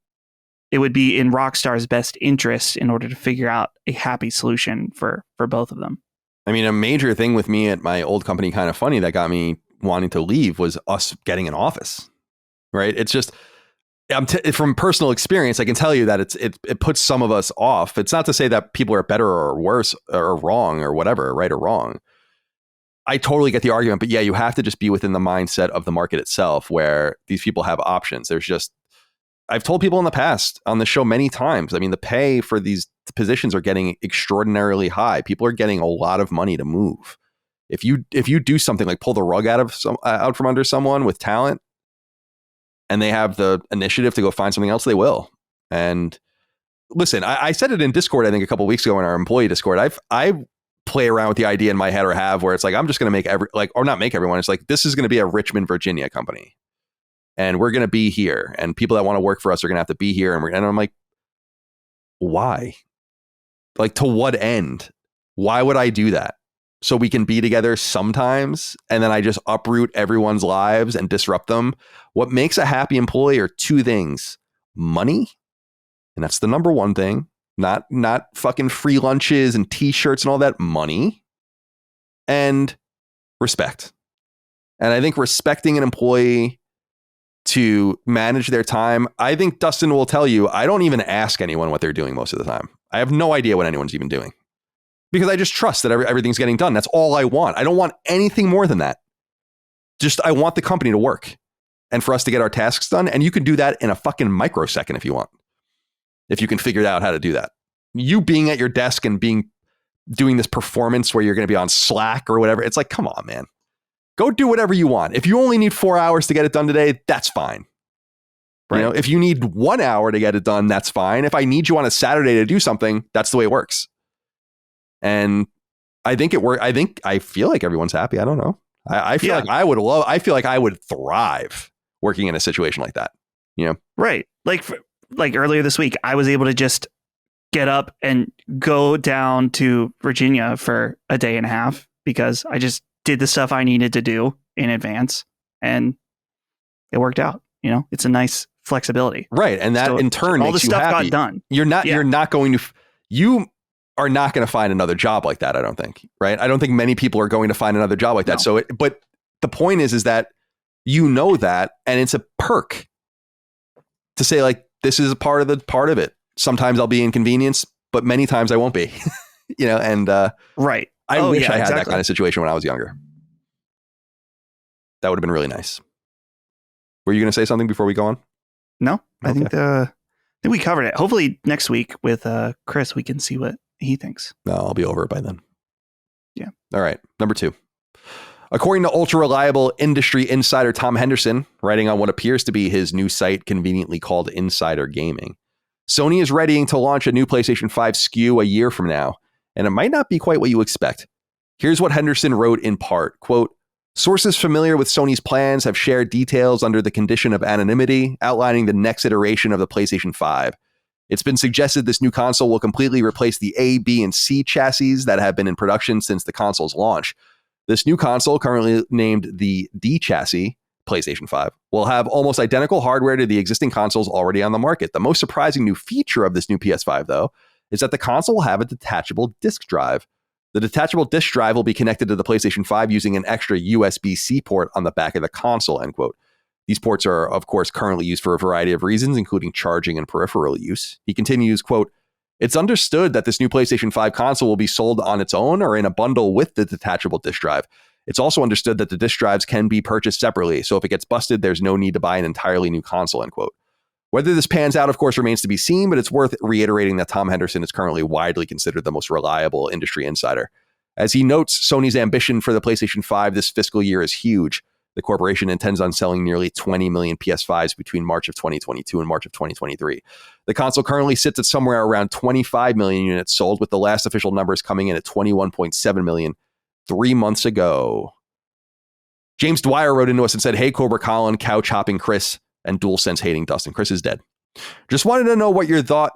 it would be in Rockstar's best interest in order to figure out a happy solution for both of them. I mean, a major thing with me at my old company, Kind of Funny, that got me wanting to leave was us getting an office, right? It's just, from personal experience, I can tell you that it puts some of us off. It's not to say that people are better or worse or wrong or whatever, right or wrong. I totally get the argument, but yeah, you have to just be within the mindset of the market itself where these people have options. I've told people in the past on the show many times, I mean, the pay for these positions are getting extraordinarily high. People are getting a lot of money to move. If you do something like pull the rug out from under someone with talent and they have the initiative to go find something else, they will. And listen, I said it in Discord, I think a couple of weeks ago in our employee Discord, I play around with the idea in my head, or have, where it's like, I'm just going to make not make everyone. It's like, this is going to be a Richmond, Virginia company. And we're going to be here. And people that want to work for us are going to have to be here. And I'm like, why? Like, to what end? Why would I do that? So we can be together sometimes, and then I just uproot everyone's lives and disrupt them. What makes a happy employee are two things: money, and that's the number one thing. Not fucking free lunches and t-shirts and all that. Money and respect. And I think respecting an employee to manage their time, I think Dustin will tell you, I don't even ask anyone what they're doing most of the time. I have no idea what anyone's even doing, because I just trust that everything's getting done. That's all I want. I don't want anything more than that. Just, I want the company to work and for us to get our tasks done. And you can do that in a fucking microsecond if you want. If you can figure out how to do that. You being at your desk and doing this performance where you're going to be on Slack or whatever, it's like, come on, man. Go do whatever you want. If you only need 4 hours to get it done today, that's fine. Right. If you need 1 hour to get it done, that's fine. If I need you on a Saturday to do something, that's the way it works. And I think I feel like everyone's happy. I don't know. I feel like I feel like I would thrive working in a situation like that. Right. Like like earlier this week, I was able to just get up and go down to Virginia for a day and a half because I just did the stuff I needed to do in advance, and it worked out. You know, it's a nice flexibility, right? And that in turn all makes the you stuff happy. got done. You're not going to find another job like that. I don't think, right? I don't think many people are going to find another job like that. So, but the point is that you know that, and it's a perk to say like this is a part of it. Sometimes I'll be inconvenienced, but many times I won't be. You know, and right. I wish I had that kind of situation when I was younger. That would have been really nice. Were you going to say something before we go on? No, I think we covered it. Hopefully next week with Chris, we can see what he thinks. No, I'll be over it by then. Yeah. All right. Number 2. According to ultra-reliable industry insider Tom Henderson, writing on what appears to be his new site conveniently called Insider Gaming, Sony is readying to launch a new PlayStation 5 SKU a year from now, and it might not be quite what you expect. Here's what Henderson wrote in part, quote, "Sources familiar with Sony's plans have shared details under the condition of anonymity, outlining the next iteration of the PlayStation 5. It's been suggested this new console will completely replace the A, B, and C chassis that have been in production since the console's launch. This new console, currently named the D chassis, PlayStation 5, will have almost identical hardware to the existing consoles already on the market. The most surprising new feature of this new PS5, though, is that the console will have a detachable disk drive. The detachable disk drive will be connected to the PlayStation 5 using an extra USB-C port on the back of the console," end quote. These ports are, of course, currently used for a variety of reasons, including charging and peripheral use. He continues, quote, "It's understood that this new PlayStation 5 console will be sold on its own or in a bundle with the detachable disk drive. It's also understood that the disk drives can be purchased separately, so if it gets busted, there's no need to buy an entirely new console," end quote. Whether this pans out, of course, remains to be seen, but it's worth reiterating that Tom Henderson is currently widely considered the most reliable industry insider. As he notes, Sony's ambition for the PlayStation 5 this fiscal year is huge. The corporation intends on selling nearly 20 million PS5s between March of 2022 and March of 2023. The console currently sits at somewhere around 25 million units sold, with the last official numbers coming in at 21.7 million 3 months ago. James Dwyer wrote into us and said, "Hey, Cobra Colin, couch hopping Chris, and DualSense hating Dustin. Chris is dead. Just wanted to know what you thought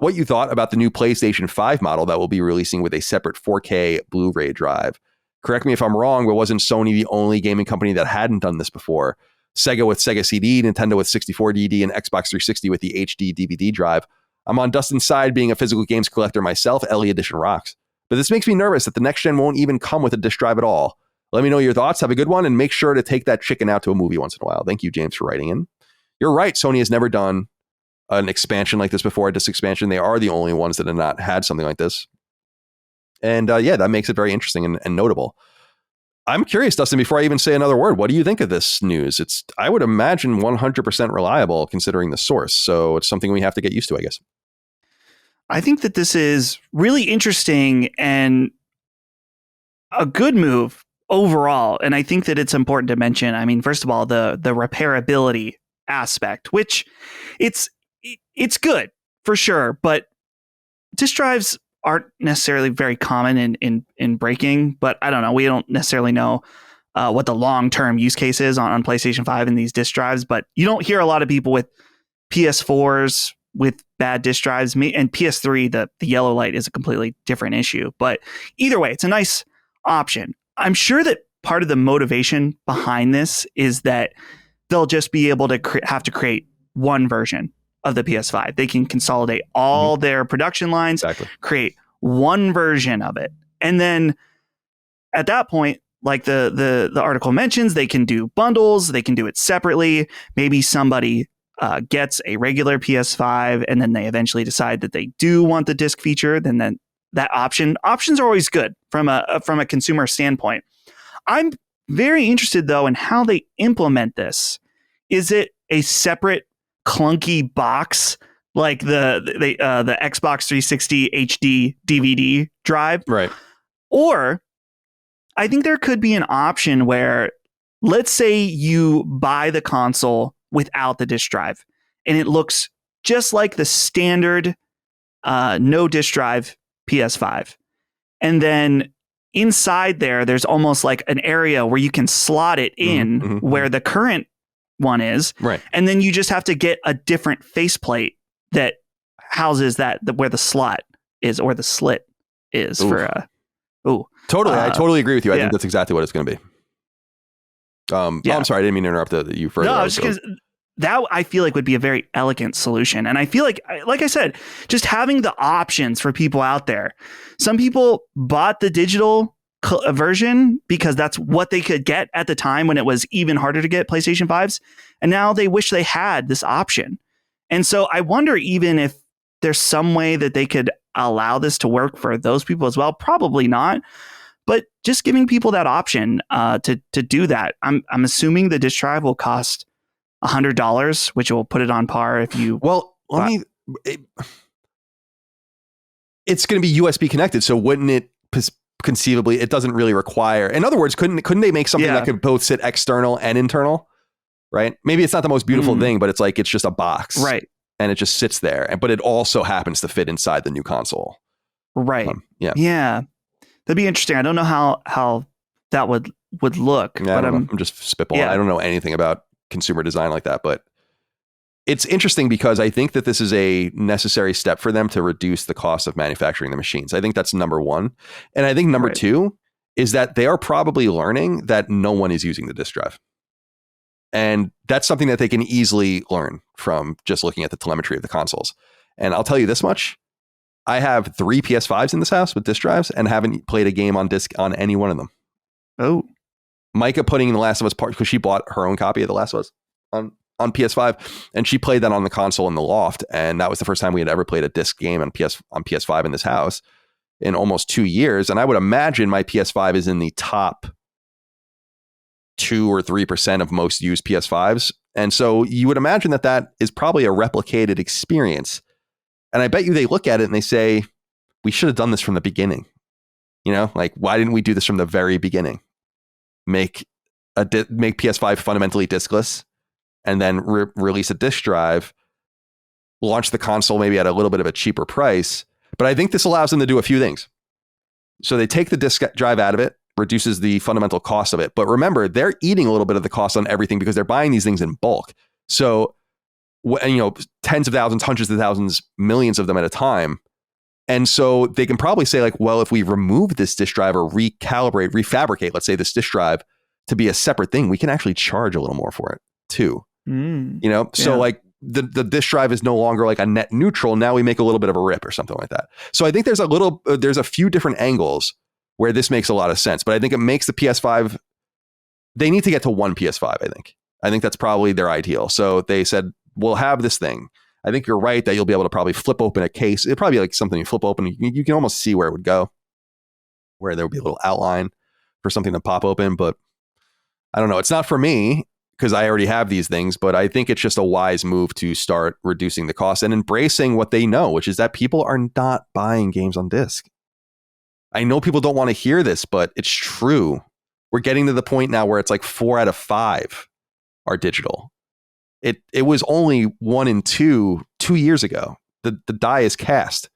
about the new PlayStation 5 model that will be releasing with a separate 4K Blu-ray drive. Correct me if I'm wrong, but wasn't Sony the only gaming company that hadn't done this before? Sega with Sega CD, Nintendo with 64DD, and Xbox 360 with the HD DVD drive. I'm on Dustin's side, being a physical games collector myself. LE Edition rocks. But this makes me nervous that the next gen won't even come with a disc drive at all. Let me know your thoughts. Have a good one, and make sure to take that chicken out to a movie once in a while." Thank you, James, for writing in. You're right. Sony has never done an expansion like this before, a disc expansion. They are the only ones that have not had something like this. And that makes it very interesting and notable. I'm curious, Dustin, before I even say another word, what do you think of this news? I would imagine 100% reliable considering the source. So it's something we have to get used to, I guess. I think that this is really interesting and a good move overall. And I think that it's important to mention, I mean, first of all, the repairability aspect, which it's good for sure, but disk drives aren't necessarily very common in breaking, but I don't know. We don't necessarily know what the long-term use case is on PlayStation 5 and these disk drives, but you don't hear a lot of people with PS4s with bad disk drives. And PS3, the yellow light is a completely different issue, but either way, it's a nice option. I'm sure that part of the motivation behind this is that they'll just be able to have to create one version of the PS5. They can consolidate all their production lines, create one version of it. And then at that point, like the article mentions, they can do bundles, they can do it separately. Maybe somebody gets a regular PS5 and then they eventually decide that they do want the disc feature, then that options are always good from a consumer standpoint. I'm very interested though in how they implement this. Is it a separate clunky box like the Xbox 360 HD DVD drive? Right. Or I think there could be an option where, let's say you buy the console without the disc drive and it looks just like the standard no disc drive PS5. And then inside there's almost like an area where you can slot it in where the current one is. Right. And then you just have to get a different faceplate that houses where the slot is or the slit is for Totally. I totally agree with you. I think that's exactly what it's going to be. I'm sorry, I didn't mean to interrupt you further. No, I was just that I feel like would be a very elegant solution. And I feel like I said, just having the options for people out there. Some people bought the digital version because that's what they could get at the time when it was even harder to get PlayStation 5s. And now they wish they had this option. And so I wonder even if there's some way that they could allow this to work for those people as well. Probably not. But just giving people that option to do that. I'm assuming the disk drive will cost $100, which will put it on par if you. Well, it's going to be USB connected, so wouldn't it conceivably? It doesn't really require. In other words, couldn't they make something that could both sit external and internal? Right? Maybe it's not the most beautiful thing, but it's just a box, right? And it just sits there, but it also happens to fit inside the new console, right? Yeah. That'd be interesting. I don't know how that would look. Yeah, but I'm just spitballing. Yeah. I don't know anything about consumer design like that, but it's interesting because I think that this is a necessary step for them to reduce the cost of manufacturing the machines. I think that's number one. And I think number two is that they are probably learning that no one is using the disk drive. And that's something that they can easily learn from just looking at the telemetry of the consoles. And I'll tell you this much. I have 3 PS5s in this house with disk drives and haven't played a game on disc on any one of them. Oh. Micah putting The Last of Us Part, because she bought her own copy of The Last of Us on PS5, and she played that on the console in the loft, and that was the first time we had ever played a disc game on PS5 in this house in almost 2 years. And I would imagine my PS5 is in the top 2 or 3% of most used PS5s. And so you would imagine that is probably a replicated experience. And I bet you they look at it and they say, we should have done this from the beginning. Why didn't we do this from the very beginning? Make PS5 fundamentally diskless and then release a disk drive, launch the console maybe at a little bit of a cheaper price. But I think this allows them to do a few things. So they take the disk drive out of it, reduces the fundamental cost of it. But remember, they're eating a little bit of the cost on everything because they're buying these things in bulk. So tens of thousands, hundreds of thousands, millions of them at a time. And so they can probably say if we remove this disk drive or refabricate, let's say this disk drive to be a separate thing, we can actually charge a little more for it too. So the disk drive is no longer a net neutral. Now we make a little bit of a rip or something like that. So I think there's a few different angles where this makes a lot of sense, but I think it makes the PS5, they need to get to one PS5. I think that's probably their ideal. So they said, we'll have this thing. I think you're right that you'll be able to probably flip open a case. It'd probably be something you flip open. You can almost see where it would go, where there would be a little outline for something to pop open. But I don't know. It's not for me because I already have these things, but I think it's just a wise move to start reducing the cost and embracing what they know, which is that people are not buying games on disc. I know people don't want to hear this, but it's true. We're getting to the point now where it's 4 out of 5 are digital. It was only 1 and 2 years ago. The die is cast.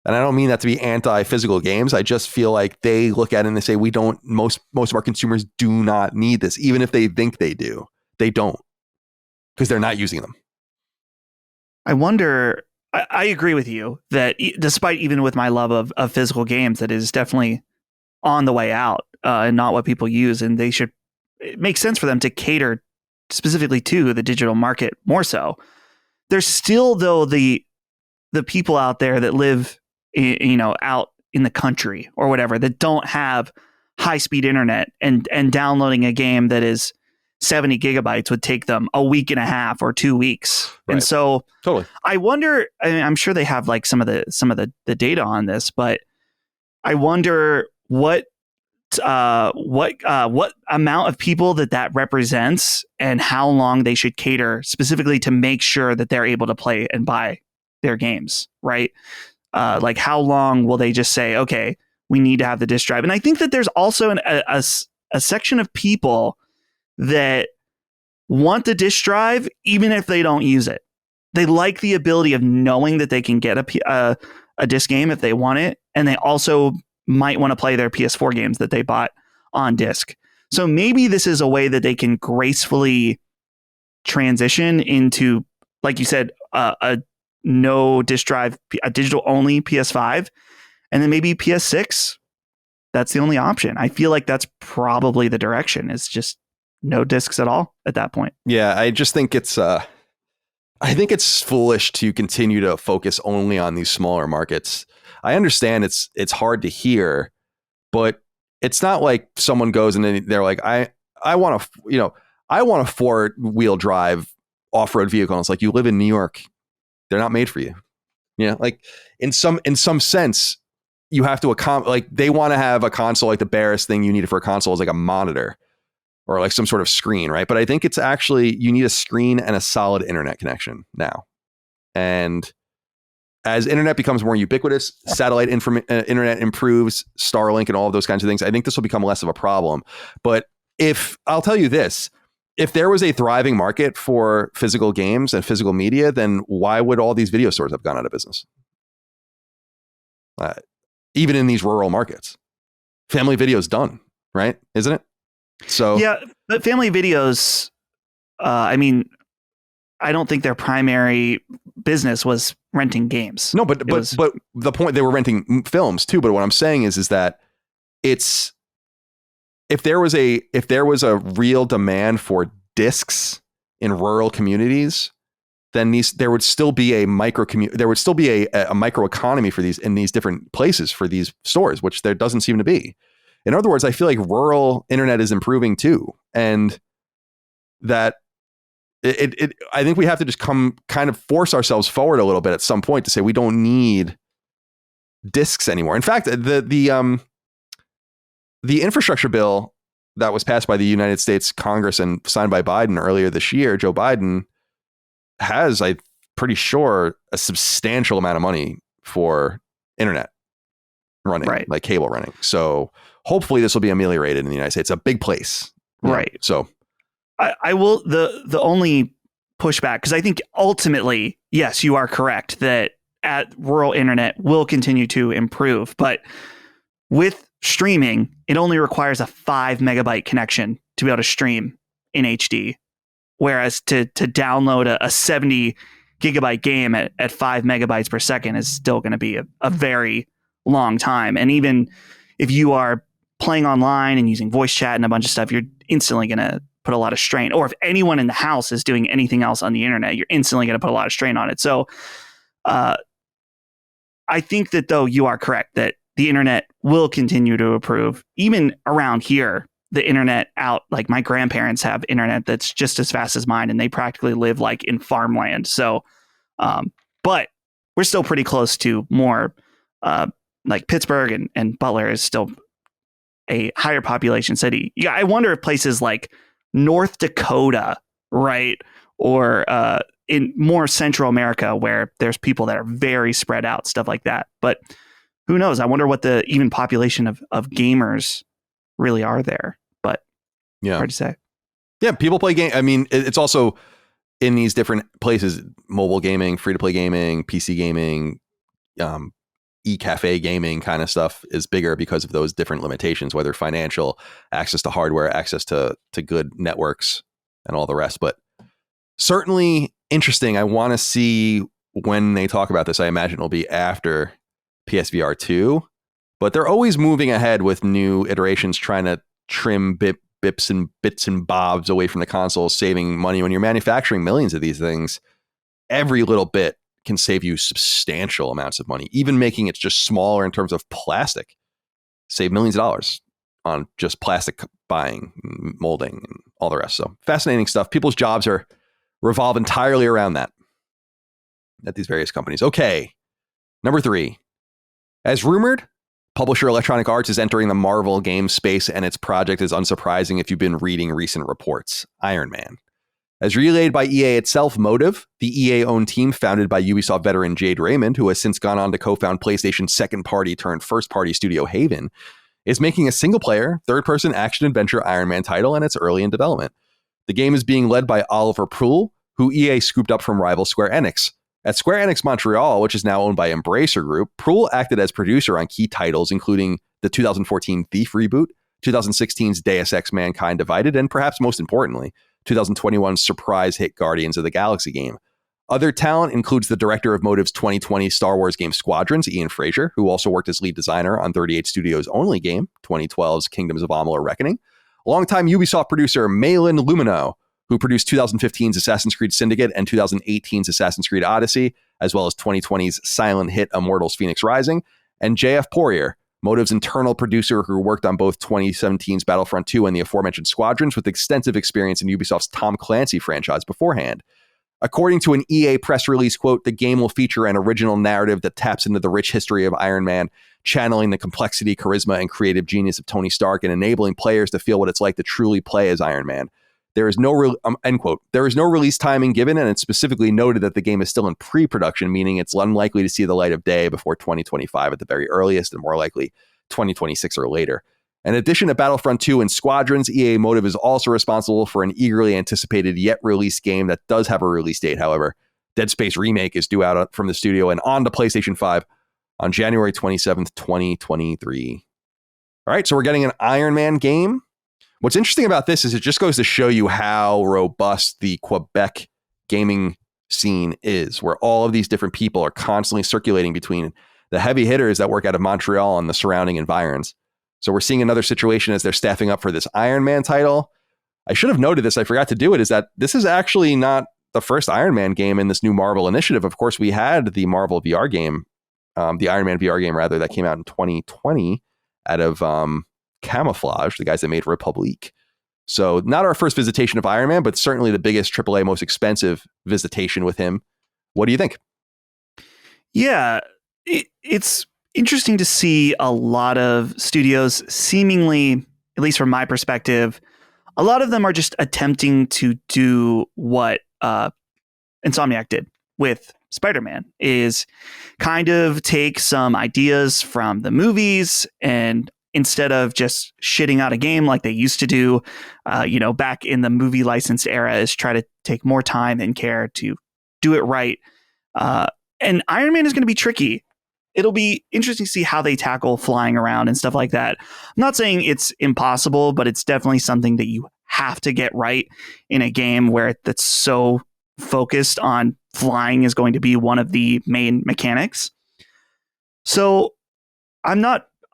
And I don't mean that to be anti-physical games. I just feel like they look at it and they say, most of our consumers do not need this. Even if they think they do, they don't, because they're not using them. I wonder, I agree with you that despite even with my love of physical games, that is definitely on the way out and not what people use. And it makes sense for them to cater specifically to the digital market more so. There's still, though, the people out there that live, out in the country or whatever, that don't have high-speed internet and downloading a game that is 70 gigabytes would take them a week and a half or 2 weeks. Right. And so totally. I wonder, I'm sure they have some of the data on this, but I wonder what amount of people that represents and how long they should cater specifically to make sure that they're able to play and buy their games, right? How long will they just say, okay, we need to have the disk drive? And I think that there's also a section of people that want the disk drive even if they don't use it. They like the ability of knowing that they can get a disc game if they want it, and they also might want to play their PS4 games that they bought on disc. So maybe this is a way that they can gracefully transition into, like you said, a no disk drive, a digital only PS5, and then maybe PS6. That's the only option. I feel like that's probably the direction. It's just no discs at all at that point. Yeah, I just think it's foolish to continue to focus only on these smaller markets. I understand it's hard to hear, but it's not like someone goes and they're like, I want a 4-wheel drive off-road vehicle. And it's like, you live in New York. They're not made for you. Like in some sense, you have to like they want to have a console. Like the barest thing you need for a console is like a monitor or like some sort of screen, right? But I think it's actually, you need a screen and a solid internet connection now. And as internet becomes more ubiquitous, satellite internet improves, Starlink and all of those kinds of things, I think this will become less of a problem. But I'll tell you this, if there was a thriving market for physical games and physical media, then why would all these video stores have gone out of business? Even in these rural markets, Family Video's done, right? Isn't it? So yeah, but Family Videos, I mean, I don't think their primary business was renting games. No, but the point, they were renting films too. But what I'm saying is that it's, if there was a real demand for discs in rural communities, then there would still be a micro economy for these in these different places for these stores, which there doesn't seem to be. In other words, I feel like rural internet is improving too, and that I think we have to just kind of force ourselves forward a little bit at some point to say we don't need discs anymore. In fact, the infrastructure bill that was passed by the United States Congress and signed by Biden earlier this year, Joe Biden, has, I'm pretty sure, a substantial amount of money for internet running, right, like cable running. So hopefully this will be ameliorated in the United States. It's a big place. Right. So I will, the only pushback, because I think ultimately, yes, you are correct that rural internet will continue to improve, but with streaming, it only requires a 5 megabyte connection to be able to stream in HD. Whereas to download a 70 gigabyte game at 5 megabytes per second is still going to be a very long time. And even if you are playing online and using voice chat and a bunch of stuff, you're instantly going to put a lot of strain. Or if anyone in the house is doing anything else on the internet, you're instantly going to put a lot of strain on it. So I think that, though, you are correct that the internet will continue to improve. Even around here, the internet out, like my grandparents have internet that's just as fast as mine, and they practically live like in farmland. So, but we're still pretty close to more, like Pittsburgh and Butler is still a higher population city. Yeah, I wonder if places like North Dakota, right, or in more Central America where there's people that are very spread out, stuff like that. But who knows? I wonder what the even population of gamers really are there. But yeah, hard to say. Yeah, people play game. I mean, it's also in these different places: mobile gaming, free to play gaming, PC gaming, e-cafe gaming kind of stuff is bigger because of those different limitations, whether financial, access to hardware, access to good networks, and all the rest. But certainly interesting. I want to see when they talk about this. I imagine it'll be after PSVR 2, but they're always moving ahead with new iterations, trying to trim bits and bobs away from the console, saving money. When you're manufacturing millions of these things, every little bit can save you substantial amounts of money. Even making it just smaller in terms of plastic, save millions of dollars on just plastic buying, molding, and all the rest. So fascinating stuff. People's jobs revolve entirely around that at these various companies. Okay, number 3. As rumored, publisher Electronic Arts is entering the Marvel game space, and its project is unsurprising if you've been reading recent reports. Iron Man. As relayed by EA itself, Motive, the EA-owned team founded by Ubisoft veteran Jade Raymond, who has since gone on to co-found PlayStation's second-party turned first-party studio Haven, is making a single-player, third-person action-adventure Iron Man title, and it's early in development. The game is being led by Oliver Prull, who EA scooped up from rival Square Enix. At Square Enix Montreal, which is now owned by Embracer Group, Prull acted as producer on key titles, including the 2014 Thief reboot, 2016's Deus Ex Mankind Divided, and perhaps most importantly, 2021's surprise hit Guardians of the Galaxy game. Other talent includes the director of Motive's 2020 Star Wars game Squadrons, Ian Fraser, who also worked as lead designer on 38 Studios' only game, 2012's Kingdoms of Amalur Reckoning. Longtime Ubisoft producer Malin Lumino, who produced 2015's Assassin's Creed Syndicate and 2018's Assassin's Creed Odyssey, as well as 2020's silent hit Immortals Phoenix Rising. And JF Poirier, Motive's internal producer who worked on both 2017's Battlefront 2 and the aforementioned Squadrons, with extensive experience in Ubisoft's Tom Clancy franchise beforehand. According to an EA press release, quote, the game will feature an original narrative that taps into the rich history of Iron Man, channeling the complexity, charisma, and creative genius of Tony Stark and enabling players to feel what it's like to truly play as Iron Man. There is no end quote. There is no release timing given, and it's specifically noted that the game is still in pre-production, meaning it's unlikely to see the light of day before 2025 at the very earliest, and more likely 2026 or later. In addition to Battlefront 2 and Squadrons, EA Motive is also responsible for an eagerly anticipated yet released game that does have a release date, however. Dead Space Remake is due out from the studio and on to PlayStation 5 on January 27th, 2023. All right, so we're getting an Iron Man game. What's interesting about this is it just goes to show you how robust the Quebec gaming scene is, where all of these different people are constantly circulating between the heavy hitters that work out of Montreal and the surrounding environs. So we're seeing another situation as they're staffing up for this Iron Man title. I should have noted this. I forgot to do it, is that this is actually not the first Iron Man game in this new Marvel initiative. Of course, we had the Marvel VR game, the Iron Man VR game, rather, that came out in 2020 out of Camouflage, the guys that made Republic. So not our first visitation of Iron Man, but certainly the biggest AAA, most expensive visitation with him. What do you think? Yeah, it's interesting to see a lot of studios seemingly, at least from my perspective, a lot of them are just attempting to do what Insomniac did with Spider-Man, is kind of take some ideas from the movies, and instead of just shitting out a game like they used to do, back in the movie licensed era, is try to take more time and care to do it right. And Iron Man is going to be tricky. It'll be interesting to see how they tackle flying around and stuff like that. I'm not saying it's impossible, but it's definitely something that you have to get right in a game where that's so focused on flying is going to be one of the main mechanics. So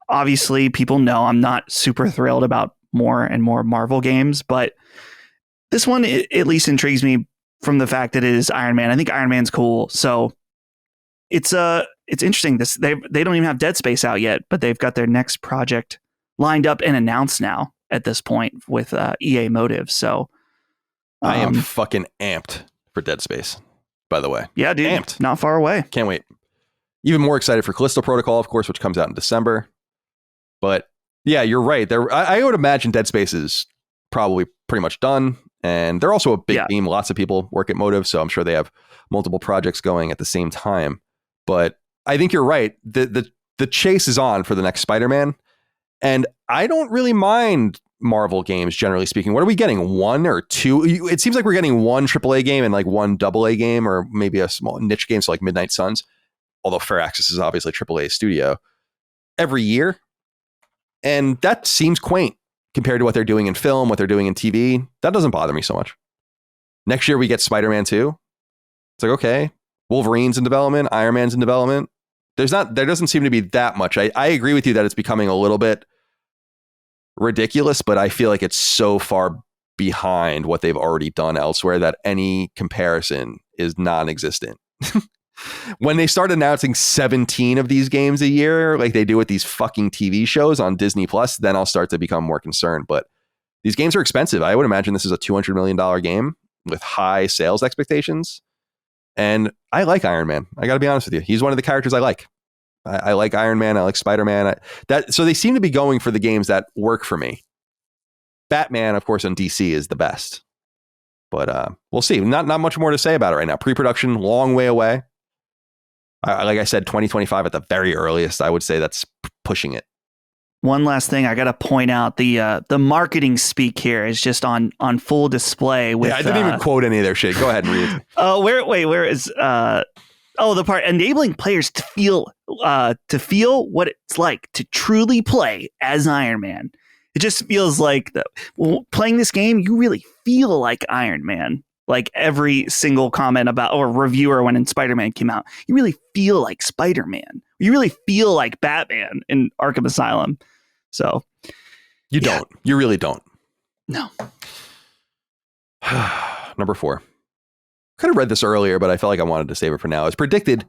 obviously people know I'm not super thrilled about more and more Marvel games, but this one at least intrigues me from the fact that it is Iron Man. I think Iron Man's cool. So it's interesting. They don't even have Dead Space out yet, but they've got their next project lined up and announced now at this point with EA Motive. So I am fucking amped for Dead Space, by the way. Yeah, dude. Amped. Not far away. Can't wait. Even more excited for Callisto Protocol, of course, which comes out in December. But yeah, you're right. I would imagine Dead Space is probably pretty much done. And they're also a big team. Lots of people work at Motive, so I'm sure they have multiple projects going at the same time. But I think you're right. The chase is on for the next Spider-Man. And I don't really mind Marvel games, generally speaking. What are we getting? One or two? It seems like we're getting one AAA game and like one AA game, or maybe a small niche game, so like Midnight Suns. Although Fair Access is obviously AAA studio every year. And that seems quaint compared to what they're doing in film, what they're doing in TV. That doesn't bother me so much. Next year we get Spider-Man 2. It's like, okay, Wolverine's in development, Iron Man's in development. There doesn't seem to be that much. I agree with you that it's becoming a little bit ridiculous, but I feel like it's so far behind what they've already done elsewhere that any comparison is non-existent. When they start announcing 17 of these games a year, like they do with these fucking TV shows on Disney Plus, then I'll start to become more concerned. But these games are expensive. I would imagine this is a $200 million game with high sales expectations. And I like Iron Man. I got to be honest with you. He's one of the characters I like. I like Iron Man. I like Spider-Man. So they seem to be going for the games that work for me. Batman, of course, on DC is the best. But we'll see. Not much more to say about it right now. Pre-production, long way away. Like I said, 2025 at the very earliest. I would say that's pushing it. One last thing I got to point out, the marketing speak here is just on full display. With I didn't even quote any of their shit. Go ahead and read it. Where is the part enabling players to feel what it's like to truly play as Iron Man. It just feels like playing this game, you really feel like Iron Man. Like every single comment about or reviewer when Spider-Man came out, you really feel like Spider-Man. You really feel like Batman in Arkham Asylum. So you don't. You really don't. No. Number 4. Could have read this earlier, but I felt like I wanted to save it for now. As predicted,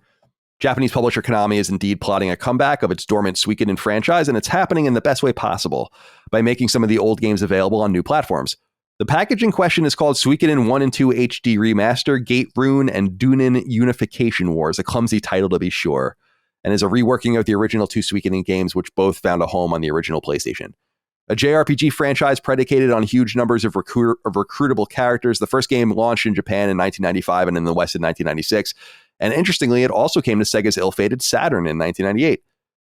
Japanese publisher Konami is indeed plotting a comeback of its dormant Suikoden franchise, and it's happening in the best way possible by making some of the old games available on new platforms. The package in question is called Suikoden 1 and 2 HD Remaster, Gate Rune, and Dunin Unification Wars, a clumsy title to be sure, and is a reworking of the original 2 Suikoden games, which both found a home on the original PlayStation. A JRPG franchise predicated on huge numbers of recruitable characters. The first game launched in Japan in 1995 and in the West in 1996. And interestingly, it also came to Sega's ill-fated Saturn in 1998.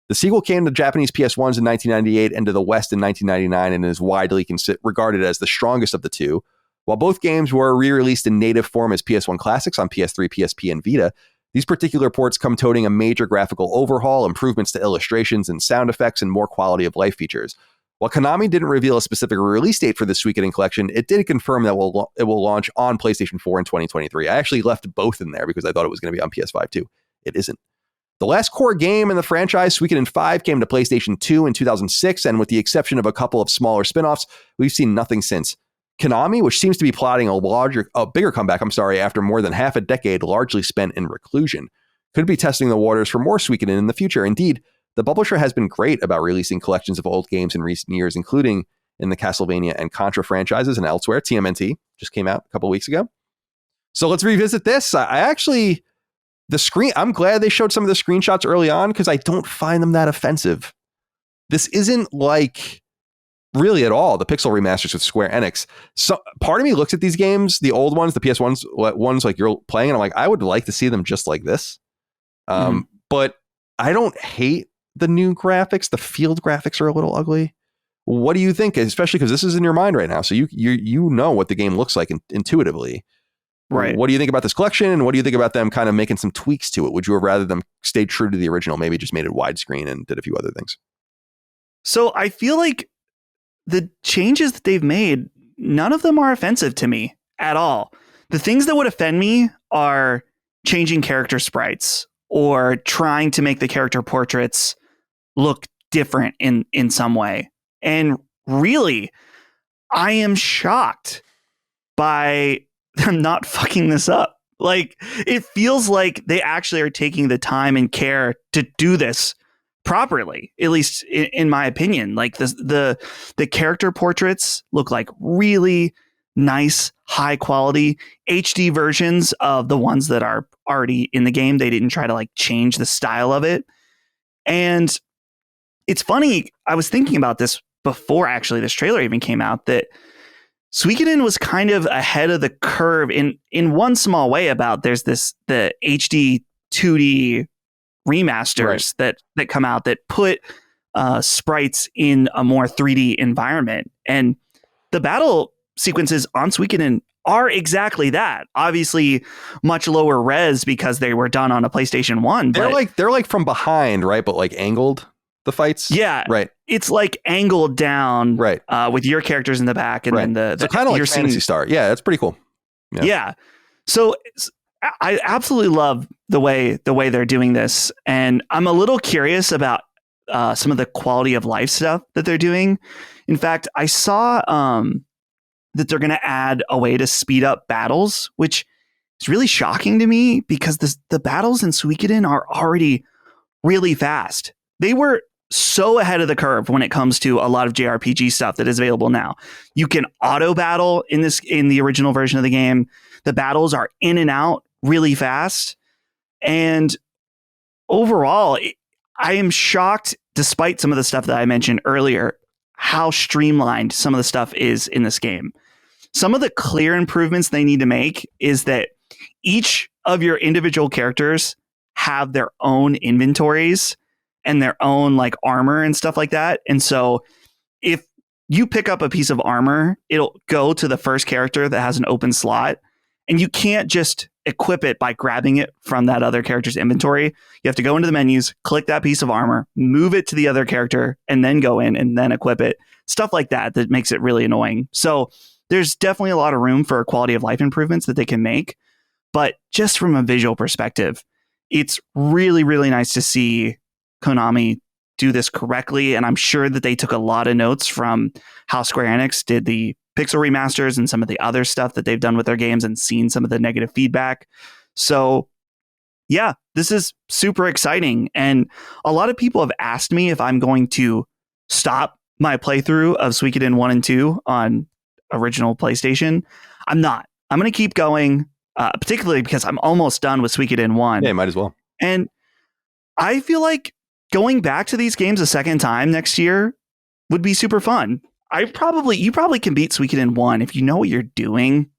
The sequel came to Japanese PS1s in 1998 and to the West in 1999 and is widely regarded as the strongest of the two. While both games were re-released in native form as PS1 classics on PS3, PSP, and Vita, these particular ports come toting a major graphical overhaul, improvements to illustrations and sound effects, and more quality of life features. While Konami didn't reveal a specific release date for the Suikoden collection, it did confirm that it will launch on PlayStation 4 in 2023. I actually left both in there because I thought it was going to be on PS5 too. It isn't. The last core game in the franchise, Suikoden 5, came to PlayStation 2 in 2006, and with the exception of a couple of smaller spin-offs, we've seen nothing since. Konami, which seems to be plotting a bigger comeback, after more than half a decade largely spent in reclusion, could be testing the waters for more Suikoden in the future. Indeed, the publisher has been great about releasing collections of old games in recent years, including in the Castlevania and Contra franchises and elsewhere. TMNT just came out a couple weeks ago. So let's revisit this. I'm glad they showed some of the screenshots early on because I don't find them that offensive. This isn't like really at all the pixel remasters with Square Enix. So part of me looks at these games, the old ones, the PS1s, ones like you're playing, and I'm like, I would like to see them just like this. But I don't hate the new graphics. The field graphics are a little ugly. What do you think? Especially because this is in your mind right now. So you know what the game looks like intuitively. Right. What do you think about this collection? And what do you think about them kind of making some tweaks to it? Would you have rather them stayed true to the original, maybe just made it widescreen and did a few other things? So I feel like the changes that they've made, none of them are offensive to me at all. The things that would offend me are changing character sprites or trying to make the character portraits look different in some way. And really, I am shocked by them not fucking this up. Like, it feels like they actually are taking the time and care to do this properly, at least in my opinion. Like the character portraits look like really nice, high quality HD versions of the ones that are already in the game. They didn't try to like change the style of it. And it's funny, I was thinking about this before actually this trailer even came out, that Suikoden was kind of ahead of the curve in one small way about the HD 2D remasters that come out that put sprites in a more 3D environment. And the battle sequences on Suikoden are exactly that. Obviously much lower res because they were done on a PlayStation 1. They're like from behind, right? But like angled, the fights. Yeah. Right. It's like angled down, right, with your characters in the back, and then the kind of like Phantasy Star. Yeah, that's pretty cool. Yeah. So I absolutely love the way they're doing this, and I'm a little curious about some of the quality of life stuff that they're doing. In fact, I saw that they're going to add a way to speed up battles, which is really shocking to me because the battles in Suikoden are already really fast. They were so ahead of the curve when it comes to a lot of JRPG stuff that is available now. You can auto battle in the original version of the game. The battles are in and out really fast. And overall, I am shocked, despite some of the stuff that I mentioned earlier, how streamlined some of the stuff is in this game. Some of the clear improvements they need to make is that each of your individual characters have their own inventories and their own like armor and stuff like that. And so if you pick up a piece of armor, it'll go to the first character that has an open slot, and you can't just equip it by grabbing it from that other character's inventory. You have to go into the menus, click that piece of armor, move it to the other character, and then go in and then equip it. Stuff like that makes it really annoying. So there's definitely a lot of room for quality of life improvements that they can make. But just from a visual perspective, it's really, really nice to see Konami do this correctly. And I'm sure that they took a lot of notes from how Square Enix did the pixel remasters and some of the other stuff that they've done with their games and seen some of the negative feedback. So yeah, this is super exciting. And a lot of people have asked me if I'm going to stop my playthrough of Suikoden 1 and 2 on original PlayStation. I'm not. I'm going to keep going. Particularly because I'm almost done with Suikoden 1. Yeah, might as well. And I feel like going back to these games a second time next year would be super fun. You probably can beat Suikoden 1 if you know what you're doing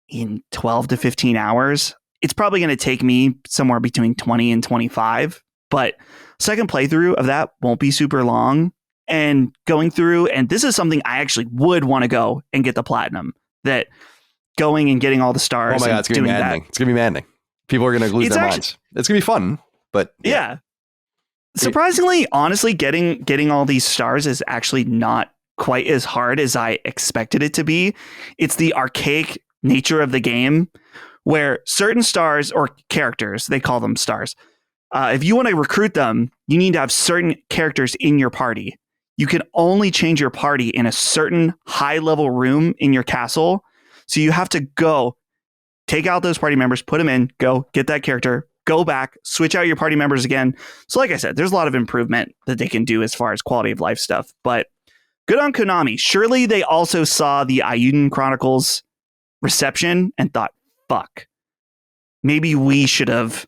in 12 to 15 hours. It's probably going to take me somewhere between 20 and 25, but second playthrough of that won't be super long. And going through, and this is something I actually would want to go and get the platinum, that going and getting all the stars. Oh my God, it's going to be maddening. It's going to be maddening. People are going to lose their minds. It's going to be fun, but yeah. Surprisingly, honestly, getting all these stars is actually not quite as hard as I expected it to be. It's the archaic nature of the game where certain stars or characters, they call them stars. If you want to recruit them, you need to have certain characters in your party. You can only change your party in a certain high level room in your castle. So you have to go take out those party members, put them in, go get that character, go back, switch out your party members again. So like I said, there's a lot of improvement that they can do as far as quality of life stuff, but good on Konami. Surely they also saw the Ayuden Chronicles reception and thought, fuck, maybe we should have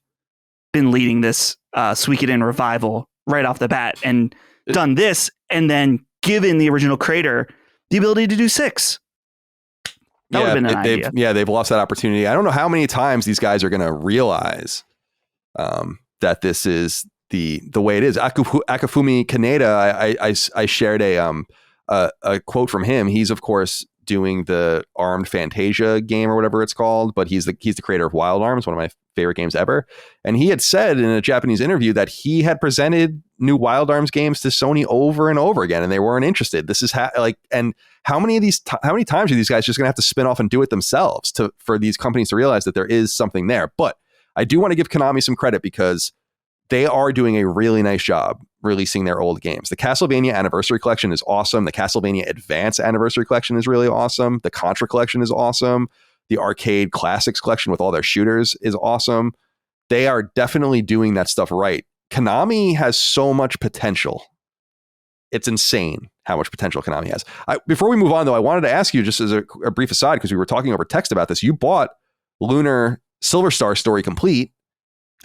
been leading this Suikoden revival right off the bat and done this and then given the original creator the ability to do 6. That would have been an idea. They've lost that opportunity. I don't know how many times these guys are going to realize that this is the way it is. Akifumi Kaneda, I shared a quote from him. He's of course doing the Armed Fantasia game or whatever it's called, but he's the creator of Wild Arms, one of my favorite games ever. And he had said in a Japanese interview that he had presented new Wild Arms games to Sony over and over again, and they weren't interested. This is and how many times are these guys just going to have to spin off and do it themselves for these companies to realize that there is something there? But I do want to give Konami some credit because they are doing a really nice job releasing their old games. The Castlevania Anniversary Collection is awesome. The Castlevania Advance Anniversary Collection is really awesome. The Contra Collection is awesome. The Arcade Classics Collection with all their shooters is awesome. They are definitely doing that stuff right. Konami has so much potential. It's insane how much potential Konami has. Before we move on, though, I wanted to ask you, just as a brief aside, because we were talking over text about this, you bought Lunar Silver Star Story Complete.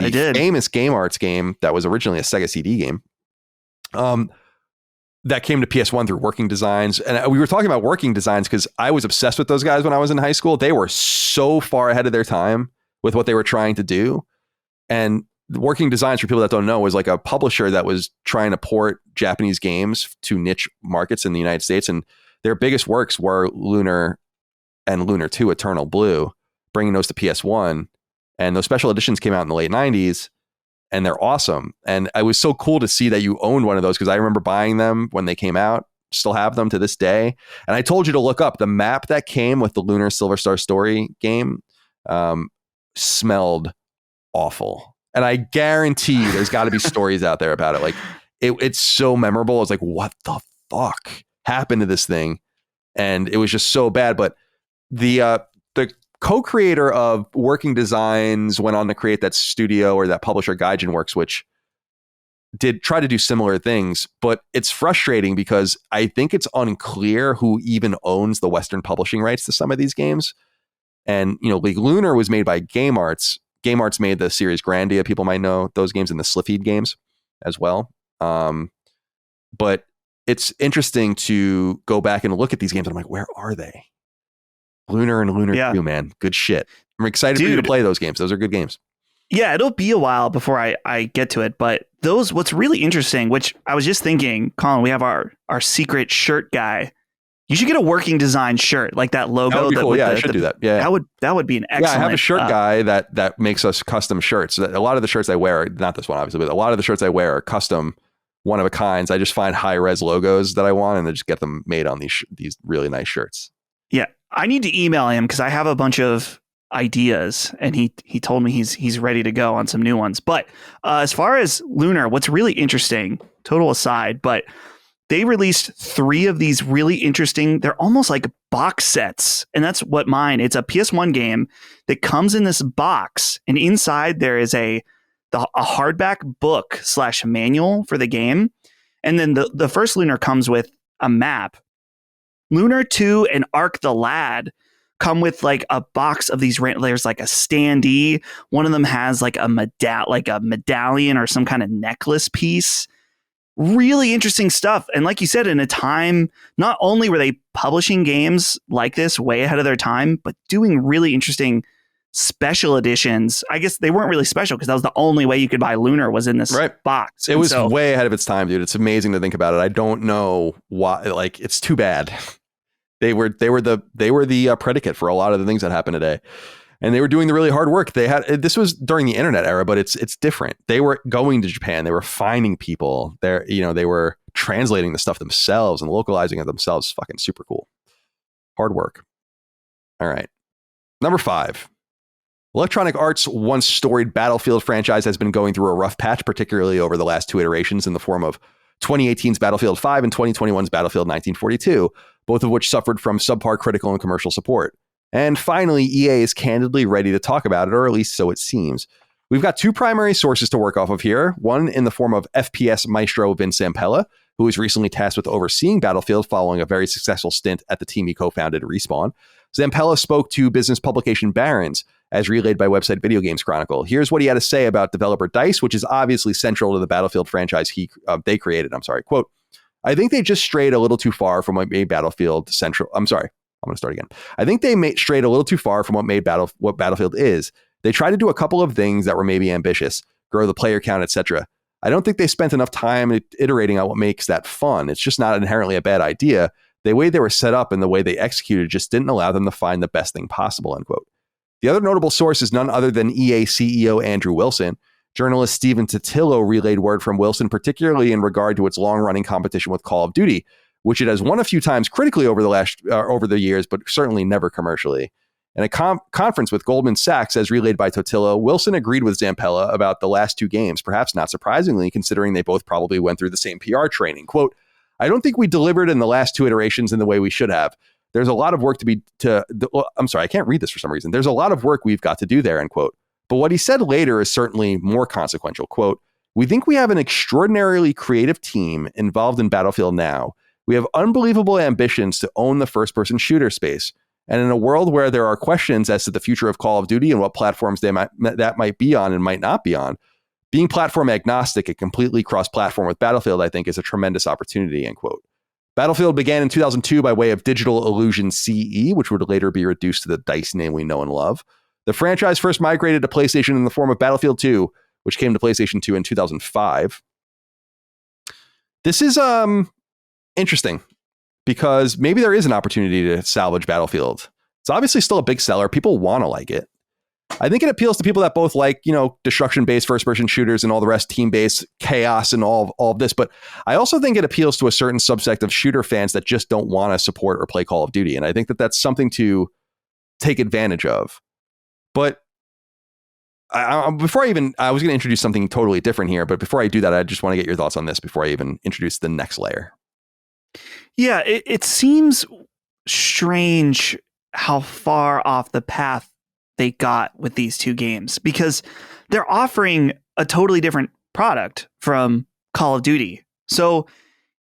I did. Famous Game Arts game that was originally a Sega CD game. That came to PS1 through Working Designs. And we were talking about Working Designs because I was obsessed with those guys when I was in high school. They were so far ahead of their time with what they were trying to do. And Working Designs, for people that don't know, was like a publisher that was trying to port Japanese games to niche markets in the United States. And their biggest works were Lunar and Lunar 2 Eternal Blue, bringing those to PS1. And those special editions came out in the late 90s. And they're awesome. And it was so cool to see that you owned one of those because I remember buying them when they came out, still have them to this day. And I told you to look up the map that came with the Lunar Silver Star Story game smelled awful. And I guarantee there's got to be stories out there about it. Like it's so memorable. It's like, what the fuck happened to this thing? And it was just so bad. But the co-creator of Working Designs went on to create that studio or that publisher Gaijin Works, which did try to do similar things, but it's frustrating because I think it's unclear who even owns the Western publishing rights to some of these games. And, like Lunar was made by Game Arts. Game Arts made the series Grandia. People might know those games and the Sliffeed games as well. But it's interesting to go back and look at these games. And I'm like, where are they? Lunar and Lunar 2, man. Good shit. I'm excited for you to play those games. Those are good games. Yeah, it'll be a while before I get to it. But what's really interesting, which I was just thinking, Colin, we have our secret shirt guy. You should get a Working Design shirt, like that logo. That would be cool. I should do that. Yeah, that would be an excellent. Yeah, I have a shirt guy that makes us custom shirts. A lot of the shirts I wear, not this one obviously, but a lot of the shirts I wear are custom, one of a kinds. I just find high res logos that I want and then just get them made on these really nice shirts. Yeah, I need to email him because I have a bunch of ideas, and he told me he's ready to go on some new ones. But as far as Lunar, what's really interesting, total aside, but they released 3 of these really interesting, they're almost like box sets. And that's what mine, it's a PS1 game that comes in this box, and inside there is a hardback book / manual for the game. And then the first Lunar comes with a map. Lunar 2 and Arc the Lad come with like a box of these. There's like a standee. One of them has like a medallion or some kind of necklace piece. Really interesting stuff. And like you said, in a time, not only were they publishing games like this way ahead of their time, but doing really interesting special editions. I guess they weren't really special because that was the only way you could buy Lunar was in this box. It was way ahead of its time, dude. It's amazing to think about it. I don't know why. Like, it's too bad. They were the predicate for a lot of the things that happen today. And they were doing the really hard work. This was during the internet era, but it's different. They were going to Japan. They were finding people there. They were translating the stuff themselves and localizing it themselves. Fucking super cool. Hard work. All right. Number 5. Electronic Arts' once storied Battlefield franchise has been going through a rough patch, particularly over the last 2 iterations in the form of 2018's Battlefield 5 and 2021's Battlefield 1942, both of which suffered from subpar critical and commercial support. And finally, EA is candidly ready to talk about it, or at least so it seems. We've got 2 primary sources to work off of here. One in the form of FPS maestro Vince Zampella, who was recently tasked with overseeing Battlefield following a very successful stint at the team he co-founded, Respawn. Zampella spoke to business publication Barron's, as relayed by website Video Games Chronicle. Here's what he had to say about developer DICE, which is obviously central to the Battlefield franchise they created. Quote, I think they just strayed a little too far from what made Battlefield central. I'm going to start again. I think they strayed a little too far from what made what Battlefield is. They tried to do a couple of things that were maybe ambitious, grow the player count, etc. I don't think they spent enough time iterating on what makes that fun. It's just not inherently a bad idea. The way they were set up and the way they executed just didn't allow them to find the best thing possible, end quote. The other notable source is none other than EA CEO Andrew Wilson. Journalist Stephen Totillo relayed word from Wilson, particularly in regard to its long-running competition with Call of Duty, which it has won a few times critically over the years, but certainly never commercially. In a conference with Goldman Sachs, as relayed by Totillo, Wilson agreed with Zampella about the last 2 games, perhaps not surprisingly, considering they both probably went through the same PR training. Quote, I don't think we delivered in the last 2 iterations in the way we should have. There's a lot of work I can't read this for some reason. There's a lot of work we've got to do there, end quote. But what he said later is certainly more consequential. Quote, we think we have an extraordinarily creative team involved in Battlefield now. We have unbelievable ambitions to own the first-person shooter space. And in a world where there are questions as to the future of Call of Duty and what platforms that might be on and might not be on, being platform agnostic and completely cross-platform with Battlefield, I think, is a tremendous opportunity, end quote. Battlefield began in 2002 by way of Digital Illusion CE, which would later be reduced to the DICE name we know and love. The franchise first migrated to PlayStation in the form of Battlefield 2, which came to PlayStation 2 in 2005. This is interesting because maybe there is an opportunity to salvage Battlefield. It's obviously still a big seller. People want to like it. I think it appeals to people that both like, destruction-based first-person shooters and all the rest, team-based chaos and all of this. But I also think it appeals to a certain subsect of shooter fans that just don't want to support or play Call of Duty. And I think that that's something to take advantage of. But I was going to introduce something totally different here. But before I do that, I just want to get your thoughts on this before I even introduce the next layer. Yeah, it seems strange how far off the path they got with these 2 games, because they're offering a totally different product from Call of Duty. So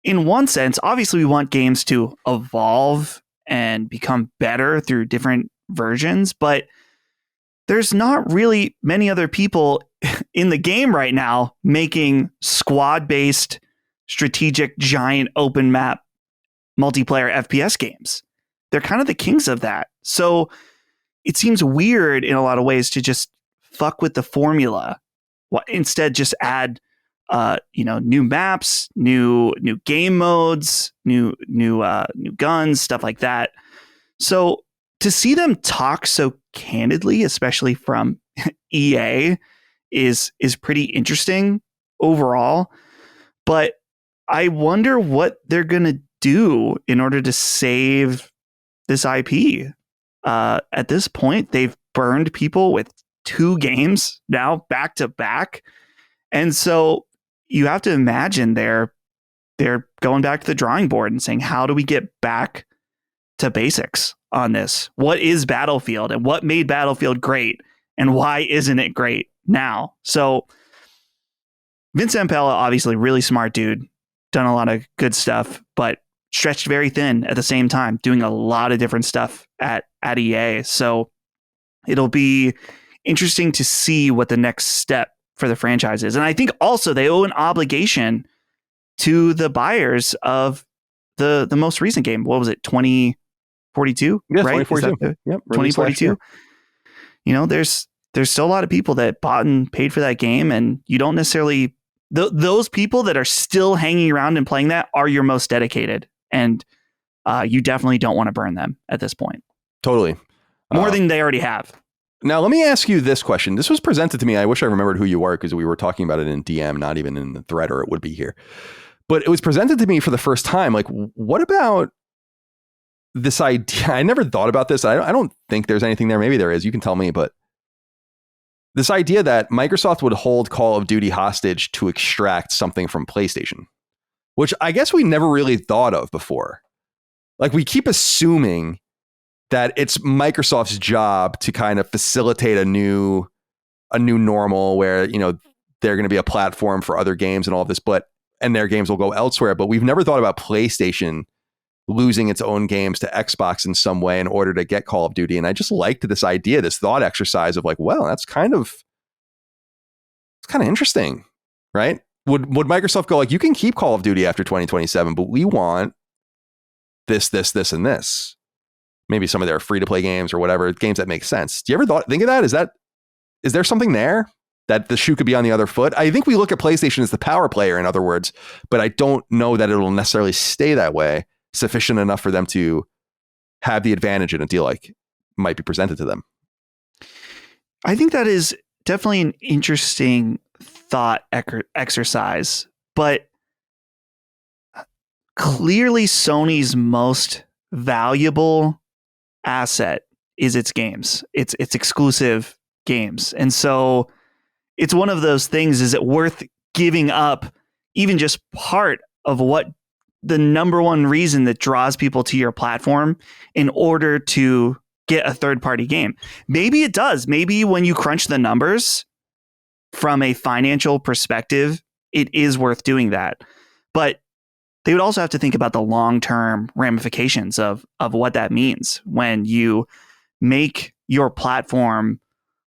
in one sense, obviously we want games to evolve and become better through different versions, but there's not really many other people in the game right now making squad-based strategic giant open map multiplayer FPS games. They're kind of the kings of that. So it seems weird in a lot of ways to just fuck with the formula. Instead, just add, new maps, new game modes, new guns, stuff like that. So to see them talk so candidly, especially from EA, is pretty interesting overall. But I wonder what they're gonna do in order to save this IP. At this point, they've burned people with 2 games now back to back. And so you have to imagine they're going back to the drawing board and saying, how do we get back to basics on this? What is Battlefield and what made Battlefield great and why isn't it great now? So Vince Zampella, obviously really smart dude, done a lot of good stuff, but stretched very thin at the same time, doing a lot of different stuff at EA. So it'll be interesting to see what the next step for the franchise is. And I think also they owe an obligation to the buyers of the most recent game. What was it? 2042? Yeah, right? 2042. Yep, 2042. You know, there's still a lot of people that bought and paid for that game, and you don't necessarily those people that are still hanging around and playing that are your most dedicated, and you definitely don't want to burn them at this point. Totally. More than they already have. Now, let me ask you this question. This was presented to me. I wish I remembered who you were because we were talking about it in DM, not even in the thread, or it would be here. But it was presented to me for the first time. Like, what about this idea? I never thought about this. I don't think there's anything there. Maybe there is. You can tell me. But this idea that Microsoft would hold Call of Duty hostage to extract something from PlayStation, which I guess we never really thought of before. Like, we keep assuming that it's Microsoft's job to kind of facilitate a new normal where, you know, they're going to be a platform for other games and all of this, and their games will go elsewhere. But we've never thought about PlayStation losing its own games to Xbox in some way in order to get Call of Duty. And I just liked this idea, this thought exercise of like, well, it's kind of interesting, right? Would Microsoft go like, you can keep Call of Duty after 2027, but we want this, and this. Maybe some of their free-to-play games or whatever, games that make sense. Do you ever think of that? Is there something there that the shoe could be on the other foot? I think we look at PlayStation as the power player, in other words, but I don't know that it'll necessarily stay that way sufficient enough for them to have the advantage in a deal like might be presented to them. I think that is definitely an interesting thought exercise, but clearly Sony's most valuable asset is its games. It's exclusive games. And so it's one of those things, is it worth giving up even just part of what the number one reason that draws people to your platform in order to get a third party game? Maybe it does. Maybe when you crunch the numbers from a financial perspective, it is worth doing that. But they would also have to think about the long-term ramifications of what that means when you make your platform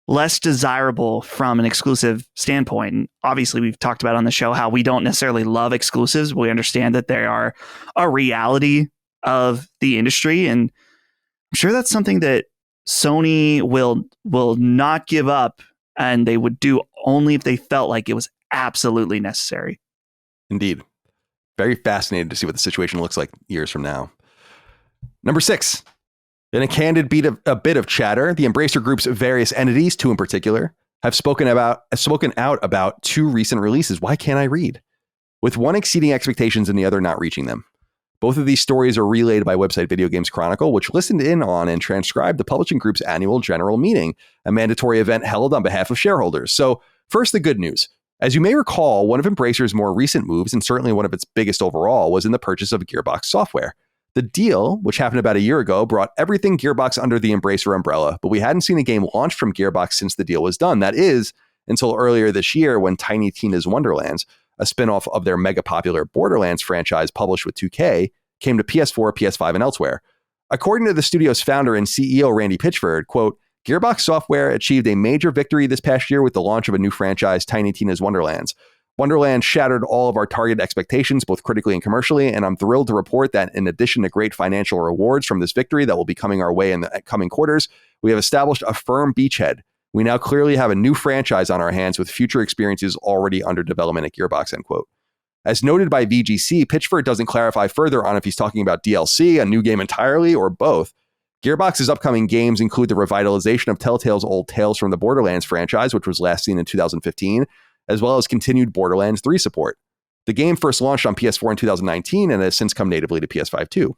less desirable from an exclusive standpoint. And obviously, we've talked about on the show how we don't necessarily love exclusives. We understand that they are a reality of the industry. And I'm sure that's something that Sony will not give up, and they would do only if they felt like it was absolutely necessary. Indeed. Very fascinated to see what the situation looks like years from now. Number 6. In a candid bit of chatter, the Embracer Group's various entities, 2 in particular, have spoken out about 2 recent releases. Why can't I read? With one exceeding expectations and the other not reaching them. Both of these stories are relayed by website Video Games Chronicle, which listened in on and transcribed the publishing group's annual general meeting, a mandatory event held on behalf of shareholders. So first, the good news. As you may recall, one of Embracer's more recent moves, and certainly one of its biggest overall, was in the purchase of Gearbox Software. The deal, which happened about a year ago, brought everything Gearbox under the Embracer umbrella, but we hadn't seen a game launched from Gearbox since the deal was done. That is, until earlier this year when Tiny Tina's Wonderlands, a spinoff of their mega popular Borderlands franchise published with 2K, came to PS4, PS5, and elsewhere. According to the studio's founder and CEO, Randy Pitchford, quote, Gearbox Software achieved a major victory this past year with the launch of a new franchise, Tiny Tina's Wonderlands. Wonderland shattered all of our target expectations, both critically and commercially, and I'm thrilled to report that in addition to great financial rewards from this victory that will be coming our way in the coming quarters, we have established a firm beachhead. We now clearly have a new franchise on our hands with future experiences already under development at Gearbox, end quote. As noted by VGC, Pitchford doesn't clarify further on if he's talking about DLC, a new game entirely, or both. Gearbox's upcoming games include the revitalization of Telltale's old Tales from the Borderlands franchise, which was last seen in 2015, as well as continued Borderlands 3 support. The game first launched on PS4 in 2019 and has since come natively to PS5 too.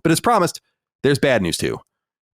But as promised, There's bad news too.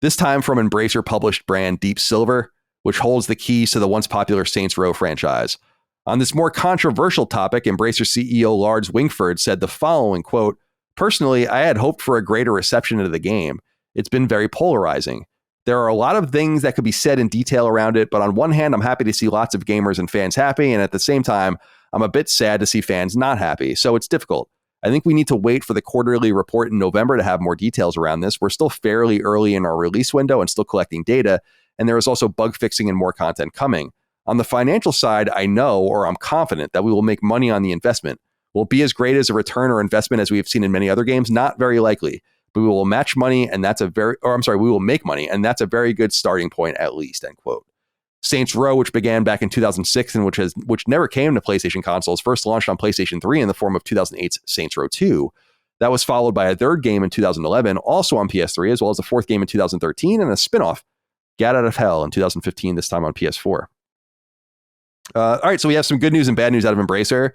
This time from Embracer published brand Deep Silver, which holds the keys to the once popular Saints Row franchise. On this more controversial topic, Embracer CEO Lars Wingford said the following, quote, "Personally, I had hoped for a greater reception of the game. It's been very polarizing. There are a lot of things that could be said in detail around it, but on one hand, I'm happy to see lots of gamers and fans happy, and at the same time, I'm a bit sad to see fans not happy, so it's difficult. I think we need to wait for the quarterly report in November to have more details around this. We're still fairly early in our release window and still collecting data, and there is also bug fixing and more content coming. On the financial side, I know, or I'm confident, that we will make money on the investment. Will it be as great as a return or investment as we have seen in many other games? Not very likely. But we will match money, and we will make money, and that's a very good starting point at least," end quote. Saints Row, which began back in 2006 and which never came to PlayStation consoles, first launched on PlayStation 3 in the form of 2008's Saints Row 2. That was followed by a third game in 2011, also on PS3, as well as a fourth game in 2013, and a spin-off, Gat Out of Hell, in 2015, this time on PS4. All right, so we have some good news and bad news out of Embracer.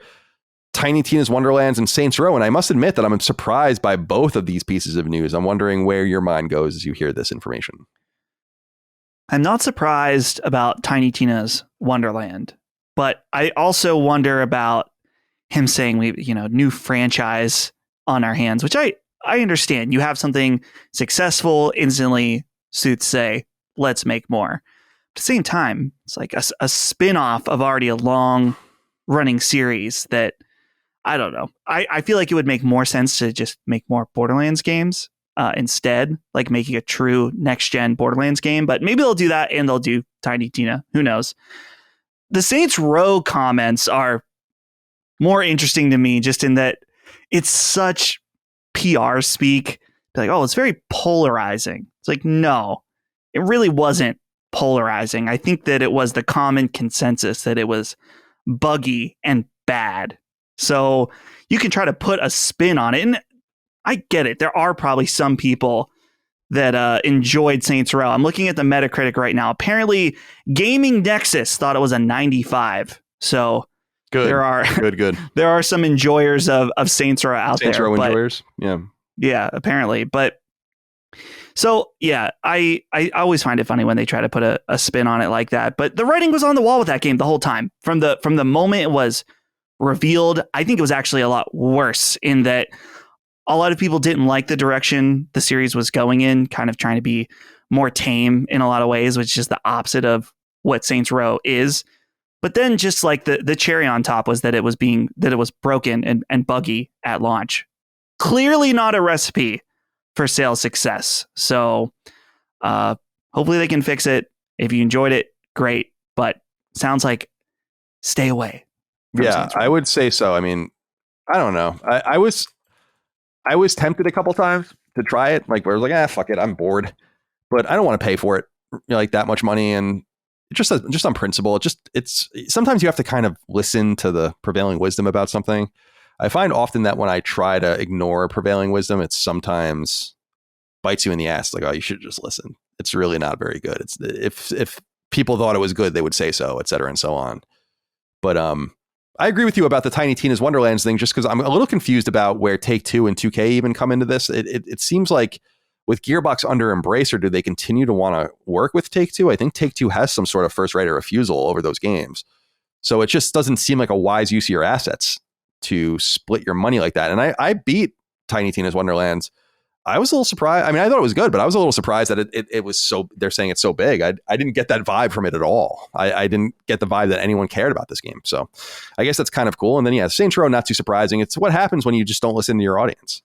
Tiny Tina's Wonderlands and Saints Row, and I must admit that I'm surprised by both of these pieces of news. I'm wondering where your mind goes as you hear this information. I'm not surprised about Tiny Tina's Wonderland, but I also wonder about him saying new franchise on our hands, which I understand. You have something successful, instantly suits say, let's make more. At the same time, it's like a spin-off of already a long running series that, I don't know. I feel like it would make more sense to just make more Borderlands games instead, like making a true next-gen Borderlands game. But maybe they'll do that and they'll do Tiny Tina. Who knows? The Saints Row comments are more interesting to me just in that it's such PR speak. Like, oh, it's very polarizing. It's like, no, it really wasn't polarizing. I think that it was the common consensus that it was buggy and bad. So you can try to put a spin on it. And I get it. There are probably some people that enjoyed Saints Row. I'm looking at the Metacritic right now. Apparently, Gaming Nexus thought it was a 95. So good. There are good. There are some enjoyers of Saints Row out there. Saints Row enjoyers, yeah. Yeah, apparently. But so, yeah, I always find it funny when they try to put a spin on it like that. But the writing was on the wall with that game the whole time. From the moment it was revealed, I think it was actually a lot worse in that a lot of people didn't like the direction the series was going in, kind of trying to be more tame in a lot of ways, which is the opposite of what Saints Row is. But then just like the cherry on top was that it was broken and buggy at launch. Clearly not a recipe for sales success. So hopefully they can fix it. If you enjoyed it, great. But sounds like stay away. Yeah, I would say so. I mean, I don't know. I was tempted a couple times to try it. Like, where I was like, fuck it, I'm bored, but I don't want to pay for it like that much money. And just on principle, it's sometimes you have to kind of listen to the prevailing wisdom about something. I find often that when I try to ignore prevailing wisdom, it sometimes bites you in the ass. Like, oh, you should just listen. It's really not very good. It's if people thought it was good, they would say so, et cetera, and so on. But I agree with you about the Tiny Tina's Wonderlands thing, just because I'm a little confused about where Take-Two and 2K even come into this. It seems like with Gearbox under Embracer, do they continue to want to work with Take-Two? I think Take-Two has some sort of first right of refusal over those games. So it just doesn't seem like a wise use of your assets to split your money like that. And I beat Tiny Tina's Wonderlands. I was a little surprised. I mean, I thought it was good, but I was a little surprised that it was so, they're saying it's so big. I didn't get that vibe from it at all. I didn't get the vibe that anyone cared about this game. So I guess that's kind of cool. And then, yeah, Saints Row, not too surprising. It's what happens when you just don't listen to your audience.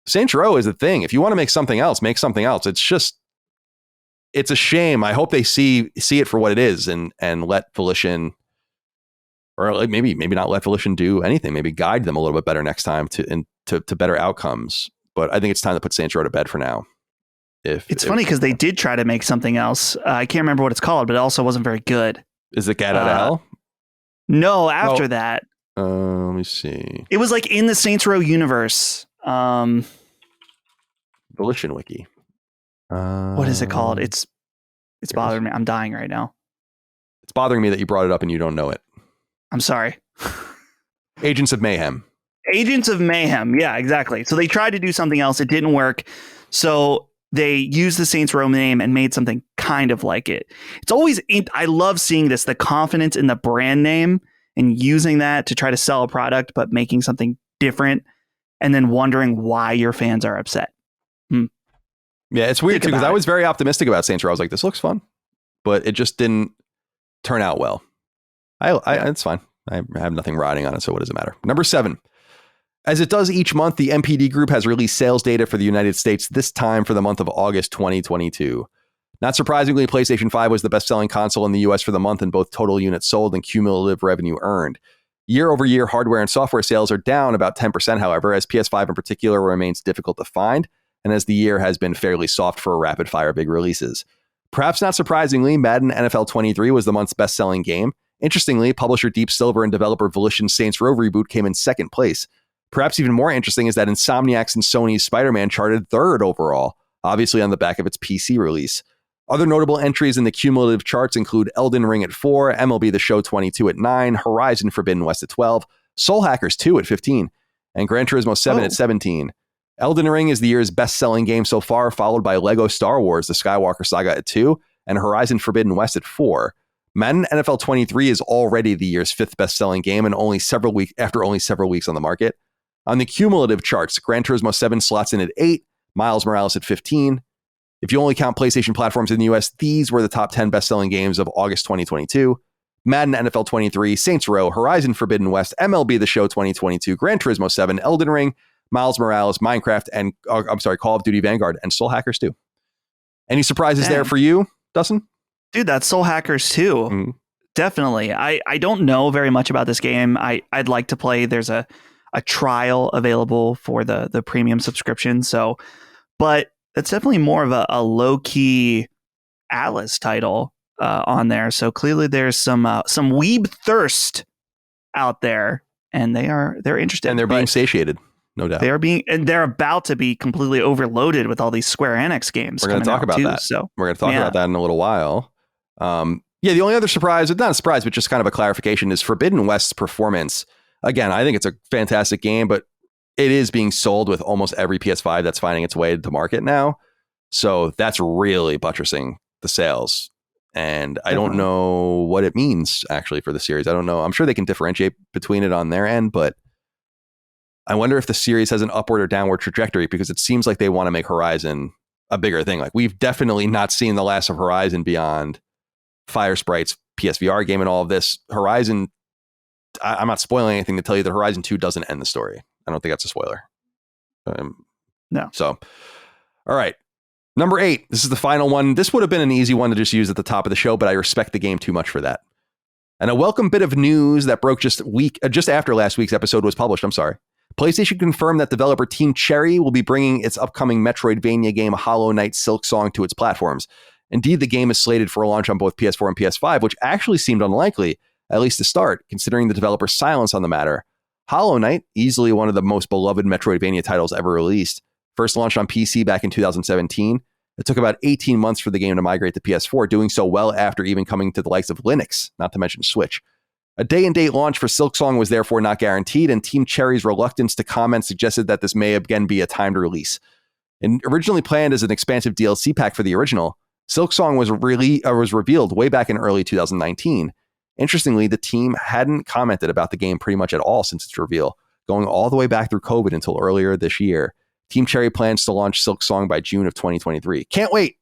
Saints Row is the thing. If you want to make something else, make something else. It's a shame. I hope they see it for what it is and let Volition, or like maybe not let Volition do anything. Maybe guide them a little bit better next time to better outcomes. But I think it's time to put Saints Row to bed for now. It's funny because they did try to make something else. I can't remember what it's called, but it also wasn't very good. Is it Gat Out of Hell? No, after that. Let me see. It was like in the Saints Row universe. Volition Wiki. What is it called? It's bothering me. I'm dying right now. It's bothering me that you brought it up and you don't know it. I'm sorry. Agents of Mayhem. Agents of Mayhem. Yeah, exactly. So they tried to do something else. It didn't work. So they used the Saints Row name and made something kind of like it. It's always, I love seeing this, the confidence in the brand name and using that to try to sell a product, but making something different and then wondering why your fans are upset. Yeah, it's weird too, because I was very optimistic about Saints Row. I was like, this looks fun, but it just didn't turn out well. It's fine. I have nothing riding on it, so what does it matter? Number 7. As it does each month, the MPD Group has released sales data for the United States, this time for the month of August 2022. Not surprisingly, PlayStation 5 was the best-selling console in the US for the month in both total units sold and cumulative revenue earned. Year-over-year hardware and software sales are down about 10%, however, as PS5 in particular remains difficult to find, and as the year has been fairly soft for rapid-fire big releases. Perhaps not surprisingly, Madden NFL 23 was the month's best-selling game. Interestingly, publisher Deep Silver and developer Volition's Saints Row reboot came in second place. Perhaps even more interesting is that Insomniac's and Sony's Spider-Man charted third overall, obviously on the back of its PC release. Other notable entries in the cumulative charts include Elden Ring at 4, MLB The Show 22 at 9, Horizon Forbidden West at 12, Soul Hackers 2 at 15, and Gran Turismo 7 at 17. Elden Ring is the year's best-selling game so far, followed by Lego Star Wars The Skywalker Saga at 2, and Horizon Forbidden West at 4. Madden NFL 23 is already the year's 5th best-selling game and only several weeks on the market. On the cumulative charts, Gran Turismo 7 slots in at 8, Miles Morales at 15. If you only count PlayStation platforms in the US, these were the top 10 best-selling games of August 2022. Madden NFL 23, Saints Row, Horizon Forbidden West, MLB The Show 2022, Gran Turismo 7, Elden Ring, Miles Morales, Minecraft, and Call of Duty Vanguard, and Soul Hackers 2. Any surprises there for you, Dustin? Dude, that's Soul Hackers 2. Mm-hmm. Definitely. I don't know very much about this game. I'd like to play. There's a trial available for the premium subscription. But it's definitely more of a low-key Atlas title on there. So clearly there's some weeb thirst out there, and they're interested. And they're being satiated. No doubt. They're about to be completely overloaded with all these Square Enix games. We're going to talk about that. So we're going to talk about that in a little while. The only other surprise, not a surprise, but just kind of a clarification, is Forbidden West's performance. Again, I think it's a fantastic game, but it is being sold with almost every PS5 that's finding its way to market now. So that's really buttressing the sales. And I don't know what it means actually for the series. I don't know. I'm sure they can differentiate between it on their end, but I wonder if the series has an upward or downward trajectory, because it seems like they want to make Horizon a bigger thing. Like, we've definitely not seen the last of Horizon beyond Fire Sprite's PSVR game and all of this. Horizon, I'm not spoiling anything to tell you that Horizon 2 doesn't end the story. I don't think that's a spoiler. No. So, all right. Number 8. This is the final one. This would have been an easy one to just use at the top of the show, but I respect the game too much for that. And a welcome bit of news that broke just after last week's episode was published. PlayStation confirmed that developer Team Cherry will be bringing its upcoming Metroidvania game Hollow Knight Silksong to its platforms. Indeed, the game is slated for a launch on both PS4 and PS5, which actually seemed unlikely, at least to start, considering the developer's silence on the matter. Hollow Knight, easily one of the most beloved Metroidvania titles ever released, first launched on PC back in 2017. It took about 18 months for the game to migrate to PS4, doing so well after even coming to the likes of Linux, not to mention Switch. A day-and-date launch for Silksong was therefore not guaranteed, and Team Cherry's reluctance to comment suggested that this may again be a timed release. And originally planned as an expansive DLC pack for the original, Silksong was revealed way back in early 2019. Interestingly, the team hadn't commented about the game pretty much at all since its reveal, going all the way back through COVID until earlier this year. Team Cherry plans to launch Silksong by June of 2023. Can't wait!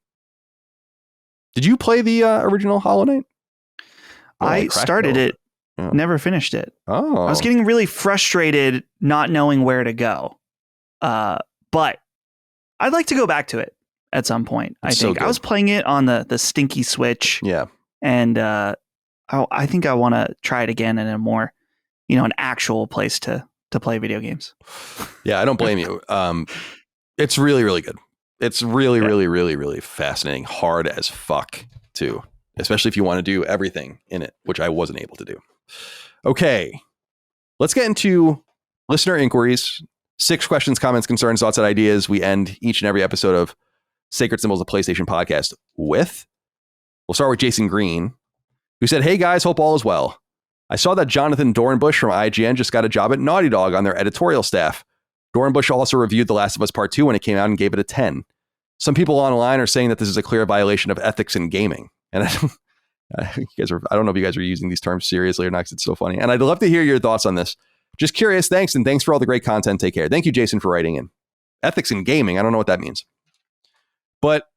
Did you play the original Hollow Knight? I started it. Yeah. Never finished it. Oh. I was getting really frustrated not knowing where to go. But I'd like to go back to it at some point. I think I was playing it on the stinky Switch. Yeah. And I think I want to try it again in a more, an actual place to play video games. Yeah, I don't blame you. It's really, really good. It's really, really, really, really fascinating. Hard as fuck too. Especially if you want to do everything in it, which I wasn't able to do. Okay, let's get into listener inquiries. 6 questions, comments, concerns, thoughts, and ideas we end each and every episode of Sacred Symbols of PlayStation podcast with. We'll start with Jason Green, who said, "Hey guys, hope all is well. I saw that Jonathan Dornbush from IGN just got a job at Naughty Dog on their editorial staff. Dornbush also reviewed The Last of Us Part 2 when it came out and gave it a 10. Some people online are saying that this is a clear violation of ethics in gaming. And I don't know if you guys are using these terms seriously or not, because it's so funny. And I'd love to hear your thoughts on this. Just curious. Thanks. And thanks for all the great content. Take care. Thank you, Jason, for writing in. Ethics in gaming. I don't know what that means. But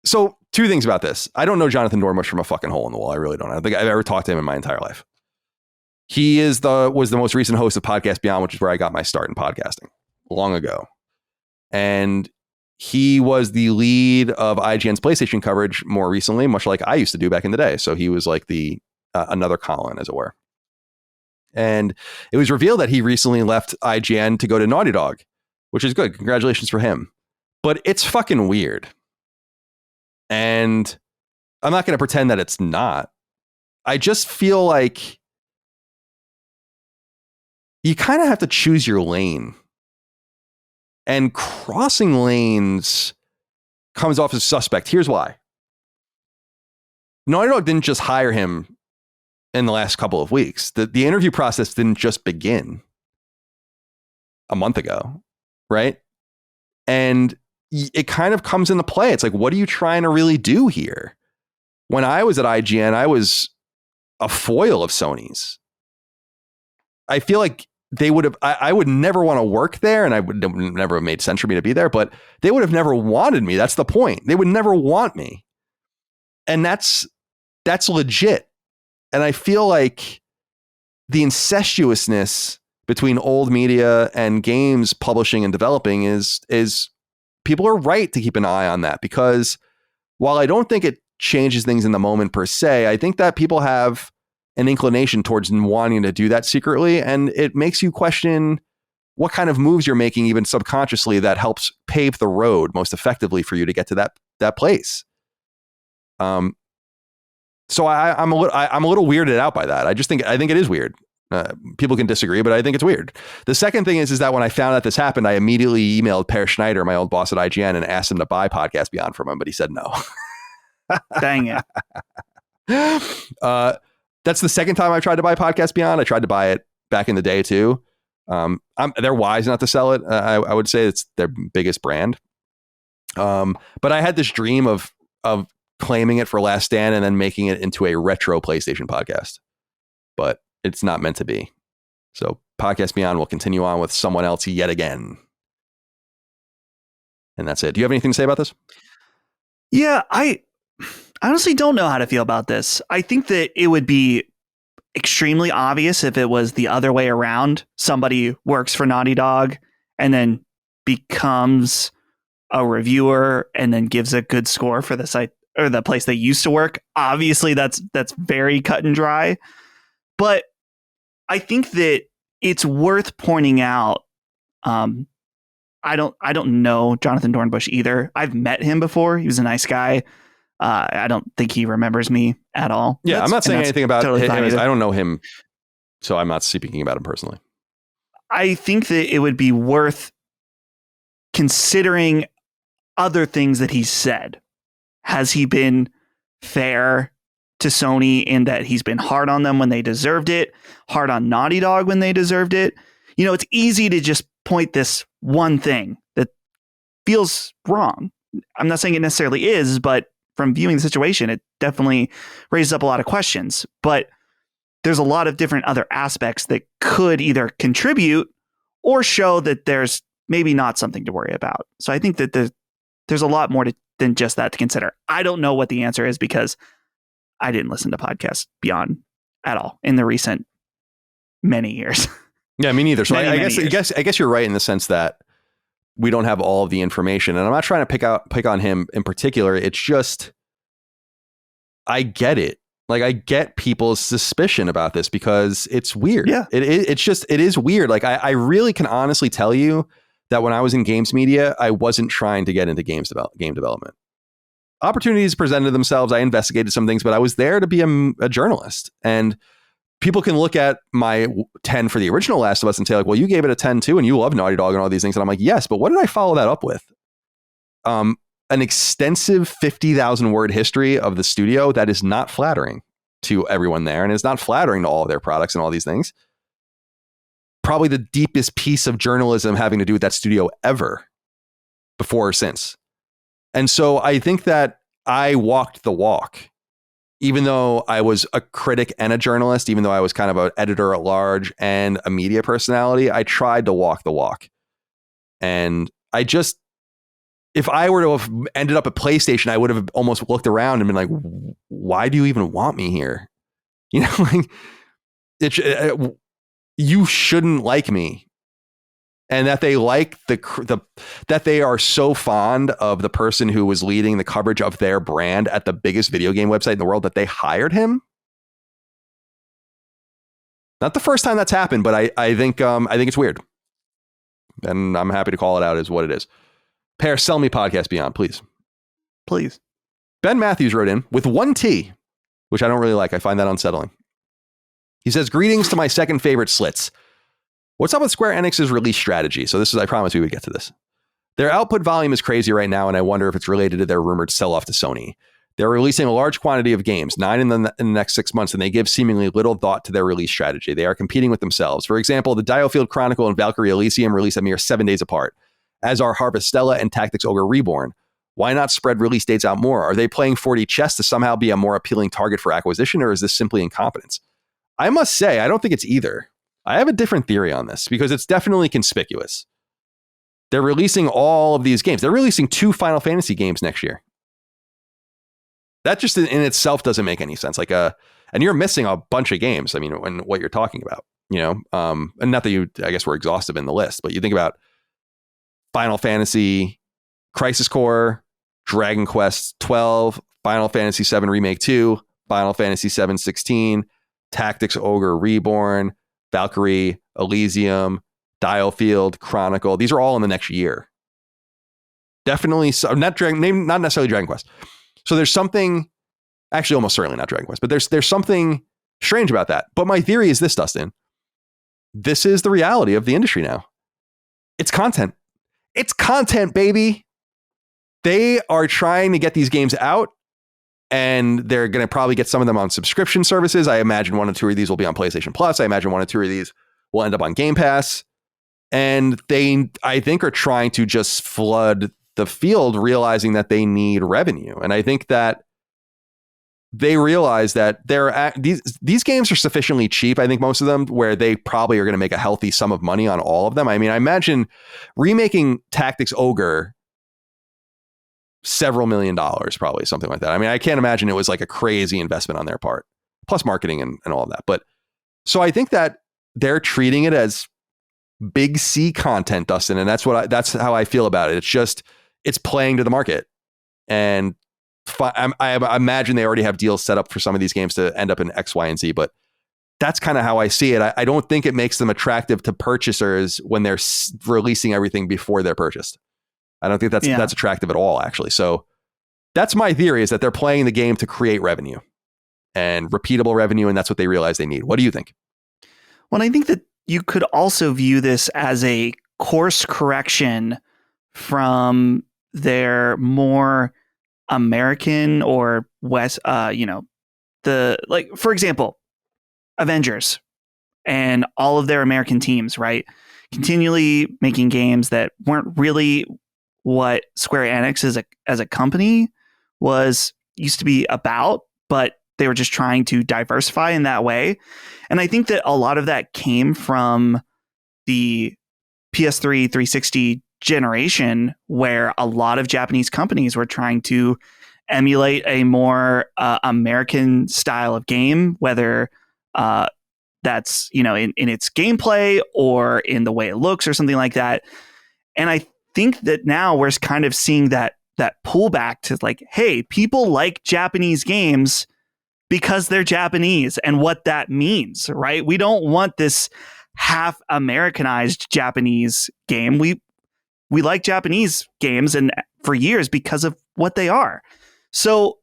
so 2 things about this. I don't know Jonathan Dornbush from a fucking hole in the wall. I really don't. I don't think I've ever talked to him in my entire life. He was the most recent host of Podcast Beyond, which is where I got my start in podcasting long ago. And he was the lead of IGN's PlayStation coverage more recently, much like I used to do back in the day. So he was like the another Colin, as it were. And it was revealed that he recently left IGN to go to Naughty Dog, which is good. Congratulations for him. But it's fucking weird. And I'm not going to pretend that it's not. I just feel like you kind of have to choose your lane. And crossing lanes comes off as suspect. Here's why. Naughty Dog didn't just hire him in the last couple of weeks. The interview process didn't just begin a month ago, right? And it kind of comes into play. It's like, what are you trying to really do here? When I was at IGN, I was a foil of Sony's. I feel like they would have, I would never want to work there, and I would never have made sense for me to be there, but they would have never wanted me. That's the point. They would never want me. And that's legit. And I feel like the incestuousness between old media and games publishing and developing is people are right to keep an eye on that, because while I don't think it changes things in the moment per se, I think that people have an inclination towards wanting to do that secretly, and it makes you question what kind of moves you're making, even subconsciously, that helps pave the road most effectively for you to get to that place. So I'm a little weirded out by that. I think it is weird. People can disagree, but I think it's weird. The second thing is that when I found out this happened, I immediately emailed Per Schneider, my old boss at IGN, and asked him to buy Podcast Beyond from him, but he said no. Dang it. That's the second time I've tried to buy Podcast Beyond. I tried to buy it back in the day too. They're wise not to sell it. I would say it's their biggest brand. But I had this dream of claiming it for Last Stand and then making it into a retro PlayStation podcast, but it's not meant to be. So Podcast Beyond will continue on with someone else yet again. And that's it. Do you have anything to say about this? Yeah, I honestly don't know how to feel about this. I think that it would be extremely obvious if it was the other way around. Somebody works for Naughty Dog and then becomes a reviewer and then gives a good score for the site or the place they used to work. Obviously, that's very cut and dry. But I think that it's worth pointing out. I don't know Jonathan Dornbush either. I've met him before. He was a nice guy. I don't think he remembers me at all. Yeah, I'm not saying anything about him. I don't know him, so I'm not speaking about him personally. I think that it would be worth considering other things that he said. Has he been fair to Sony in that he's been hard on them when they deserved it, hard on Naughty Dog when they deserved it? You know, it's easy to just point this one thing that feels wrong. I'm not saying it necessarily is, but from viewing the situation, it definitely raises up a lot of questions. But there's a lot of different other aspects that could either contribute or show that there's maybe not something to worry about. So I think that there's a lot more than just that to consider. I don't know what the answer is because I didn't listen to Podcast Beyond at all in the recent many years. Yeah, me neither. So I guess you're right in the sense that we don't have all of the information, and I'm not trying to pick on him in particular. It's just, I get it. Like, I get people's suspicion about this because it's weird. Yeah, it is weird. Like, I really can honestly tell you that when I was in games media, I wasn't trying to get into game development. Opportunities presented themselves. I investigated some things, but I was there to be a journalist. And people can look at my 10 for the original Last of Us and say, like, well, you gave it a 10 too, and you love Naughty Dog and all these things. And I'm like, yes, but what did I follow that up with? An extensive 50,000 word history of the studio that is not flattering to everyone there, and is not flattering to all of their products and all these things. Probably the deepest piece of journalism having to do with that studio ever, before or since. And so I think that I walked the walk, even though I was a critic and a journalist, even though I was kind of an editor at large and a media personality, I tried to walk the walk. And if I were to have ended up at PlayStation, I would have almost looked around and been like, why do you even want me here? You know, like you shouldn't like me. And that they like that they are so fond of the person who was leading the coverage of their brand at the biggest video game website in the world, that they hired him. Not the first time that's happened, but I think it's weird. And I'm happy to call it out as what it is. Pear, sell me Podcast Beyond, please. Please. Ben Matthews wrote in with one T, which I don't really like. I find that unsettling. He says, greetings to my second favorite slits. What's up with Square Enix's release strategy? So I promised we would get to this. Their output volume is crazy right now, and I wonder if it's related to their rumored sell-off to Sony. They're releasing a large quantity of games, 9 in the next 6 months, and they give seemingly little thought to their release strategy. They are competing with themselves. For example, the Diofield Chronicle and Valkyrie Elysium release a mere 7 days apart, as are Harvestella and Tactics Ogre Reborn. Why not spread release dates out more? Are they playing 4D chess to somehow be a more appealing target for acquisition, or is this simply incompetence? I must say, I don't think it's either. I have a different theory on this because it's definitely conspicuous. They're releasing all of these games. They're releasing 2 Final Fantasy games next year. That just in itself doesn't make any sense. And you're missing a bunch of games. I mean, when what you're talking about, and not that I guess we're exhaustive in the list, but you think about Final Fantasy, Crisis Core, Dragon Quest 12, Final Fantasy 7 Remake 2, Final Fantasy 7 16, Tactics Ogre Reborn, Valkyrie, Elysium, Diofield, Chronicle. These are all in the next year. Definitely, not necessarily Dragon Quest. So there's something, actually almost certainly not Dragon Quest, but there's something strange about that. But my theory is this, Dustin. This is the reality of the industry now. It's content. It's content, baby. They are trying to get these games out, and they're going to probably get some of them on subscription services. I imagine 1 or 2 of these will be on PlayStation Plus. I imagine 1 or 2 of these will end up on Game Pass. And they, I think, are trying to just flood the field, realizing that they need revenue. And I think that they realize that these games are sufficiently cheap, I think most of them, where they probably are going to make a healthy sum of money on all of them. I mean, I imagine remaking Tactics Ogre several $1 million, probably something like that. I mean, I can't imagine it was like a crazy investment on their part, plus marketing and all of that. But so I think that they're treating it as big C content, Dustin. And that's how I feel about it. It's playing to the market. And I imagine they already have deals set up for some of these games to end up in X, Y, and Z, but that's kind of how I see it. I don't think it makes them attractive to purchasers when they're releasing everything before they're purchased. I don't think that's attractive at all, actually. So that's my theory, is that they're playing the game to create revenue and repeatable revenue, and that's what they realize they need. What do you think? Well, I think that you could also view this as a course correction from their more American or West, for example, Avengers and all of their American teams, right? Continually making games that weren't really what Square Enix as a company used to be about, but they were just trying to diversify in that way. And I think that a lot of that came from the PS3 360 generation, where a lot of Japanese companies were trying to emulate a more American style of game, whether that's, in its gameplay or in the way it looks or something like that. And I think that now we're kind of seeing that pullback to like, hey, people like Japanese games because they're Japanese, and what that means, right? We don't want this half Americanized Japanese game. We like Japanese games, and for years, because of what they are. So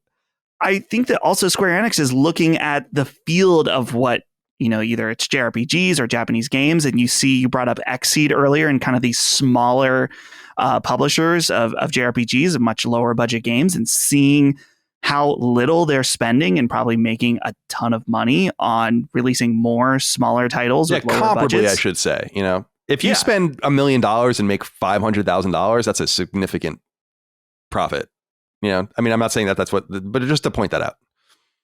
I think that also Square Enix is looking at the field of what, either it's JRPGs or Japanese games. And you brought up Xseed earlier, and kind of these smaller publishers of JRPGs, of much lower budget games, and seeing how little they're spending and probably making a ton of money on releasing more smaller titles with lower comparably, budgets. I should say, if you spend $1 million and make $500,000, that's a significant profit. You know, I mean, I'm not saying that's what, but just to point that out.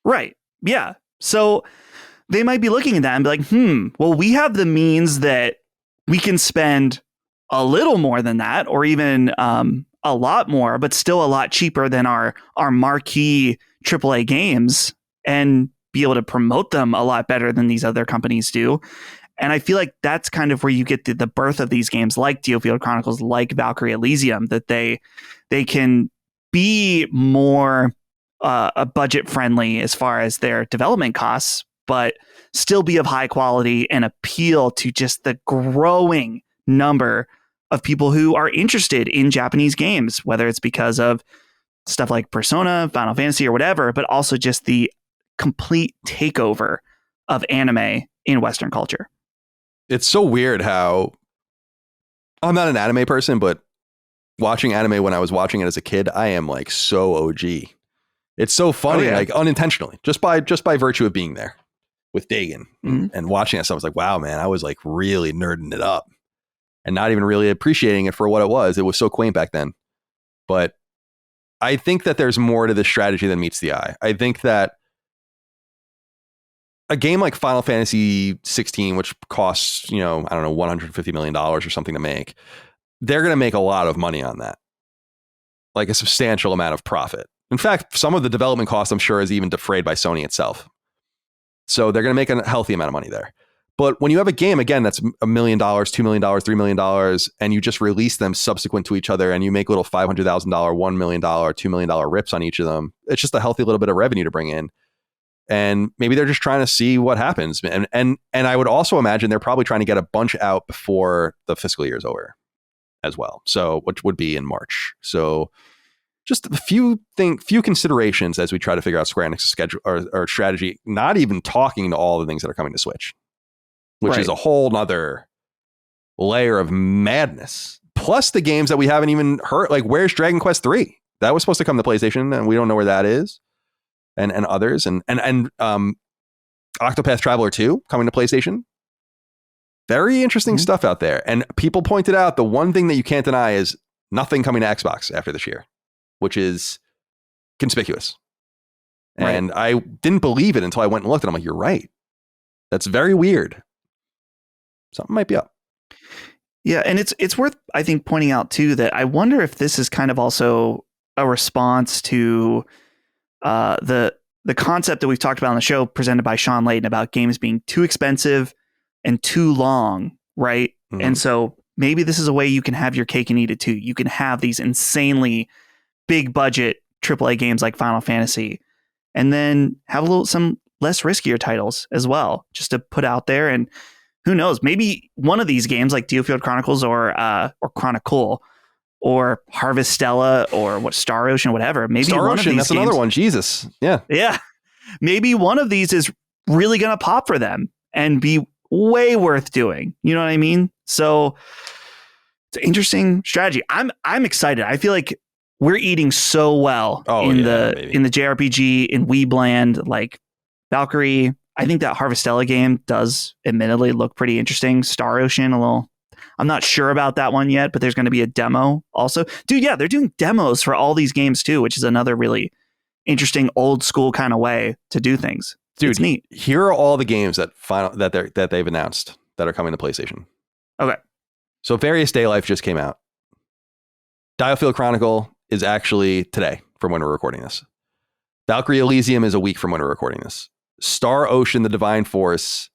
Right. Yeah. So they might be looking at that and be like, well, we have the means that we can spend a little more than that, or even a lot more, but still a lot cheaper than our marquee AAA games, and be able to promote them a lot better than these other companies do. And I feel like that's kind of where you get the birth of these games like DioField Chronicles, like Valkyrie Elysium, that they can be more budget friendly as far as their development costs, but still be of high quality and appeal to just the growing number of people who are interested in Japanese games, whether it's because of stuff like Persona, Final Fantasy, or whatever, but also just the complete takeover of anime in Western culture. It's so weird how I'm not an anime person, but watching anime when I was watching it as a kid, I am like so OG. It's so funny, like unintentionally, just by virtue of being there with Dagon and watching that stuff. I was like, wow, man, I was like really nerding it up and not even really appreciating it for what it was. It was so quaint back then. But I think that there's more to this strategy than meets the eye. I think that a game like Final Fantasy 16, which costs, I don't know, $150 million or something to make, they're going to make a lot of money on that. Like a substantial amount of profit. In fact, some of the development costs, I'm sure, is even defrayed by Sony itself. So they're going to make a healthy amount of money there. But when you have a game, again, that's $1 million, $2 million, $3 million, and you just release them subsequent to each other and you make little $500,000, $1 million, $2 million rips on each of them, it's just a healthy little bit of revenue to bring in. And maybe they're just trying to see what happens. And I would also imagine they're probably trying to get a bunch out before the fiscal year is over as well. So, which would be in March. So just a few considerations as we try to figure out Square Enix's schedule or strategy, not even talking to all the things that are coming to Switch, which is a whole nother layer of madness. Plus the games that we haven't even heard, like where's Dragon Quest 3? That was supposed to come to PlayStation and we don't know where that is. And others and Octopath Traveler 2 coming to PlayStation. Very interesting stuff out there. And people pointed out the one thing that you can't deny is nothing coming to Xbox after this year, which is conspicuous. Right. And I didn't believe it until I went and looked and I'm like, you're right. That's very weird. Something might be up. Yeah. And it's worth, I think, pointing out too, that I wonder if this is kind of also a response to the concept that we've talked about on the show presented by Shawn Layden about games being too expensive and too long, right? Mm-hmm. And so maybe this is a way you can have your cake and eat it too. You can have these insanely big budget AAA games like Final Fantasy and then have some less riskier titles as well, just to put out there. And who knows, maybe one of these games like DioField Chronicles or Chronicle or Harvestella or Star Ocean, whatever. Maybe Star one Ocean, of these that's games, another one. Jesus. Yeah. Yeah. Maybe one of these is really going to pop for them and be way worth doing. You know what I mean? So it's an interesting strategy. I'm excited. I feel like we're eating so well in the JRPG, in Weebland, like Valkyrie. I think that Harvestella game does admittedly look pretty interesting. Star Ocean, I'm not sure about that one yet, but there's going to be a demo also. Dude, yeah, they're doing demos for all these games too, which is another really interesting old school kind of way to do things. Dude, it's neat. Here are all the games that they've announced that are coming to PlayStation. Okay. So Various Daylife just came out. DioField Chronicle is actually today from when we're recording this. Valkyrie Elysium is a week from when we're recording this. Star Ocean, The Divine Force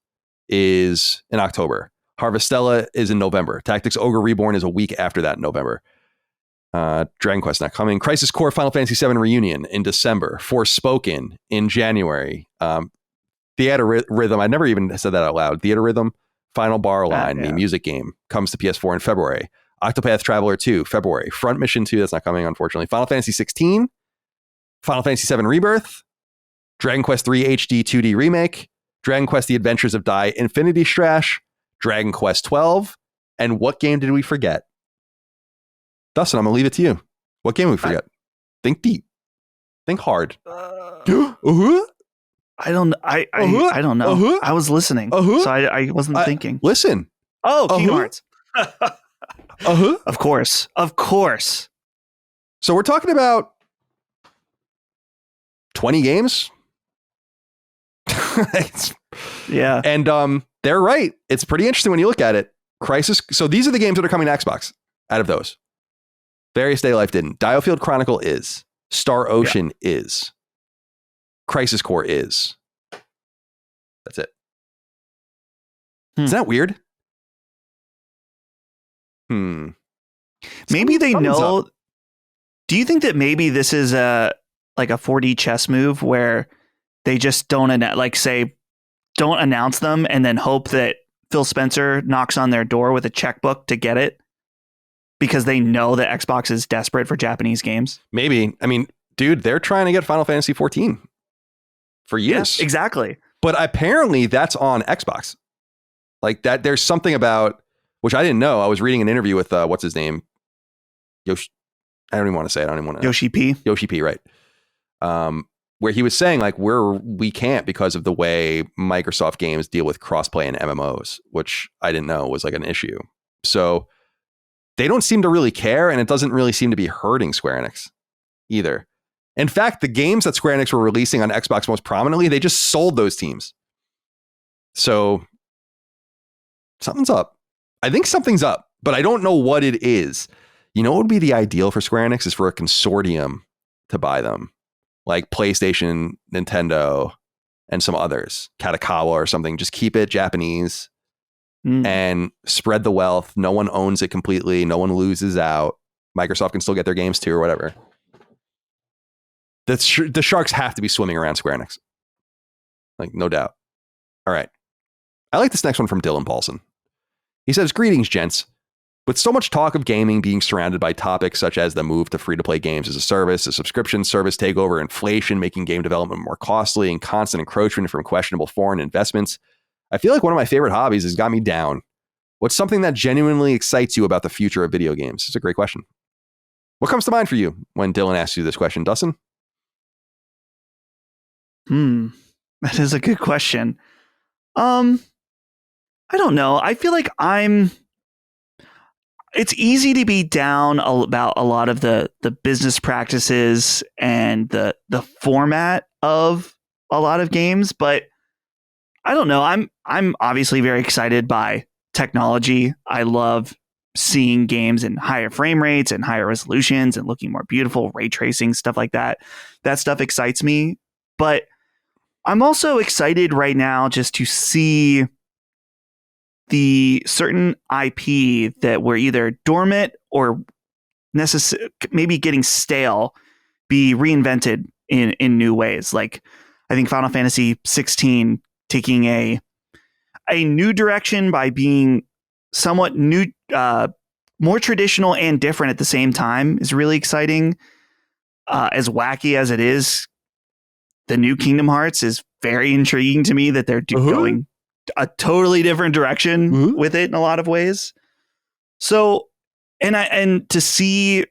is in October. Harvestella is in November. Tactics Ogre Reborn is a week after that in November. Dragon Quest not coming. Crisis Core Final Fantasy VII Reunion in December. Forspoken in January. Theater Rhythm, I never even said that out loud. Theater Rhythm, Final Bar Line, the music game, comes to PS4 in February. Octopath Traveler 2, February. Front Mission 2, that's not coming, unfortunately. Final Fantasy 16, Final Fantasy VII Rebirth, Dragon Quest 3 HD 2D Remake, Dragon Quest The Adventures of Dai Infinity Strash, Dragon Quest 12, and what game did we forget? Dustin, I'm going to leave it to you. What game did we forget? Think deep. Think hard. I don't know. I was listening, so I wasn't thinking. Listen. Oh, Kingdom Hearts. Of course. So we're talking about 20 games. Yeah. And they're right. It's pretty interesting when you look at it. Crisis. So these are the games that are coming to Xbox out of those. Various Day Life didn't. Diofield Chronicle is. Star Ocean is. Crisis Core is. That's it. Isn't that weird? Maybe they know. Up. Do you think that maybe this is a 4D chess move where they just don't announce them and then hope that Phil Spencer knocks on their door with a checkbook to get it because they know that Xbox is desperate for Japanese games? Maybe. I mean, dude, they're trying to get Final Fantasy 14 for years. Yeah, exactly. But apparently that's on Xbox. Like that, there's something about, which I didn't know. I was reading an interview with, what's his name? Yoshi. I don't even want to say it. I don't even want to. Yoshi P. Yoshi P, right. Where he was saying like we can't because of the way Microsoft games deal with crossplay and MMOs, which I didn't know was like an issue. So they don't seem to really care, and it doesn't really seem to be hurting Square Enix either. In fact, the games that Square Enix were releasing on Xbox most prominently, they just sold those teams. So something's up. I think something's up, but I don't know what it is. You know what would be the ideal for Square Enix is for a consortium to buy them. Like PlayStation, Nintendo, and some others. Katakawa or something. Just keep it Japanese and spread the wealth. No one owns it completely. No one loses out. Microsoft can still get their games too or whatever. The sharks have to be swimming around Square Enix. Like, no doubt. All right. I like this next one from Dylan Paulson. He says, "Greetings, gents. With so much talk of gaming being surrounded by topics such as the move to free-to-play games as a service, a subscription service takeover, inflation making game development more costly, and constant encroachment from questionable foreign investments, I feel like one of my favorite hobbies has got me down. What's something that genuinely excites you about the future of video games?" It's a great question. What comes to mind for you when Dylan asks you this question, Dustin? That is a good question. I don't know. I feel like it's easy to be down about a lot of the business practices and the format of a lot of games, but I don't know. I'm obviously very excited by technology. I love seeing games in higher frame rates and higher resolutions and looking more beautiful, ray tracing, stuff like that. That stuff excites me, but I'm also excited right now just to see the certain IP that were either dormant or maybe getting stale be reinvented in new ways. Like I think Final Fantasy 16 taking a new direction by being somewhat new, more traditional and different at the same time is really exciting. As wacky as it is, the new Kingdom Hearts is very intriguing to me that they're going a totally different direction with it in a lot of ways. So, and to see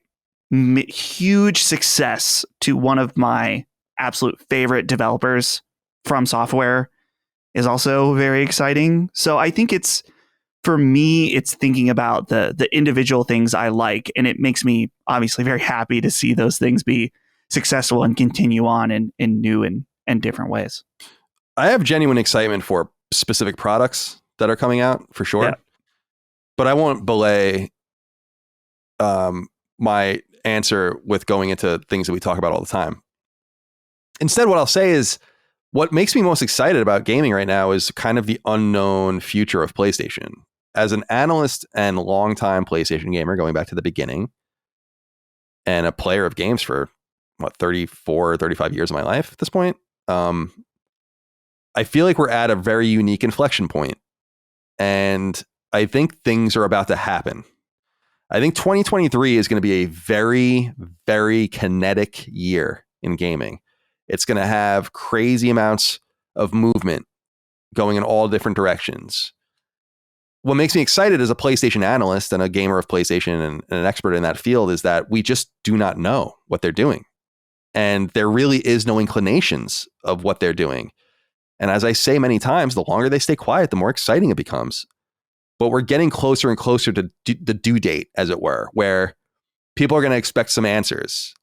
huge success to one of my absolute favorite developers from Software is also very exciting. So I think for me, it's thinking about the individual things I like, and it makes me obviously very happy to see those things be successful and continue on in new and different ways. I have genuine excitement for specific products that are coming out for sure, but I won't belay my answer with going into things that we talk about all the time. Instead, what I'll say is what makes me most excited about gaming right now is kind of the unknown future of PlayStation. As an analyst and longtime PlayStation gamer, going back to the beginning, and a player of games for 34, 35 years of my life at this point, I feel like we're at a very unique inflection point, and I think things are about to happen. I think 2023 is going to be a very, very kinetic year in gaming. It's going to have crazy amounts of movement going in all different directions. What makes me excited as a PlayStation analyst and a gamer of PlayStation and an expert in that field is that we just do not know what they're doing. And there really is no inclinations of what they're doing. And as I say many times, the longer they stay quiet, the more exciting it becomes. But we're getting closer and closer to the due date, as it were, where people are going to expect some answers.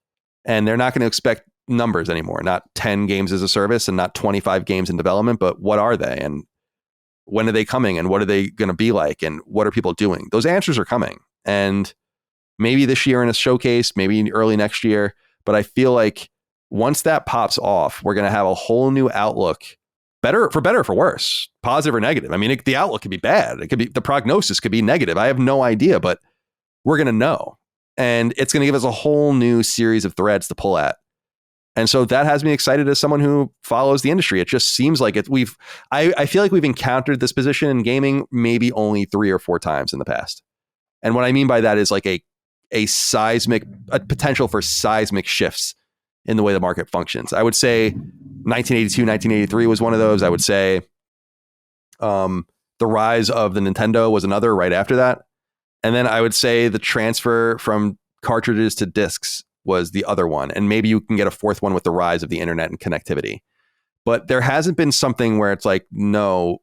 And they're not going to expect numbers anymore, not 10 games as a service and not 25 games in development, but what are they and when are they coming and what are they going to be like and what are people doing? Those answers are coming, and maybe this year in a showcase, maybe early next year. But I feel like once that pops off, we're going to have a whole new outlook, better or for worse, positive or negative. I mean, the outlook could be bad. It could be, the prognosis could be negative. I have no idea, but we're going to know. And it's going to give us a whole new series of threads to pull at. And so that has me excited as someone who follows the industry. It just seems like I feel like we've encountered this position in gaming maybe only 3 or 4 times in the past. And what I mean by that is like a potential for seismic shifts in the way the market functions. I would say 1982, 1983 was one of those. I would say the rise of the Nintendo was another right after that. And then I would say the transfer from cartridges to discs was the other one. And maybe you can get a fourth one with the rise of the internet and connectivity. But there hasn't been something where it's like, no,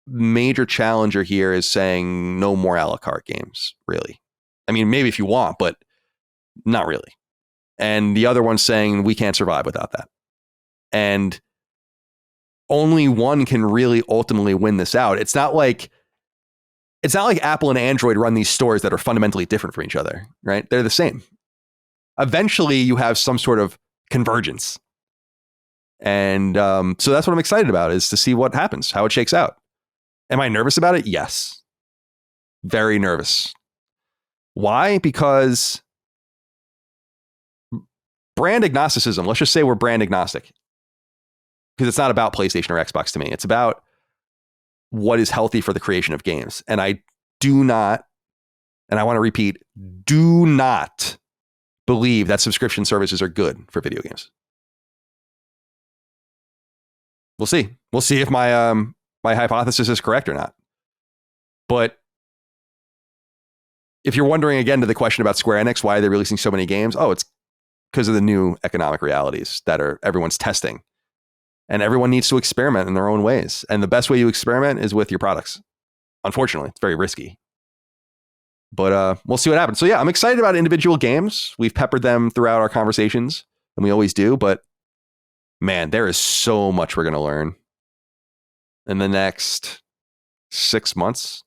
major challenger here is saying no more a la carte games, really. I mean, maybe if you want, but not really. And the other one's saying we can't survive without that. And only one can really ultimately win this out. It's not like Apple and Android run these stores that are fundamentally different from each other, right? They're the same. Eventually, you have some sort of convergence. And so that's what I'm excited about, is to see what happens, how it shakes out. Am I nervous about it? Yes. Very nervous. Why? Because brand agnosticism, let's just say we're brand agnostic. Because it's not about PlayStation or Xbox to me. It's about what is healthy for the creation of games. And I do not, and I want to repeat, do not believe that subscription services are good for video games. We'll see. We'll see if my hypothesis is correct or not. But if you're wondering again to the question about Square Enix, why are they releasing so many games? Oh, it's because of the new economic realities that everyone's testing. And everyone needs to experiment in their own ways. And the best way you experiment is with your products. Unfortunately, it's very risky. But we'll see what happens. So yeah, I'm excited about individual games. We've peppered them throughout our conversations, and we always do. But man, there is so much we're going to learn in the next 6 months.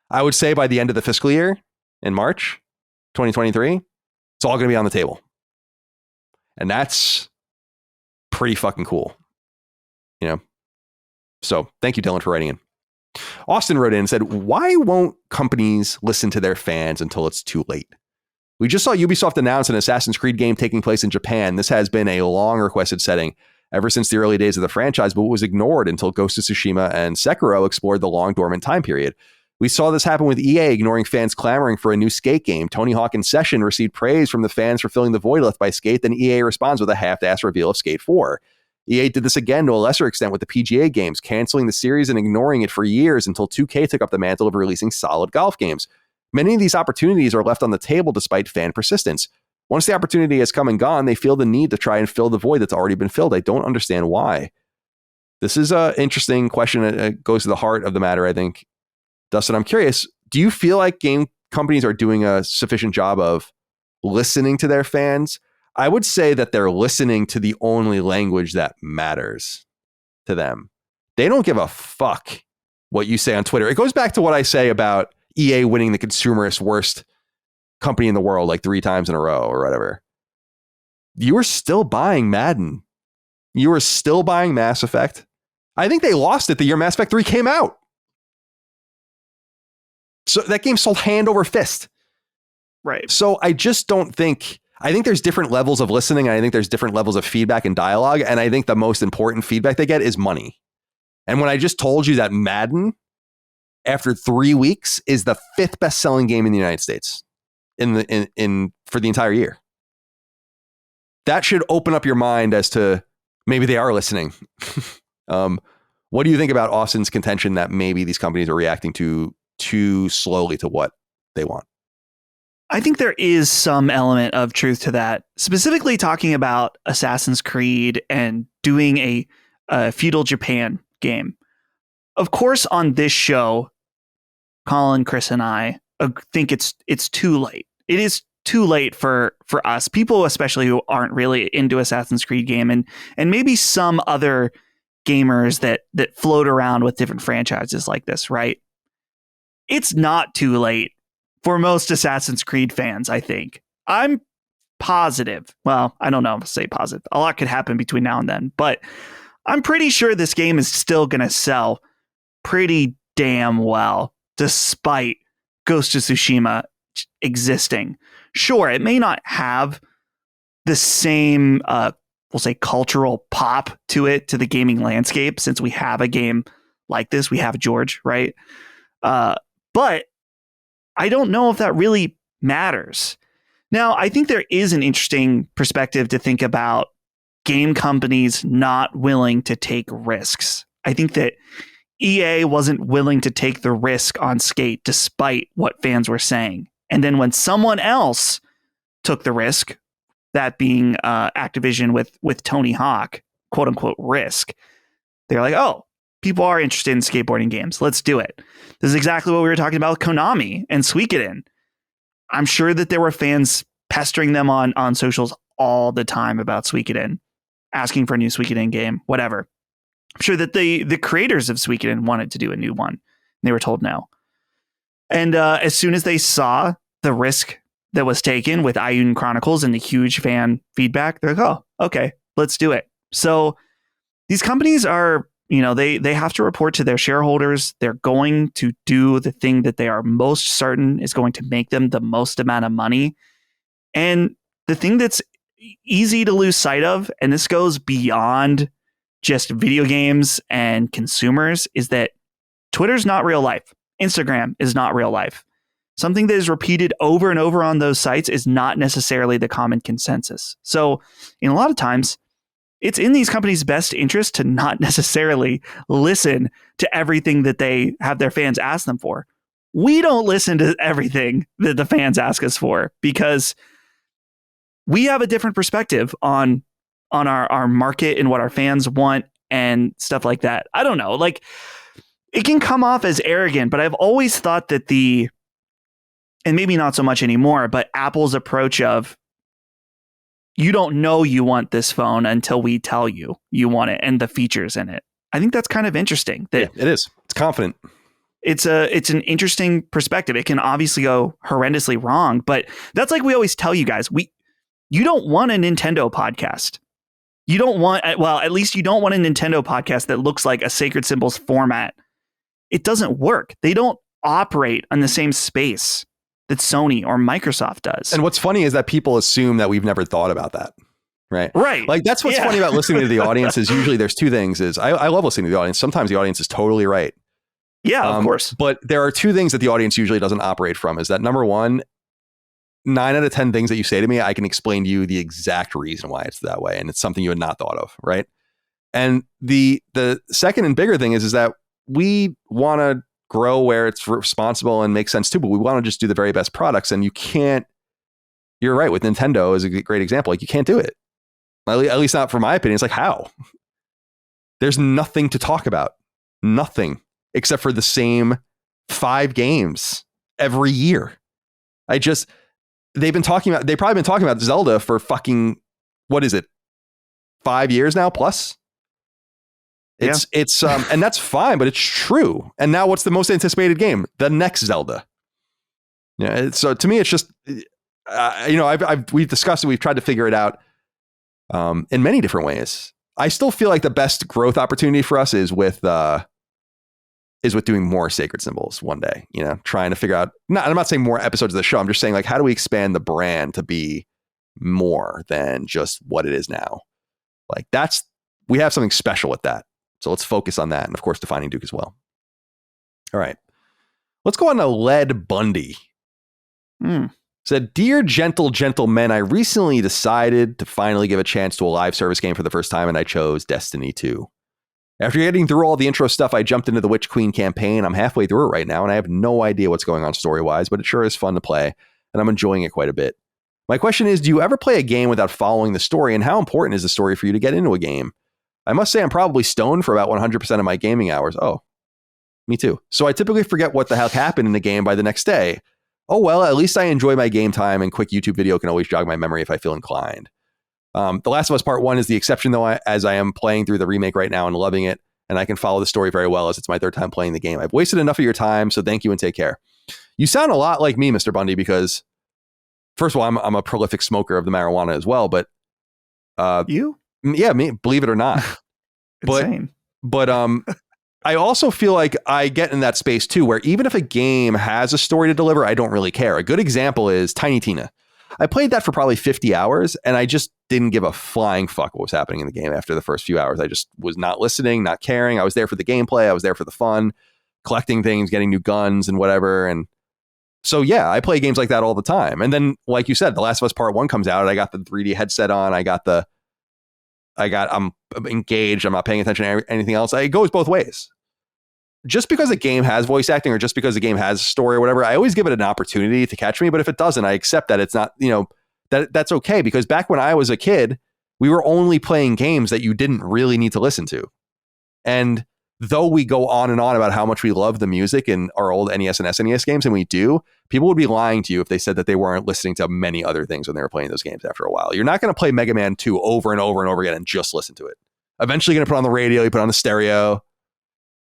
I would say by the end of the fiscal year in March 2023, it's all going to be on the table. And that's pretty fucking cool. You know? So thank you, Dylan, for writing in. Austin wrote in and said, why won't companies listen to their fans until it's too late? We just saw Ubisoft announce an Assassin's Creed game taking place in Japan. This has been a long requested setting ever since the early days of the franchise, but was ignored until Ghost of Tsushima and Sekiro explored the long dormant time period. We saw this happen with EA ignoring fans clamoring for a new Skate game. Tony Hawk and Session received praise from the fans for filling the void left by Skate, then EA responds with a half-assed reveal of Skate 4. EA did this again to a lesser extent with the PGA games, canceling the series and ignoring it for years until 2K took up the mantle of releasing solid golf games. Many of these opportunities are left on the table despite fan persistence. Once the opportunity has come and gone, they feel the need to try and fill the void that's already been filled. I don't understand why. This is an interesting question. It goes to the heart of the matter, I think. Dustin, I'm curious, do you feel like game companies are doing a sufficient job of listening to their fans? I would say that they're listening to the only language that matters to them. They don't give a fuck what you say on Twitter. It goes back to what I say about EA winning the consumerist worst company in the world like 3 times in a row or whatever. You are still buying Madden. You are still buying Mass Effect. I think they lost it the year Mass Effect 3 came out. So that game sold hand over fist. Right. So I just don't think... I think there's different levels of listening. And I think there's different levels of feedback and dialogue. And I think the most important feedback they get is money. And when I just told you that Madden, after 3 weeks, is the 5th best-selling game in the United States for the entire year, that should open up your mind as to maybe they are listening. What do you think about Austin's contention that maybe these companies are reacting too slowly to what they want? I think there is some element of truth to that, specifically talking about Assassin's Creed and doing a feudal Japan game. Of course, on this show, Colin, Chris, and I think it's too late. It is too late for us, people especially who aren't really into Assassin's Creed game, and maybe some other gamers that float around with different franchises like this, right? It's not too late for most Assassin's Creed fans, I think. I'm positive. Well, I don't know if I say positive. A lot could happen between now and then, but I'm pretty sure this game is still going to sell pretty damn well, despite Ghost of Tsushima existing. Sure, it may not have the same, we'll say, cultural pop to it, to the gaming landscape, since we have a game like this. We have George, right? But I don't know if that really matters. Now, I think there is an interesting perspective to think about game companies not willing to take risks. I think that EA wasn't willing to take the risk on Skate despite what fans were saying. And then when someone else took the risk, that being Activision with Tony Hawk, quote unquote risk, they're like, oh, people are interested in skateboarding games. Let's do it. This is exactly what we were talking about with Konami and Suikoden. I'm sure that there were fans pestering them on socials all the time about Suikoden, asking for a new Suikoden game, whatever. I'm sure that the creators of Suikoden wanted to do a new one. And they were told no. And as soon as they saw the risk that was taken with Iyun Chronicles and the huge fan feedback, they're like, oh, okay, let's do it. So these companies are, they have to report to their shareholders. They're going to do the thing that they are most certain is going to make them the most amount of money. And the thing that's easy to lose sight of, and this goes beyond just video games and consumers, is that Twitter's not real life. Instagram is not real life. Something that is repeated over and over on those sites is not necessarily the common consensus. So, in a lot of times, it's in these companies' best interest to not necessarily listen to everything that they have their fans ask them for. We don't listen to everything that the fans ask us for because we have a different perspective on our market and what our fans want and stuff like that. I don't know. Like, it can come off as arrogant, but I've always thought that and maybe not so much anymore, but Apple's approach of, you don't know you want this phone until we tell you want it and the features in it. I think that's kind of interesting. That it is. It's confident. It's an interesting perspective. It can obviously go horrendously wrong, but that's like we always tell you guys, you don't want a Nintendo podcast. You don't want, well, at least you don't want a Nintendo podcast that looks like a Sacred Symbols format. It doesn't work. They don't operate on the same space that Sony or Microsoft does. And what's funny is that people assume that we've never thought about that. Right. Right. Like, that's what's funny about listening to the audience is usually there's two things. I love listening to the audience. Sometimes the audience is totally right. Yeah, of course. But there are two things that the audience usually doesn't operate from. Is that number one, 9 out of 10 things that you say to me, I can explain to you the exact reason why it's that way. And it's something you had not thought of. Right. And the second and bigger thing is that we want to grow where it's responsible and makes sense too, but we want to just do the very best products. And you're right, with Nintendo is a great example. Like, you can't do it. At least not from my opinion. It's like, how? There's nothing to talk about. Nothing except for the same 5 games every year. They've probably been talking about Zelda for fucking, what is it? 5 years now plus? It's and that's fine, but it's true. And now what's the most anticipated game? The next Zelda. Yeah. So to me, it's just, we've discussed it. We've tried to figure it out in many different ways. I still feel like the best growth opportunity for us is with doing more Sacred Symbols one day, trying to figure out, I'm not saying more episodes of the show. I'm just saying, like, how do we expand the brand to be more than just what it is now? Like, we have something special with that. So let's focus on that. And of course, Defining Duke as well. All right. Let's go on to Led Bundy. Said, "Dear gentlemen, I recently decided to finally give a chance to a live service game for the first time, and I chose Destiny 2. After getting through all the intro stuff, I jumped into the Witch Queen campaign. I'm halfway through it right now, and I have no idea what's going on story-wise, but it sure is fun to play, and I'm enjoying it quite a bit. My question is, do you ever play a game without following the story, and how important is the story for you to get into a game? I must say I'm probably stoned for about 100% of my gaming hours." Oh, me too. "So I typically forget what the hell happened in the game by the next day. oh, well, at least I enjoy my game time, and quick YouTube video can always jog my memory if I feel inclined. The Last of Us Part 1 is the exception, though, as I am playing through the remake right now and loving it, and I can follow the story very well as it's my third time playing the game. I've wasted enough of your time, so thank you and take care. You sound a lot like me, Mr. Bundy, because first of all, I'm a prolific smoker of the marijuana as well, but you? Yeah, me, believe it or not. Insane. But I also feel like I get in that space too, where even if a game has a story to deliver, I don't really care. A good example is Tiny Tina. I played that for probably 50 hours and I just didn't give a flying fuck what was happening in the game after the first few hours. I just was not listening, not caring. I was there for the gameplay. I was there for the fun, collecting things, getting new guns and whatever. And so, yeah, I play games like that all the time. And then, like you said, The Last of Us Part 1 comes out. I got the 3D headset on. I'm engaged. I'm not paying attention to anything else. It goes both ways. Just because a game has voice acting or just because a game has a story or whatever, I always give it an opportunity to catch me. But if it doesn't, I accept that it's not, that's okay. Because back when I was a kid, we were only playing games that you didn't really need to listen to. And though we go on and on about how much we love the music in our old NES and SNES games, and we do, people would be lying to you if they said that they weren't listening to many other things when they were playing those games after a while. You're not going to play Mega Man 2 over and over and over again and just listen to it. Eventually going to put on the radio, you put on the stereo.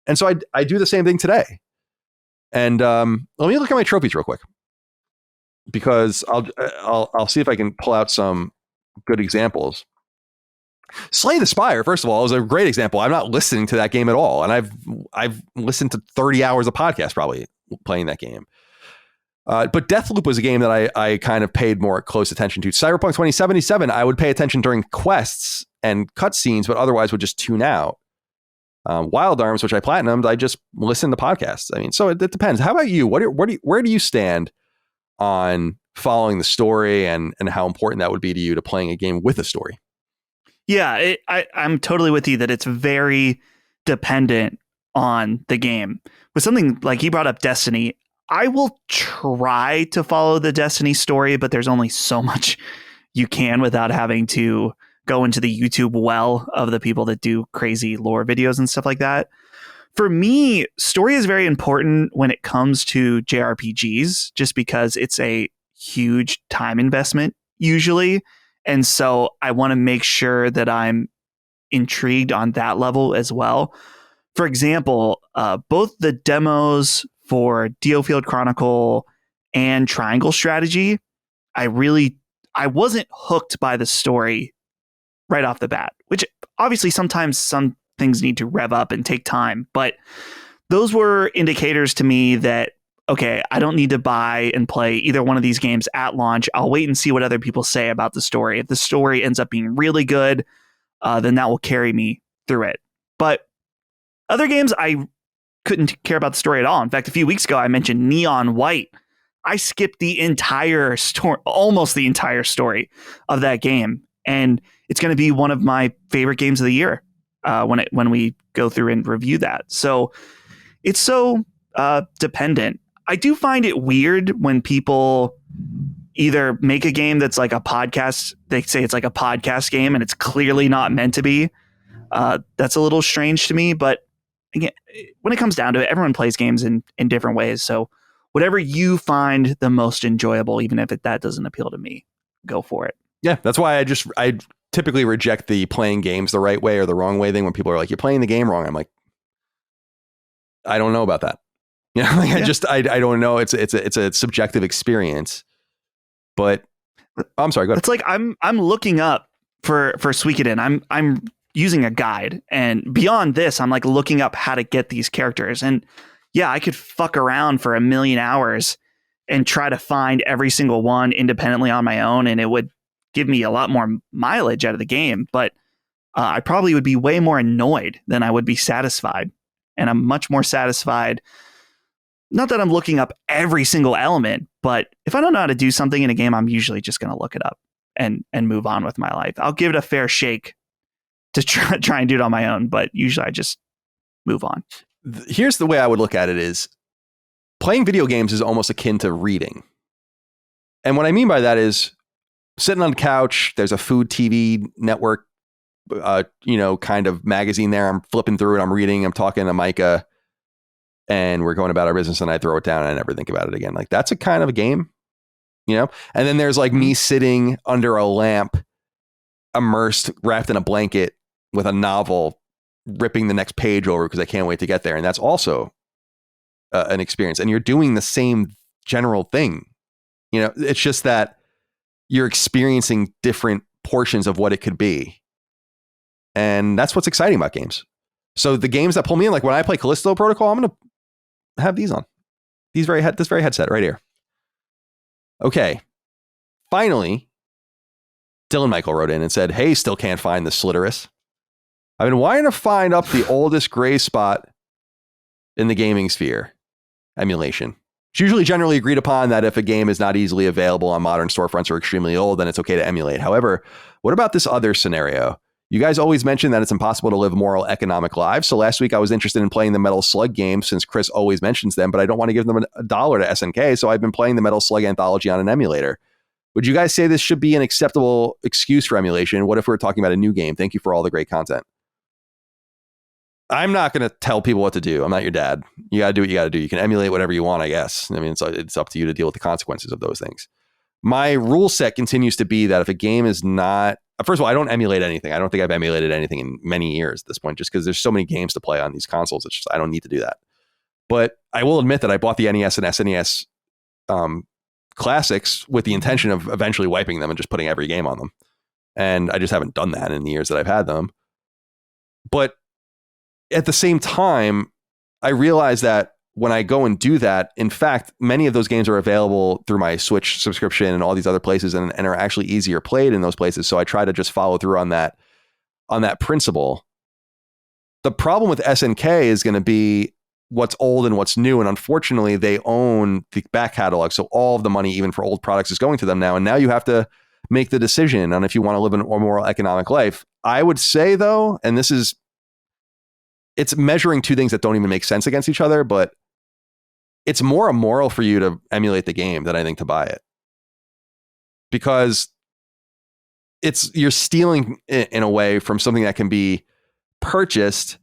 And so I do the same thing today. And let me look at my trophies real quick, because I'll see if I can pull out some good examples. Slay the Spire, first of all, is a great example. I'm not listening to that game at all, and I've listened to 30 hours of podcast probably playing that game. But Deathloop was a game that I kind of paid more close attention to. Cyberpunk 2077, I would pay attention during quests and cutscenes, but otherwise would just tune out. Wild Arms, which I platinumed, I just listen to podcasts. I mean, so it depends. How about you? Where do you stand on following the story and how important that would be to you to playing a game with a story? Yeah, I'm totally with you that it's very dependent on the game. With something like he brought up Destiny, I will try to follow the Destiny story, but there's only so much you can without having to go into the YouTube well of the people that do crazy lore videos and stuff like that. For me, story is very important when it comes to JRPGs, just because it's a huge time investment usually. And so I want to make sure that I'm intrigued on that level as well. For example, both the demos for Diofield Chronicle and Triangle Strategy, I wasn't hooked by the story right off the bat, which obviously sometimes some things need to rev up and take time. But those were indicators to me that, okay, I don't need to buy and play either one of these games at launch. I'll wait and see what other people say about the story. If the story ends up being really good, then that will carry me through it. But other games, I couldn't care about the story at all. In fact, a few weeks ago, I mentioned Neon White. I skipped the entire story, almost the entire story of that game. And it's going to be one of my favorite games of the year when we go through and review that. So it's so dependent. I do find it weird when people either make a game that's like a podcast. They say it's like a podcast game and it's clearly not meant to be. That's a little strange to me. But again, when it comes down to it, everyone plays games in different ways. So whatever you find the most enjoyable, even if that doesn't appeal to me, go for it. Yeah, that's why I typically reject the playing games the right way or the wrong way thing. When people are like, you're playing the game wrong, I'm like, I don't know about that. I don't know. It's a subjective experience. But I'm sorry, go ahead. It's like I'm looking up for Suikoden. I'm using a guide, and beyond this, I'm like looking up how to get these characters. And yeah, I could fuck around for 1,000,000 hours and try to find every single one independently on my own, and it would give me a lot more mileage out of the game, but I probably would be way more annoyed than I would be satisfied. And I'm much more satisfied. Not that I'm looking up every single element, but if I don't know how to do something in a game, I'm usually just going to look it up and move on with my life. I'll give it a fair shake to try and do it on my own, but usually I just move on. Here's the way I would look at it is playing video games is almost akin to reading. And what I mean by that is sitting on the couch, there's a food TV network, kind of magazine there. I'm flipping through it. I'm reading. I'm talking to Micah. and we're going about our business and I throw it down and I never think about it again. Like that's a kind of a game, you know? And then there's like me sitting under a lamp, immersed, wrapped in a blanket with a novel, ripping the next page over because I can't wait to get there. And that's also an experience. And you're doing the same general thing. You know, it's just that you're experiencing different portions of what it could be. And that's what's exciting about games. So the games that pull me in, like when I play Callisto Protocol, I'm going to have these on. This very headset right here. Okay. Finally, Dylan Michael wrote in and said, hey, still can't find the Slitterus. I've been wanting to find up the oldest gray spot in the gaming sphere. Emulation. It's usually generally agreed upon that if a game is not easily available on modern storefronts or extremely old, then it's okay to emulate. However, what about this other scenario? You guys always mention that it's impossible to live moral economic lives. So last week I was interested in playing the Metal Slug games since Chris always mentions them, but I don't want to give them $1 to SNK. So I've been playing the Metal Slug anthology on an emulator. Would you guys say this should be an acceptable excuse for emulation? What if we're talking about a new game? Thank you for all the great content. I'm not going to tell people what to do. I'm not your dad. You got to do what you got to do. You can emulate whatever you want, I guess. I mean, it's up to you to deal with the consequences of those things. My rule set continues to be that if a game is not, first of all, I don't emulate anything. I don't think I've emulated anything in many years at this point, just because there's so many games to play on these consoles. It's just, I don't need to do that. But I will admit that I bought the NES and SNES classics with the intention of eventually wiping them and just putting every game on them. And I just haven't done that in the years that I've had them. But at the same time, I realize that when I go and do that, in fact, many of those games are available through my Switch subscription and all these other places and are actually easier played in those places. So I try to just follow through on that principle. The problem with SNK is going to be what's old and what's new. And unfortunately, they own the back catalog. So all of the money, even for old products, is going to them now. And now you have to make the decision on if you want to live a moral economic life. I would say, though, and it's measuring two things that don't even make sense against each other, but it's more immoral for you to emulate the game than I think to buy it, because you're stealing in a way from something that can be purchased,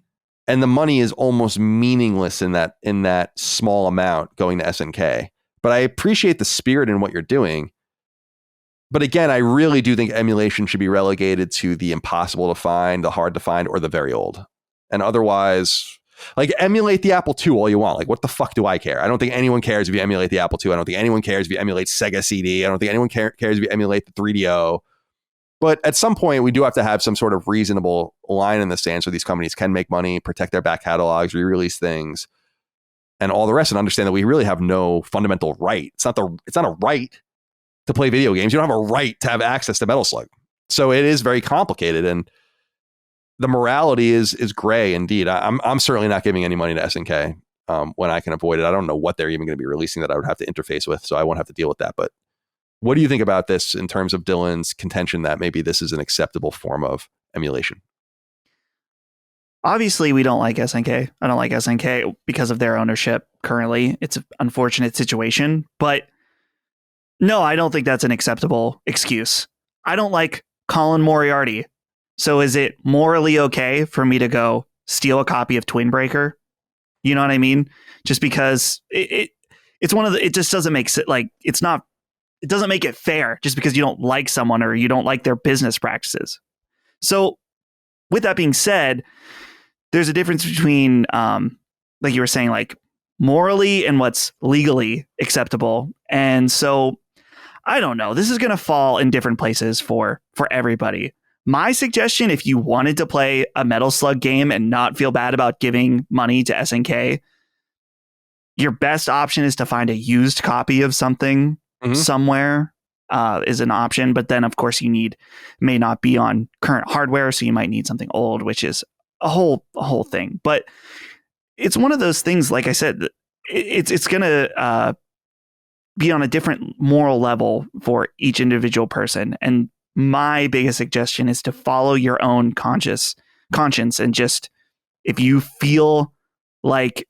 and the money is almost meaningless in that small amount going to SNK. But I appreciate the spirit in what you're doing. But again, I really do think emulation should be relegated to the impossible to find, the hard to find, or the very old. And otherwise, like, emulate the Apple II all you want. Like, what the fuck do I care? I don't think anyone cares if you emulate the Apple II. I don't think anyone cares if you emulate Sega CD. I don't think anyone cares if you emulate the 3DO. But at some point, we do have to have some sort of reasonable line in the sand so these companies can make money, protect their back catalogs, re-release things, and all the rest, and understand that we really have no fundamental right. It's not a right to play video games. You don't have a right to have access to Metal Slug. So it is very complicated, and the morality is gray indeed. I'm certainly not giving any money to SNK when I can avoid it. I don't know what they're even going to be releasing that I would have to interface with, so I won't have to deal with that. But what do you think about this in terms of Dylan's contention that maybe this is an acceptable form of emulation? Obviously, we don't like SNK. I don't like SNK because of their ownership currently. It's an unfortunate situation, but no, I don't think that's an acceptable excuse. I don't like Colin Moriarty. So is it morally okay for me to go steal a copy of Twin Breaker? You know what I mean? Just because it's one of the, it just doesn't make it like, it doesn't make it fair just because you don't like someone or you don't like their business practices. So with that being said, there's a difference between, like you were saying, like morally and what's legally acceptable. And so I don't know, this is going to fall in different places for everybody. My suggestion, if you wanted to play a Metal Slug game and not feel bad about giving money to SNK, your best option is to find a used copy of something somewhere is an option. But then, of course, may not be on current hardware, so you might need something old, which is a whole thing. But it's one of those things, like I said, it's going to be on a different moral level for each individual person. And my biggest suggestion is to follow your own conscience and just, if you feel like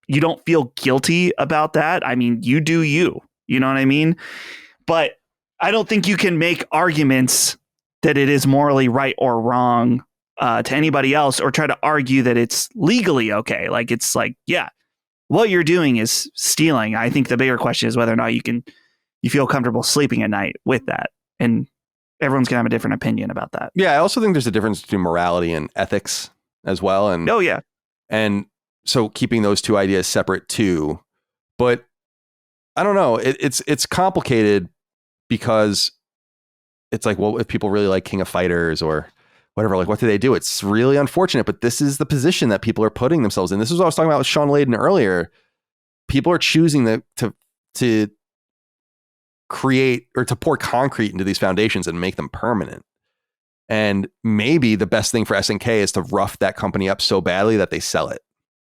you don't feel guilty about that, I mean, you do you know what I mean? But I don't think you can make arguments that it is morally right or wrong to anybody else, or try to argue that it's legally okay. Like, it's like, yeah, what you're doing is stealing. I think the bigger question is whether or not you feel comfortable sleeping at night with that. And everyone's gonna have a different opinion about that. Yeah, I also think there's a difference between morality and ethics as well. And and so keeping those two ideas separate too. But I don't know. It's complicated because it's like, well, if people really like King of Fighters or whatever, like, what do they do? It's really unfortunate, but this is the position that people are putting themselves in. This is what I was talking about with Shawn Layden earlier. People are choosing to create or to pour concrete into these foundations and make them permanent. And maybe the best thing for SNK is to rough that company up so badly that they sell it,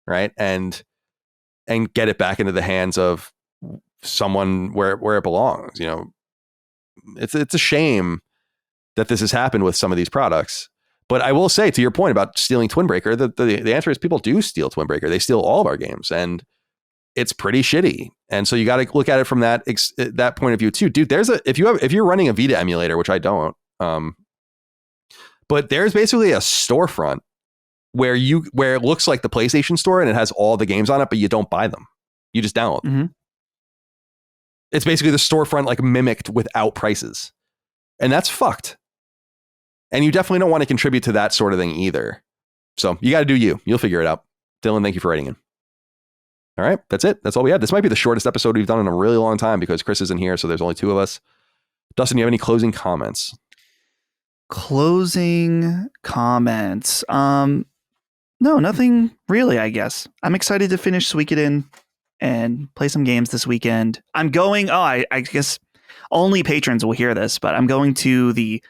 right? And get it back into the hands of someone where it belongs. You know, it's a shame that this has happened with some of these products. But I will say, to your point about stealing Twin Breaker, the answer is people do steal Twin Breaker. They steal all of our games, and it's pretty shitty. And so you got to look at it from that point of view too, dude. If you're running a Vita emulator, which I don't, but there's basically a storefront where it looks like the PlayStation Store and it has all the games on it, but you don't buy them. You just download them. Mm-hmm. It's basically the storefront like mimicked without prices. And that's fucked. And you definitely don't want to contribute to that sort of thing either. So you got to do you. You'll figure it out. Dylan, thank you for writing in. All right, that's it. That's all we have. This might be the shortest episode we've done in a really long time because Chris isn't here, so there's only two of us. Dustin, you have any closing comments? Closing comments. No, nothing really, I guess. I'm excited to finish Suikoden and play some games this weekend. I'm going, I guess only patrons will hear this, but I'm going to the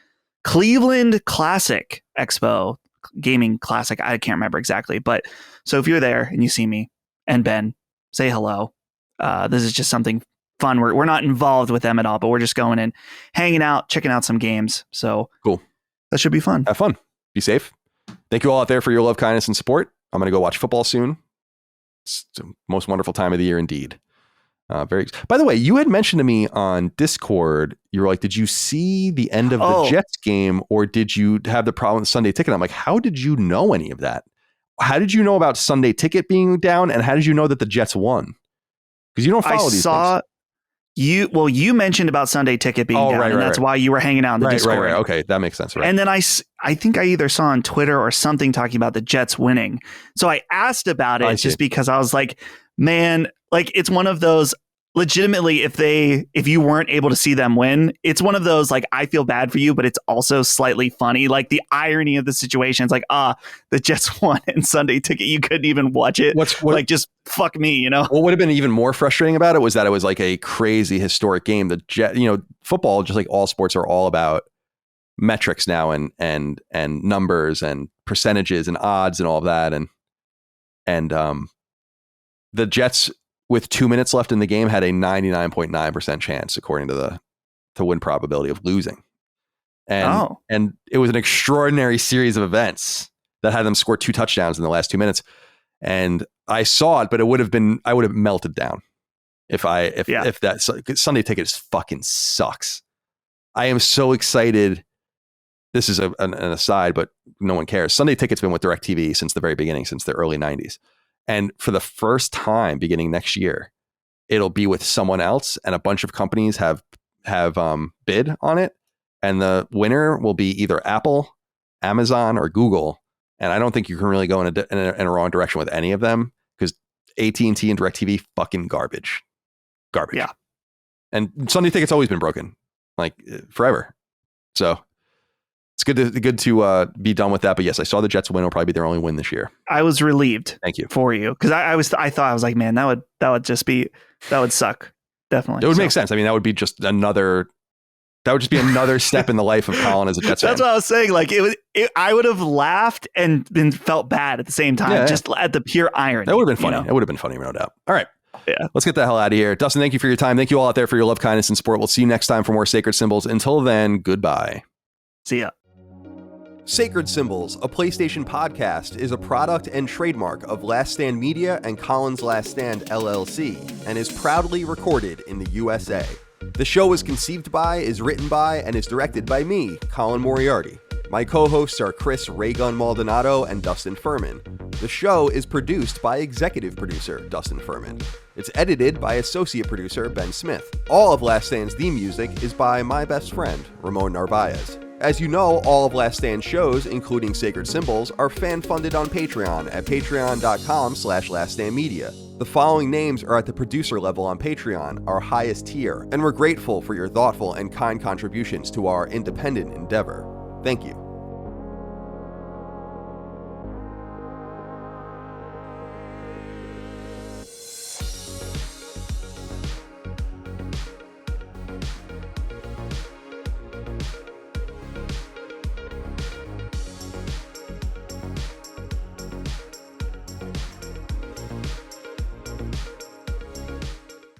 Cleveland Classic Expo, gaming classic. I can't remember exactly, but so if you're there and you see me and Ben, say hello. This is just something fun. We're not involved with them at all, but we're just going and hanging out, checking out some games. So cool. That should be fun. Have fun. Be safe. Thank you all out there for your love, kindness, and support. I'm going to go watch football soon. It's the most wonderful time of the year indeed. By the way, you had mentioned to me on Discord, you were like, did you see the end of the Jets game, or did you have the problem with Sunday Ticket? I'm like, how did you know any of that? How did you know about Sunday Ticket being down, and how did you know that the Jets won? Because you don't follow these things. You mentioned about Sunday Ticket being down, and that's why you were hanging out in the Discord. Right. Okay, that makes sense. Right. And then I think I either saw on Twitter or something talking about the Jets winning. So I asked about it just because I was like, man, like it's one of those, legitimately, if you weren't able to see them win, it's one of those, like, I feel bad for you, but it's also slightly funny. Like the irony of the situation. It's like, the Jets won and Sunday Ticket, you couldn't even watch it. Like, just fuck me, you know? What would have been even more frustrating about it was that it was like a crazy historic game. Football, just like all sports, are all about metrics now and numbers and percentages and odds and all of that. And the Jets, with 2 minutes left in the game, had a 99.9% chance, according to the win probability, of losing. And it was an extraordinary series of events that had them score 2 touchdowns in the last 2 minutes. And I saw it, but I would have melted down if that Sunday Ticket fucking sucks. I am so excited. This is an aside, but no one cares. Sunday Ticket's been with DirecTV since the very beginning, since the early 90s. And for the first time beginning next year, it'll be with someone else, and a bunch of companies have bid on it. And the winner will be either Apple, Amazon, or Google. And I don't think you can really go in a wrong direction with any of them, because AT&T and DirecTV, fucking garbage. Yeah. And Sunday Ticket's always been broken, like forever. So it's good to be done with that. But yes, I saw the Jets win. It'll probably be their only win this year. I was relieved. Thank you for you, because I was like, man, that would suck. Definitely, it would make sense. I mean, that would be just another step in the life of Colin as a Jets fan. That's what I was saying. Like I would have laughed and then felt bad at the same time, just at the pure irony. That would have been funny. It would have been funny, no doubt. All right. Yeah. Let's get the hell out of here. Dustin, thank you for your time. Thank you all out there for your love, kindness, and support. We'll see you next time for more Sacred Symbols. Until then, goodbye. See ya. Sacred Symbols, a PlayStation podcast, is a product and trademark of Last Stand Media and Colin's Last Stand LLC, and is proudly recorded in the USA. The show is conceived by, is written by, and is directed by me, Colin Moriarty. My co-hosts are Chris Raygun Maldonado and Dustin Furman. The show is produced by executive producer Dustin Furman. It's edited by associate producer Ben Smith. All of Last Stand's theme music is by my best friend, Ramon Narvaez. As you know, all of Last Stand shows, including Sacred Symbols, are fan-funded on Patreon at patreon.com/laststandmedia. The following names are at the producer level on Patreon, our highest tier, and we're grateful for your thoughtful and kind contributions to our independent endeavor. Thank you.